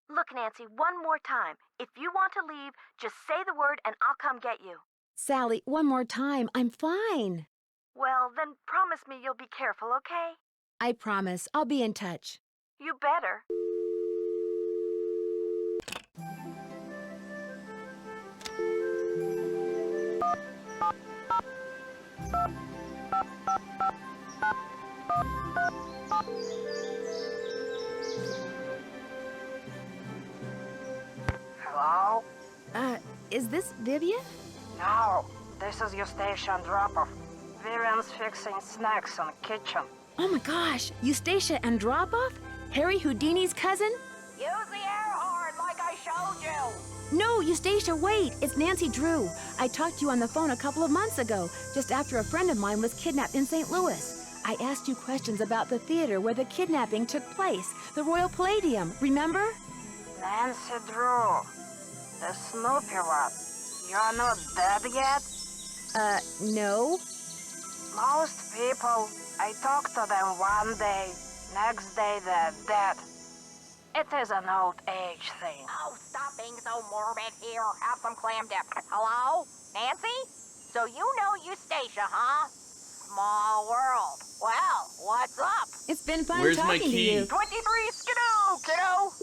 Look, Nancy, one more time. If you want to leave, just say the word and I'll come get you. Sally, one more time. I'm fine. Well, then promise me you'll be careful, okay? I promise. I'll be in touch. You better. Hello? Is this Vivian? No, this is your station drop-off. Vivian's fixing snacks in the kitchen. Oh my gosh, Eustacia Andropov? Harry Houdini's cousin? Use the air horn like I showed you! No, Eustacia, wait! It's Nancy Drew. I talked to you on the phone a couple of months ago, just after a friend of mine was kidnapped in St. Louis. I asked you questions about the theater where the kidnapping took place, the Royal Palladium, remember? Nancy Drew, the Snoopy one. You're not dead yet? No. Most people, I talk to them one day, next day they're dead. It is an old age thing. Oh, stop being so morbid here. Have some clam dip. Hello? Nancy? So you know Eustacia, huh? Small world. Well, what's up? It's been fun Where's my talking to key? you. 23 skidoo, kiddo!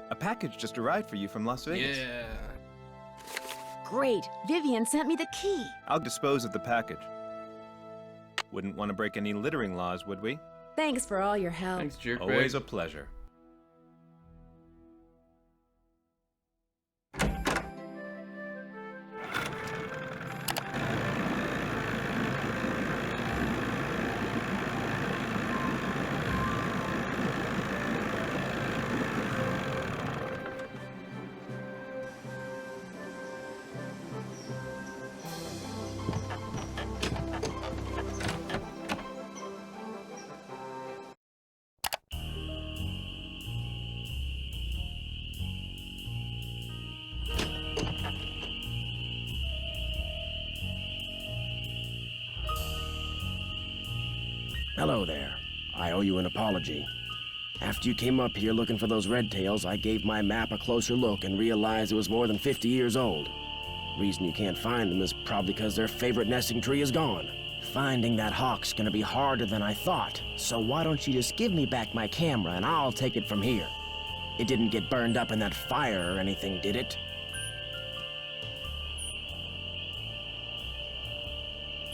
A package just arrived for you from Las Vegas. Yeah. Great. Vivian sent me the key. I'll dispose of the package. Wouldn't want to break any littering laws, would we? Thanks for all your help. Thanks, jerkbag. Always a pleasure. Hello there. I owe you an apology. After you came up here looking for those red tails, I gave my map a closer look and realized it was more than 50 years old. Reason you can't find them is probably because their favorite nesting tree is gone. Finding that hawk's gonna be harder than I thought, so why don't you just give me back my camera and I'll take it from here. It didn't get burned up in that fire or anything, did it?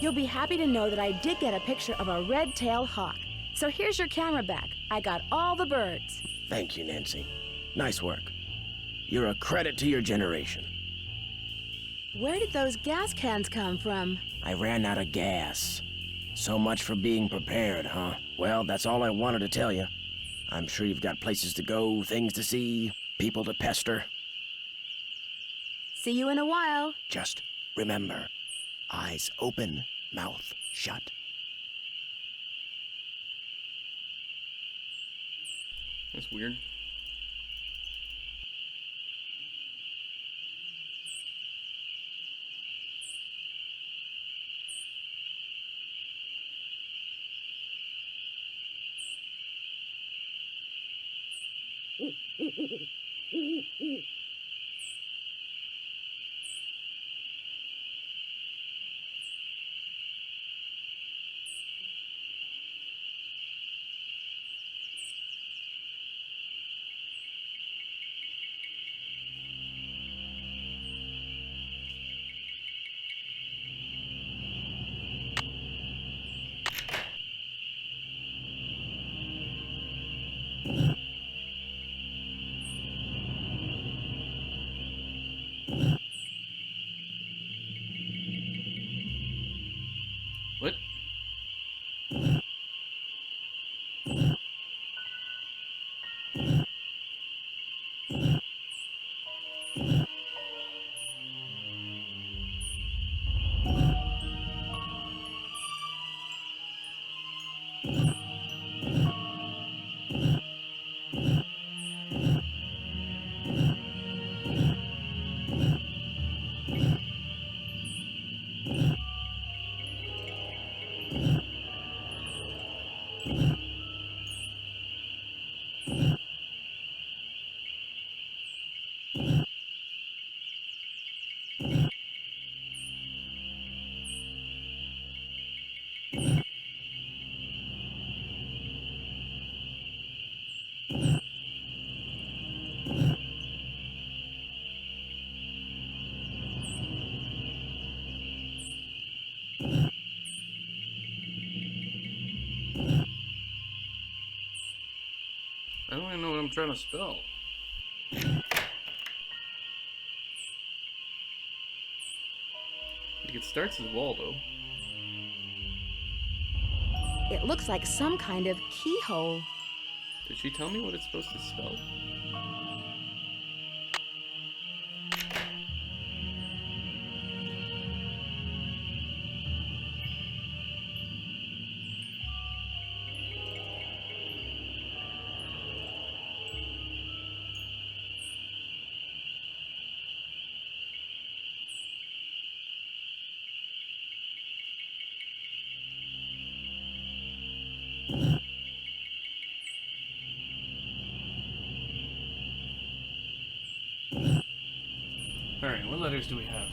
You'll be happy to know that I did get a picture of a red-tailed hawk. So here's your camera back. I got all the birds. Thank you, Nancy. Nice work. You're a credit to your generation. Where did those gas cans come from? I ran out of gas. So much for being prepared, huh? Well, that's all I wanted to tell you. I'm sure you've got places to go, things to see, people to pester. See you in a while. Just remember, eyes open, mouth shut. That's weird. What? I don't even know what I'm trying to spell. Like, it starts as Waldo. It looks like some kind of keyhole. Did she tell me what it's supposed to spell? Alright, what letters do we have?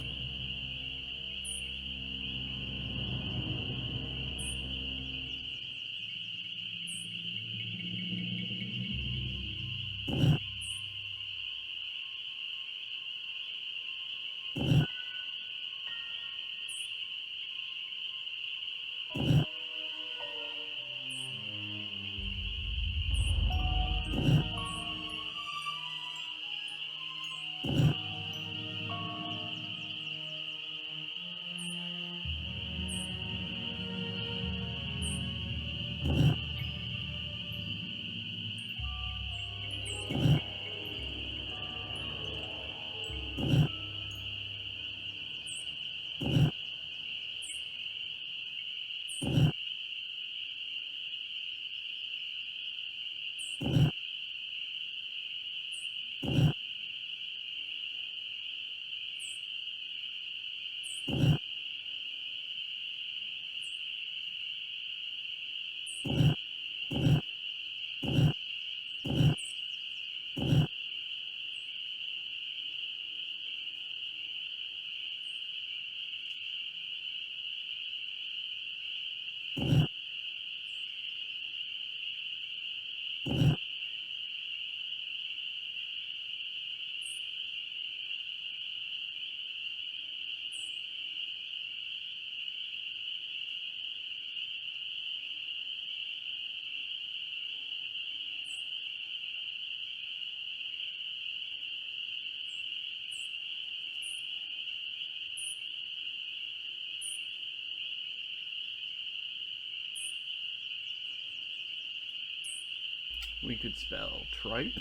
We could spell tripe.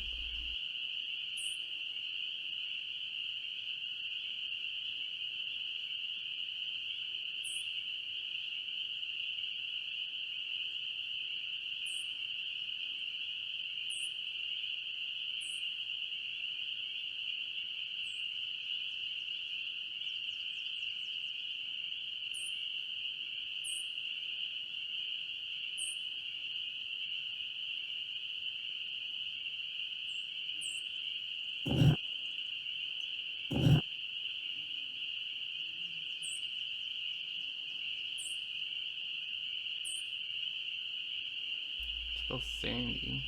Spell Sandy.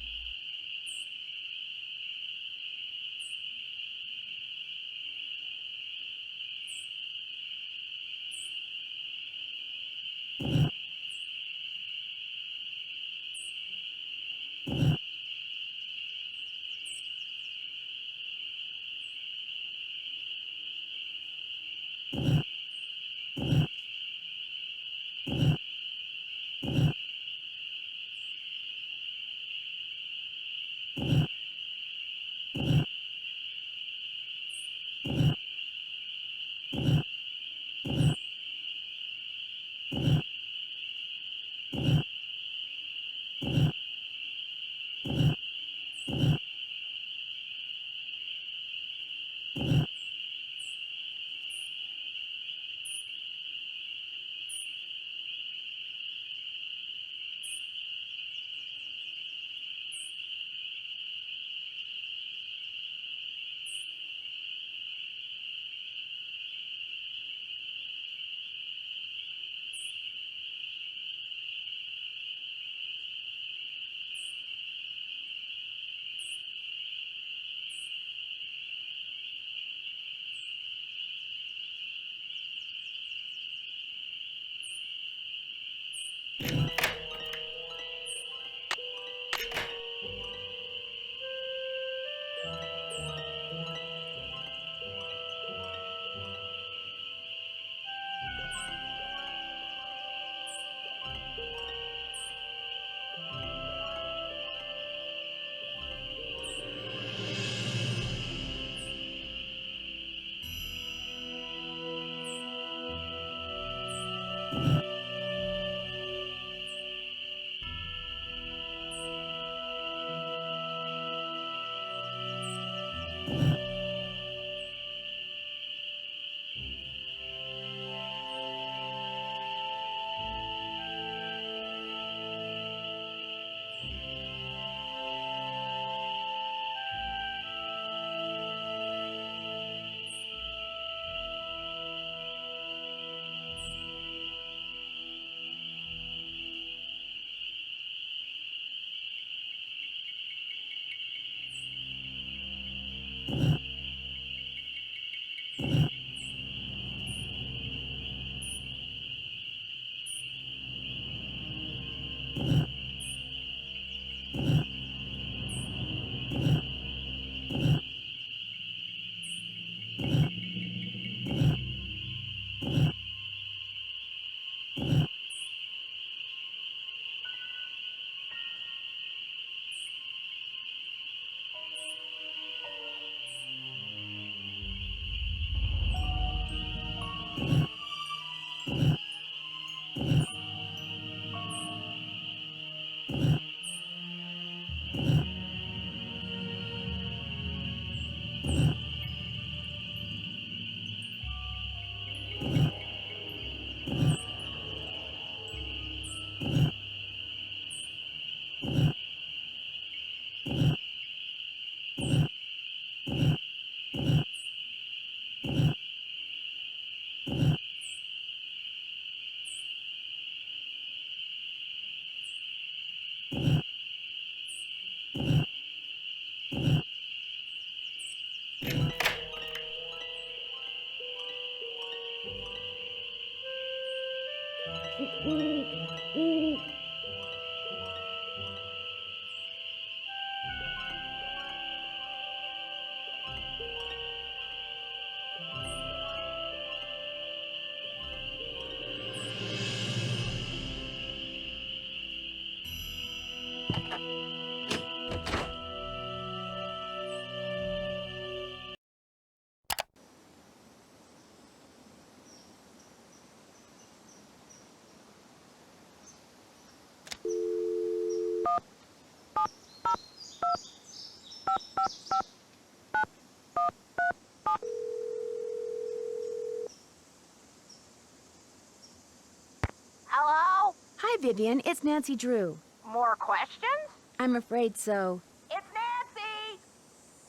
Vivian. It's Nancy Drew. More questions? I'm afraid so. It's Nancy!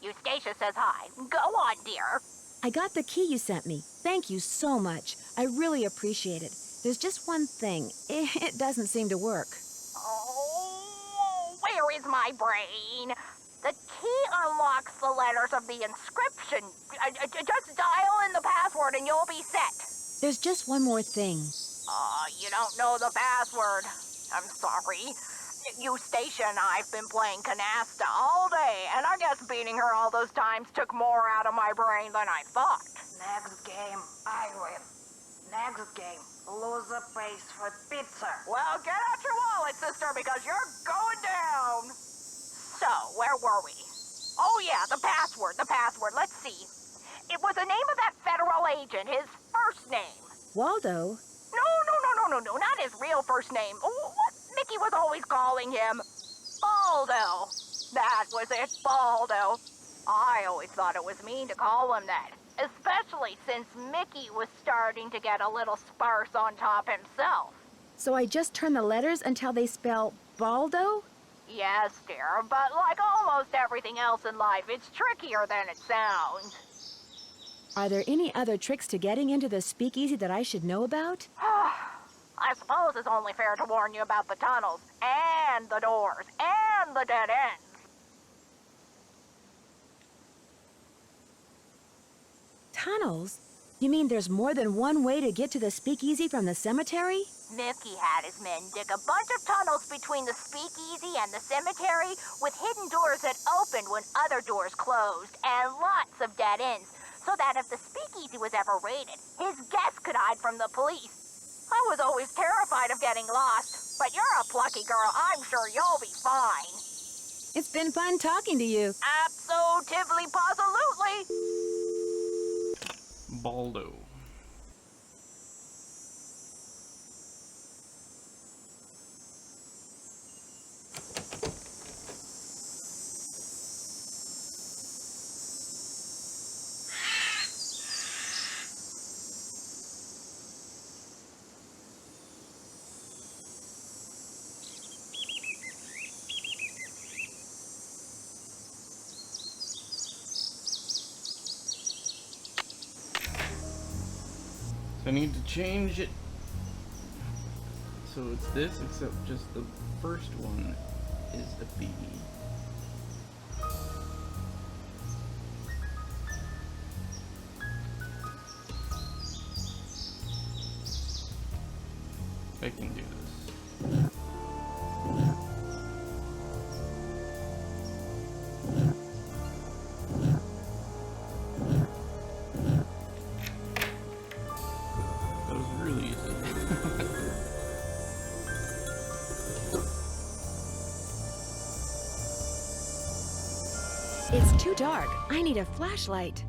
Eustacia says hi. Go on, dear. I got the key you sent me. Thank you so much. I really appreciate it. There's just one thing. It doesn't seem to work. Oh, where is my brain? The key unlocks the letters of the inscription. Just dial in the password and you'll be set. There's just one more thing. You don't know the password. I'm sorry. Eustacia and I've been playing canasta all day, and I guess beating her all those times took more out of my brain than I thought. Next game, I win. Next game, loser pays for pizza. Well, get out your wallet, sister, because you're going down. So, where were we? Oh, yeah, the password. Let's see. It was the name of that federal agent, his first name. Waldo? No, not his real first name. What Mickey was always calling him. Baldo. That was it, Baldo. I always thought it was mean to call him that, especially since Mickey was starting to get a little sparse on top himself. So I just turn the letters until they spell Baldo? Yes, dear, but like almost everything else in life, it's trickier than it sounds. Are there any other tricks to getting into the speakeasy that I should know about? I suppose it's only fair to warn you about the tunnels, and the doors, and the dead ends. Tunnels? You mean there's more than one way to get to the speakeasy from the cemetery? Mickey had his men dig a bunch of tunnels between the speakeasy and the cemetery with hidden doors that opened when other doors closed, and lots of dead ends, so that if the speakeasy was ever raided, his guests could hide from the police. I was always terrified of getting lost, but you're a plucky girl. I'm sure you'll be fine. It's been fun talking to you. Absolutely, positively. Baldo. So I need to change it. So it's this, except just the first one is a B. I can do this. That was really easy. It's too dark. I need a flashlight.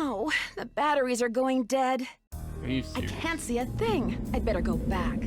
Oh, the batteries are going dead. Are you I serious? can't see a thing. I'd better go back.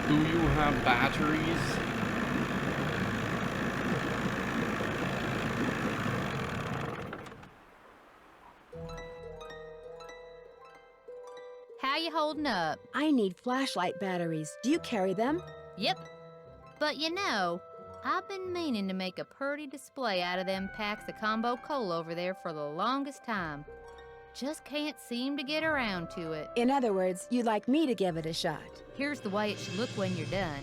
Do you have batteries? How you holding up? I need flashlight batteries. Do you carry them? Yep. But you know, I've been meaning to make a pretty display out of them packs of combo cola over there for the longest time. Just can't seem to get around to it. In other words, you'd like me to give it a shot. Here's the way it should look when you're done.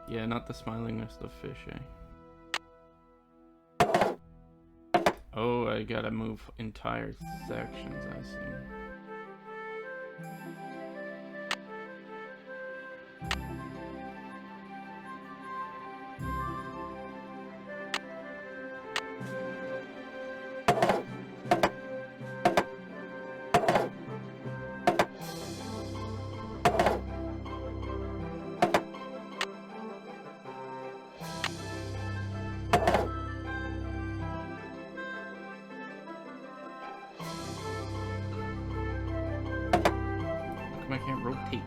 Yeah, not the smiling nest of fish, eh? Oh, I gotta move entire sections, I see. I can't rotate.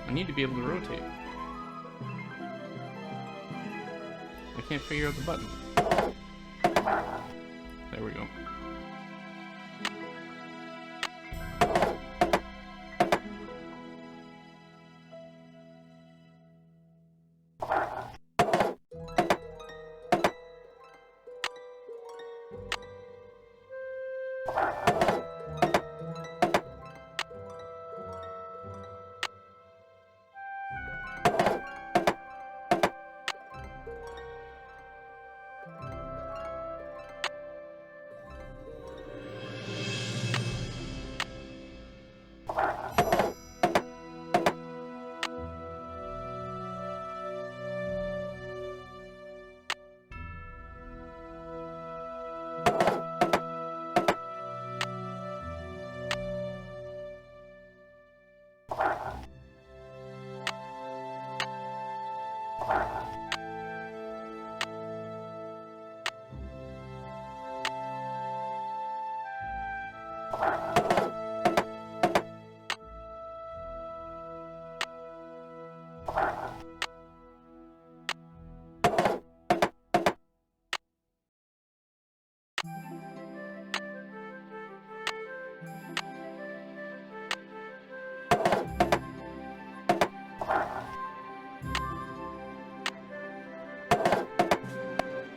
I need to be able to rotate. I can't figure out the button. There we go.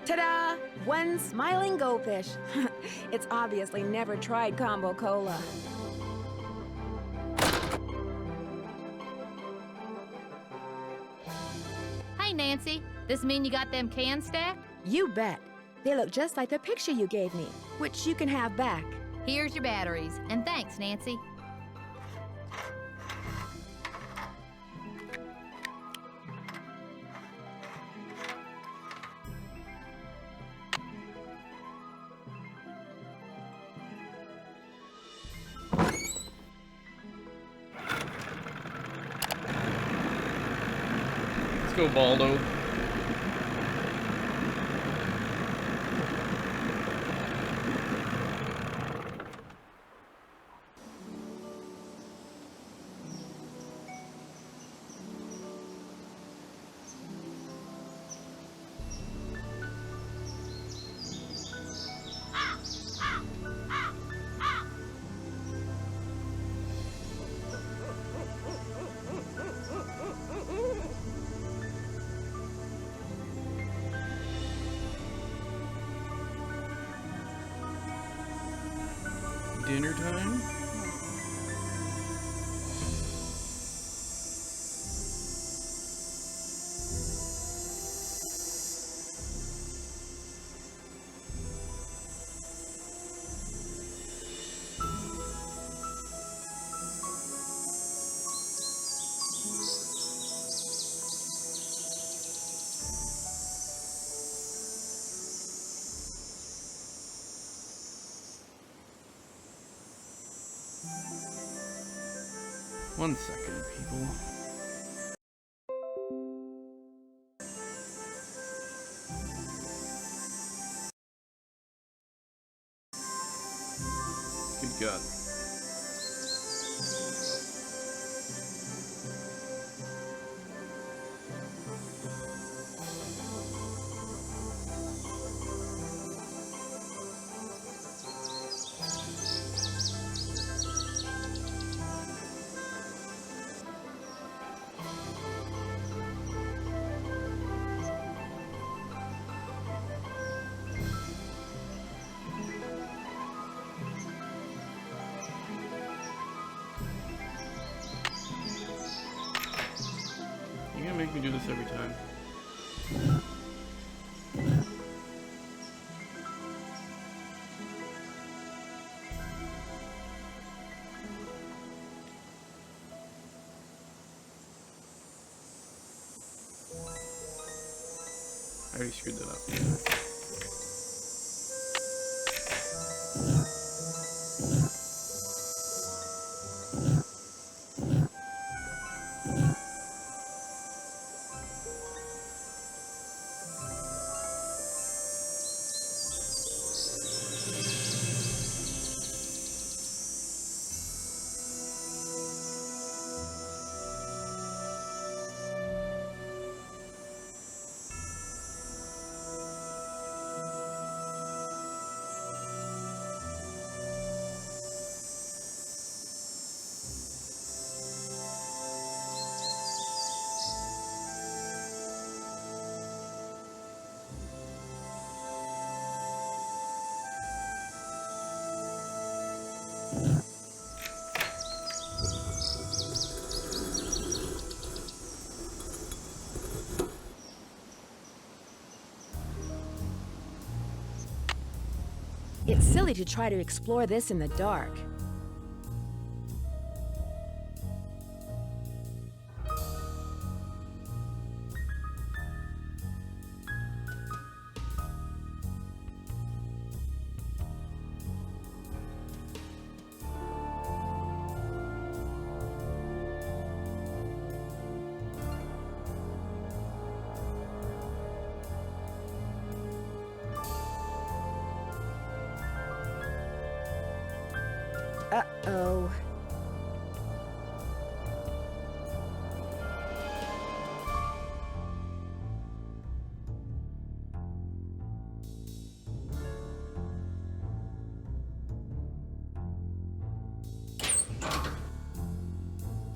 Ta-da! One smiling goldfish. It's obviously never tried combo cola. Hey, Nancy, this mean you got them cans stacked? You bet. They look just like the picture you gave me, which you can have back. Here's your batteries, and thanks, Nancy. Let's go, Baldo. Dinner time? 1 second, people. Good God. You're gonna make me do this every time. I already screwed that up. It's silly to try to explore this in the dark. Uh-oh.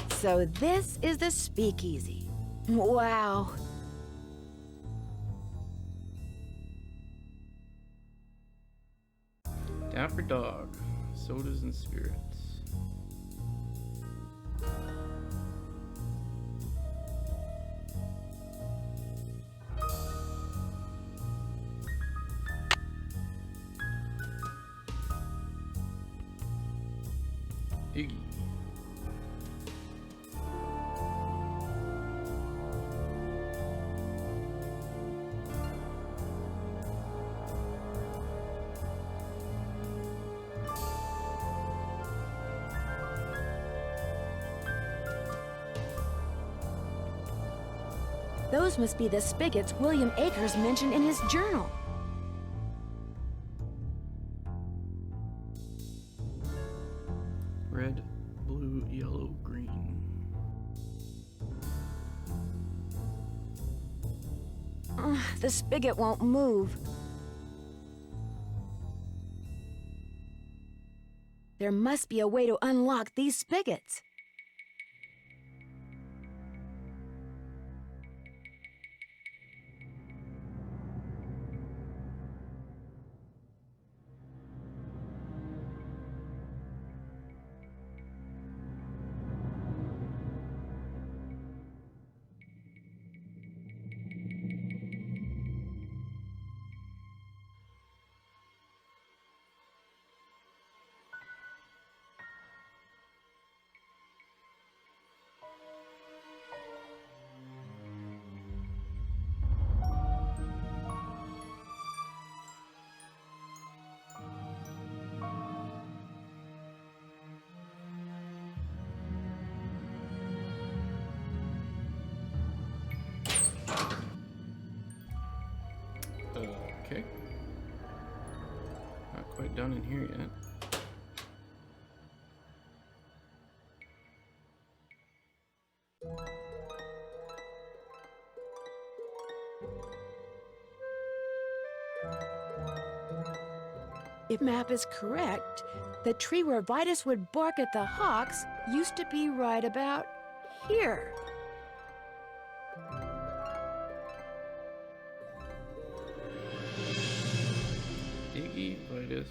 So this is the speakeasy. Wow. Dapper dog. Sodas and spirits. Iggy. Those must be the spigots William Akers mentioned in his journal. Red, blue, yellow, green. The spigot won't move. There must be a way to unlock these spigots. done in here yet. If map is correct, the tree where Vitus would bark at the hawks used to be right about here. Iggy, Vitus.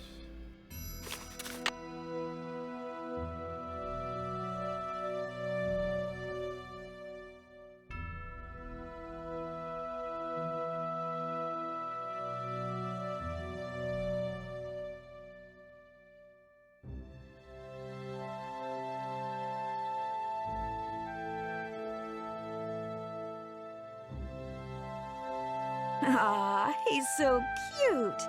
Ah, he's so cute.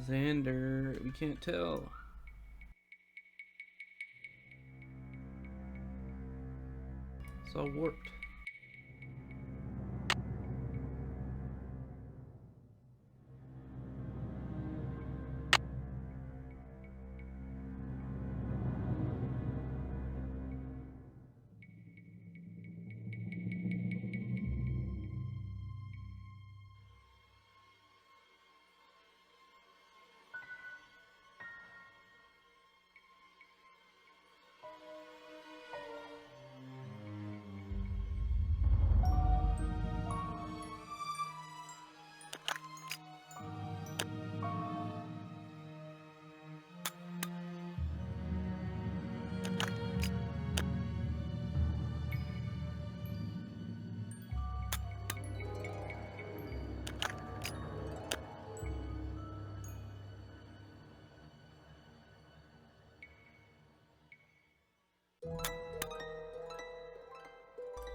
Xander, we can't tell. It's all warped.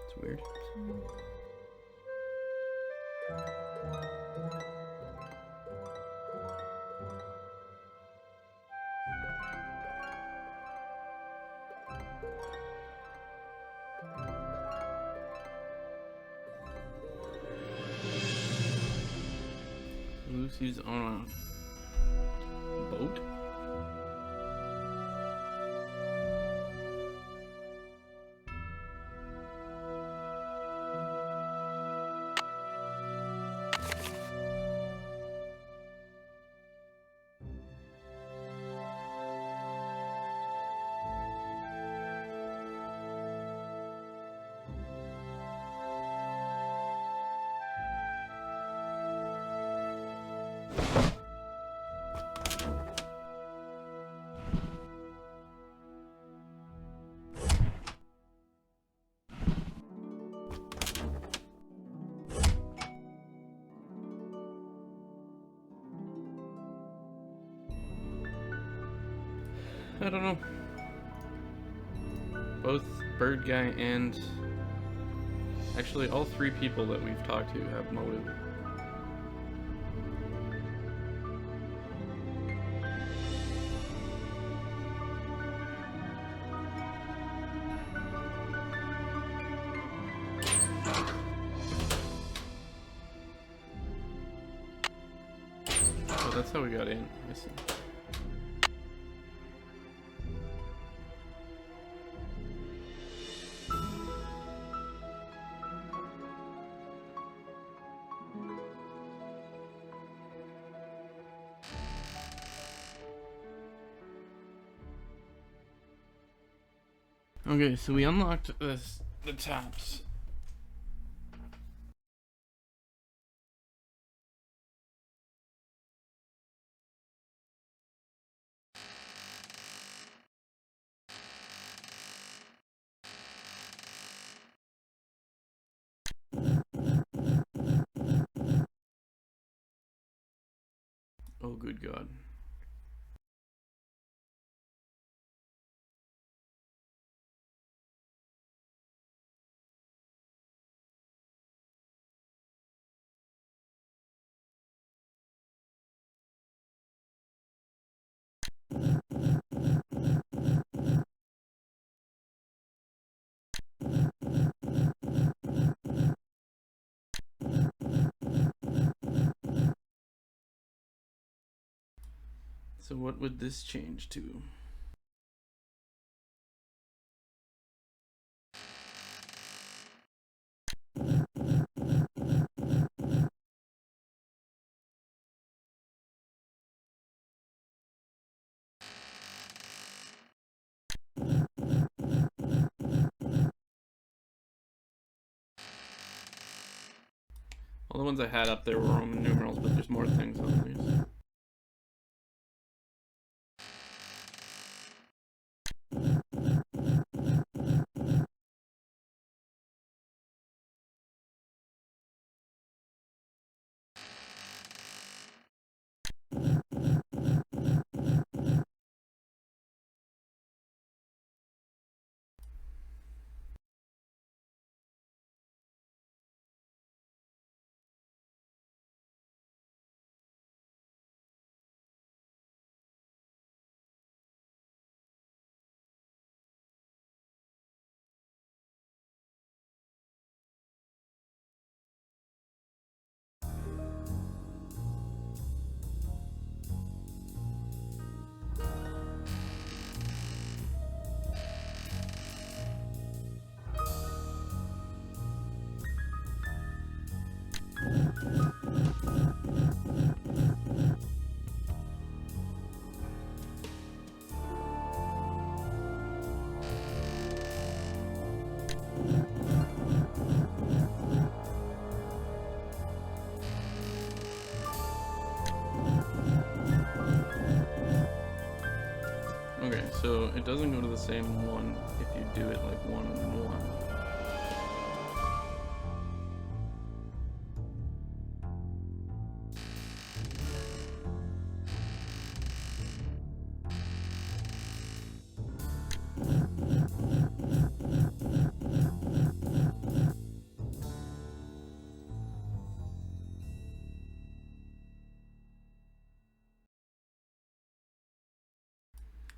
It's weird. Lucy's on a boat. I don't know. Both Bird Guy and actually all three people that we've talked to have motive. Oh, that's how we got in. I see. Okay, so we unlocked the taps. Oh, good God. So what would this change to? All the ones I had up there were Roman numerals, but there's more things on these. Okay, so it doesn't go to the same one if you do it like one and one.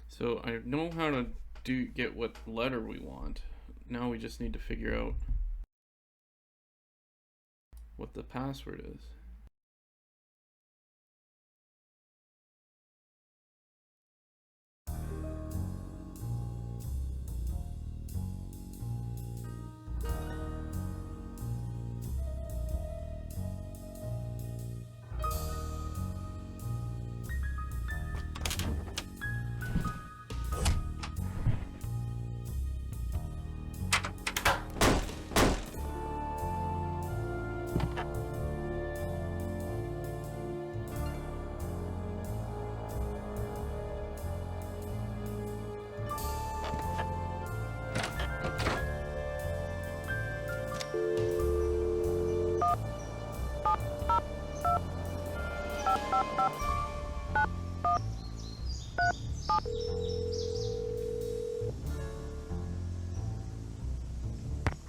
So I know how to get what letter we want. Now we just need to figure out what the password is.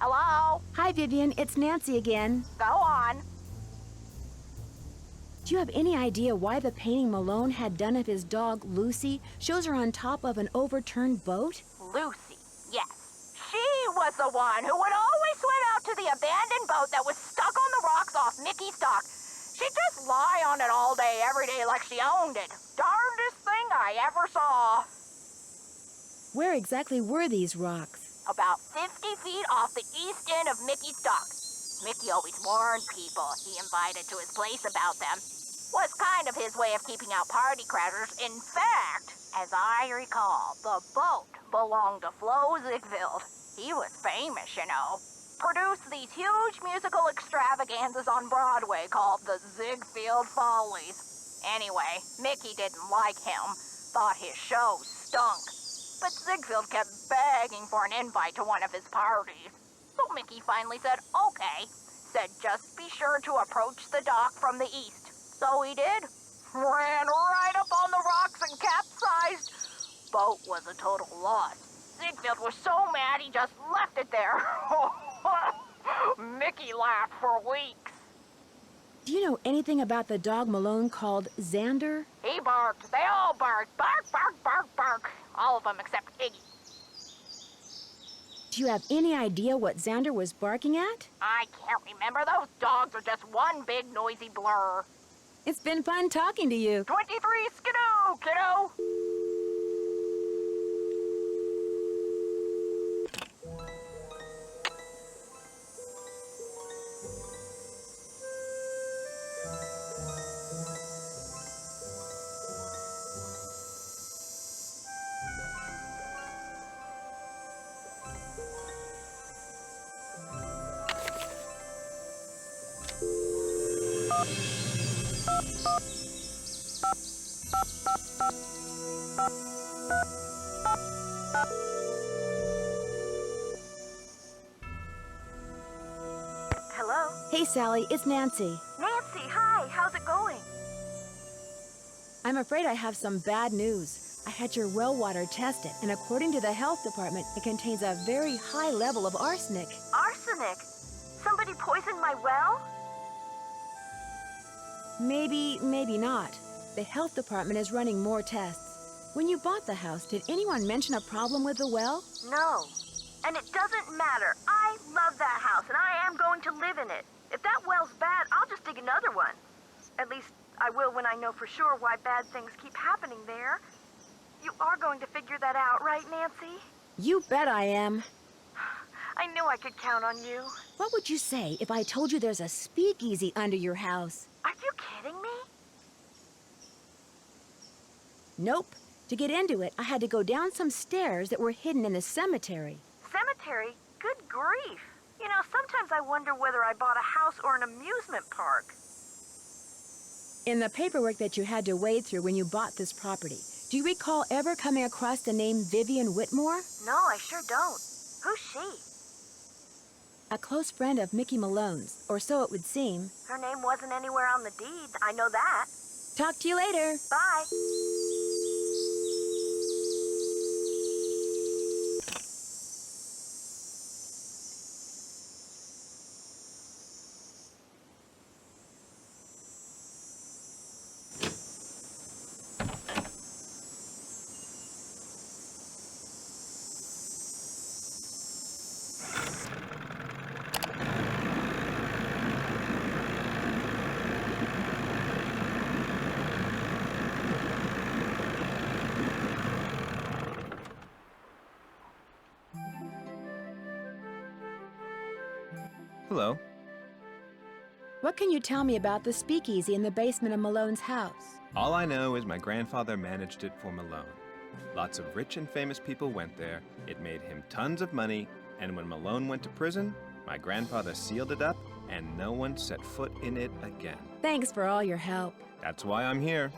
Hello? Hi, Vivian. It's Nancy again. Go on. Do you have any idea why the painting Malone had done of his dog, Lucy, shows her on top of an overturned boat? Lucy, yes. She was the one who would always swim out to the abandoned boat that was stuck on the rocks off Mickey's dock. She'd just lie on it all day, every day, like she owned it. Darndest thing I ever saw. Where exactly were these rocks? About 50 feet off the east end of Mickey's dock. Mickey always warned people he invited to his place about them. Was kind of his way of keeping out party crashers. In fact, as I recall, the boat belonged to Flo Ziegfeld. He was famous, you know. Produced these huge musical extravaganzas on Broadway called the Ziegfeld Follies. Anyway, Mickey didn't like him. Thought his show stunk. But Ziegfeld kept begging for an invite to one of his parties. So Mickey finally said, okay. Said just be sure to approach the dock from the east. So he did. Ran right up on the rocks and capsized. Boat was a total loss. Ziegfeld was so mad he just left it there. Mickey laughed for weeks. Do you know anything about the dog Malone called Xander? He barked. They all barked. Bark, bark, bark, bark. All of them except Iggy. Do you have any idea what Xander was barking at? I can't remember. Those dogs are just one big noisy blur. It's been fun talking to you. 23 skidoo, kiddo! Hello? Hey, Sally, it's Nancy. Nancy, hi, how's it going? I'm afraid I have some bad news. I had your well water tested, and according to the health department, it contains a very high level of arsenic. Arsenic? Somebody poisoned my well? Maybe, maybe not. The health department is running more tests. When you bought the house, did anyone mention a problem with the well? No. And it doesn't matter. I love that house, and I am going to live in it. If that well's bad, I'll just dig another one. At least, I will when I know for sure why bad things keep happening there. You are going to figure that out, right, Nancy? You bet I am. I knew I could count on you. What would you say if I told you there's a speakeasy under your house? Are you kidding me? Nope. To get into it, I had to go down some stairs that were hidden in the cemetery. Cemetery? Good grief. You know, sometimes I wonder whether I bought a house or an amusement park. In the paperwork that you had to wade through when you bought this property, do you recall ever coming across the name Vivian Whitmore? No, I sure don't. Who's she? A close friend of Mickey Malone's, or so it would seem. Her name wasn't anywhere on the deed. I know that. Talk to you later. Bye. Hello. What can you tell me about the speakeasy in the basement of Malone's house? All I know is my grandfather managed it for Malone. Lots of rich and famous people went there. It made him tons of money, and when Malone went to prison, my grandfather sealed it up, and no one set foot in it again. Thanks for all your help. That's why I'm here.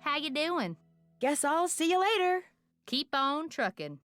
How you doing? Guess I'll see you later. Keep on trucking.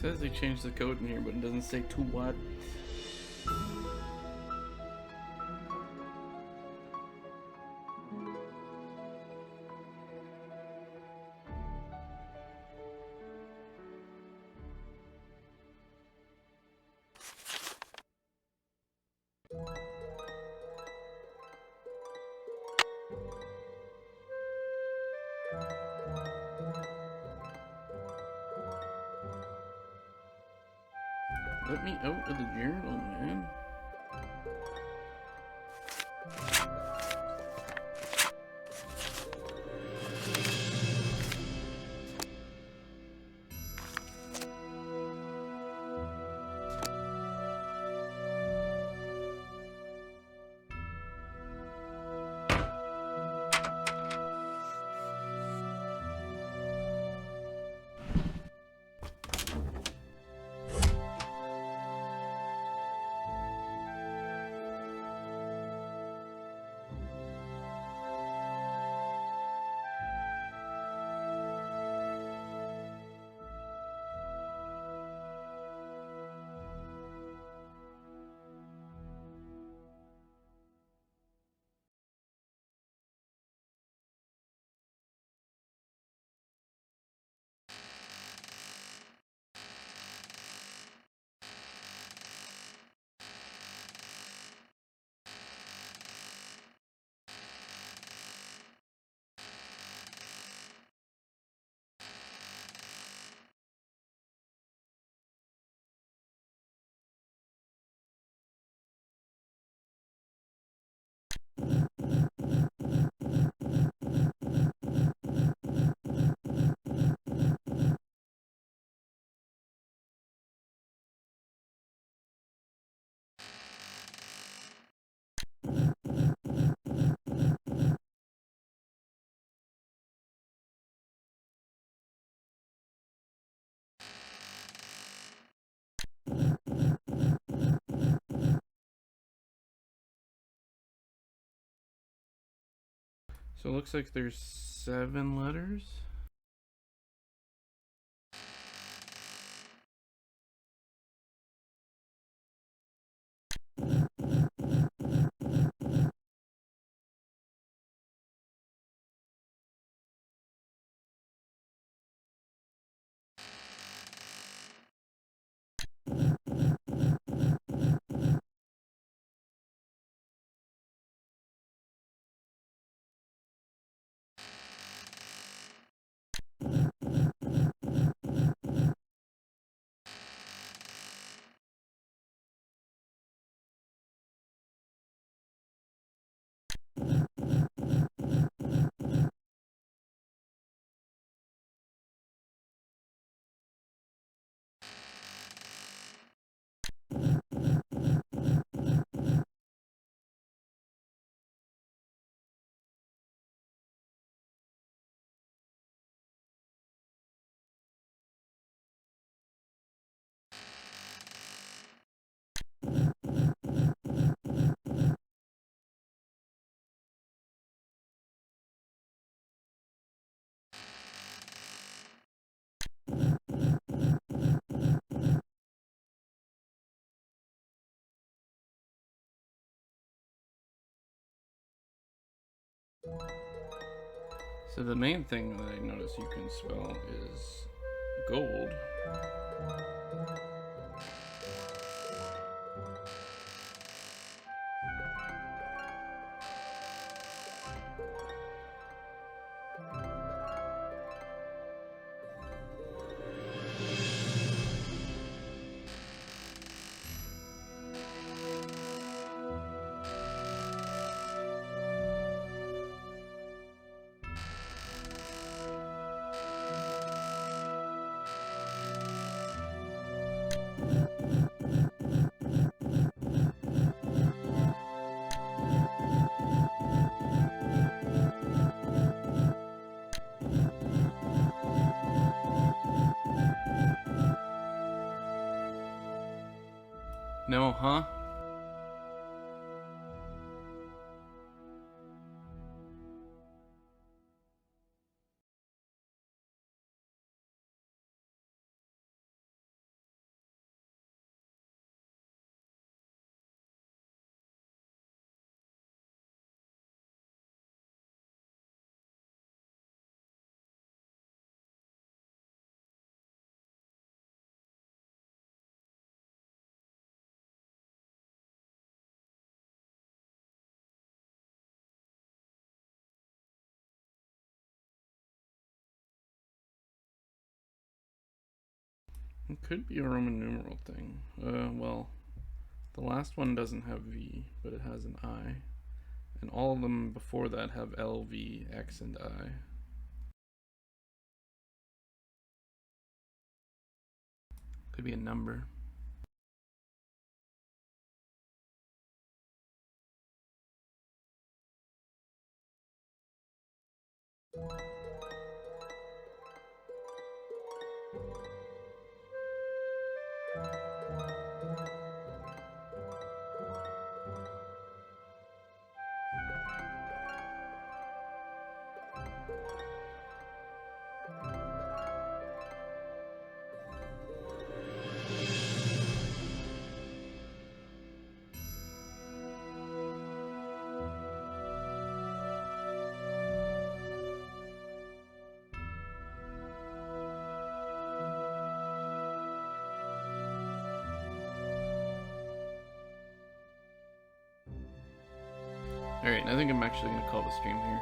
says they changed the code in here, but it doesn't say to what. Let me out of the journal, man. So it looks like there's 7 letters. So the main thing that I notice you can spell is gold. No, huh? It could be a Roman numeral thing. Well, the last one doesn't have V, but it has an I. And all of them before that have L, V, X, and I. Could be a number. Alright, I think I'm actually going to call the stream here.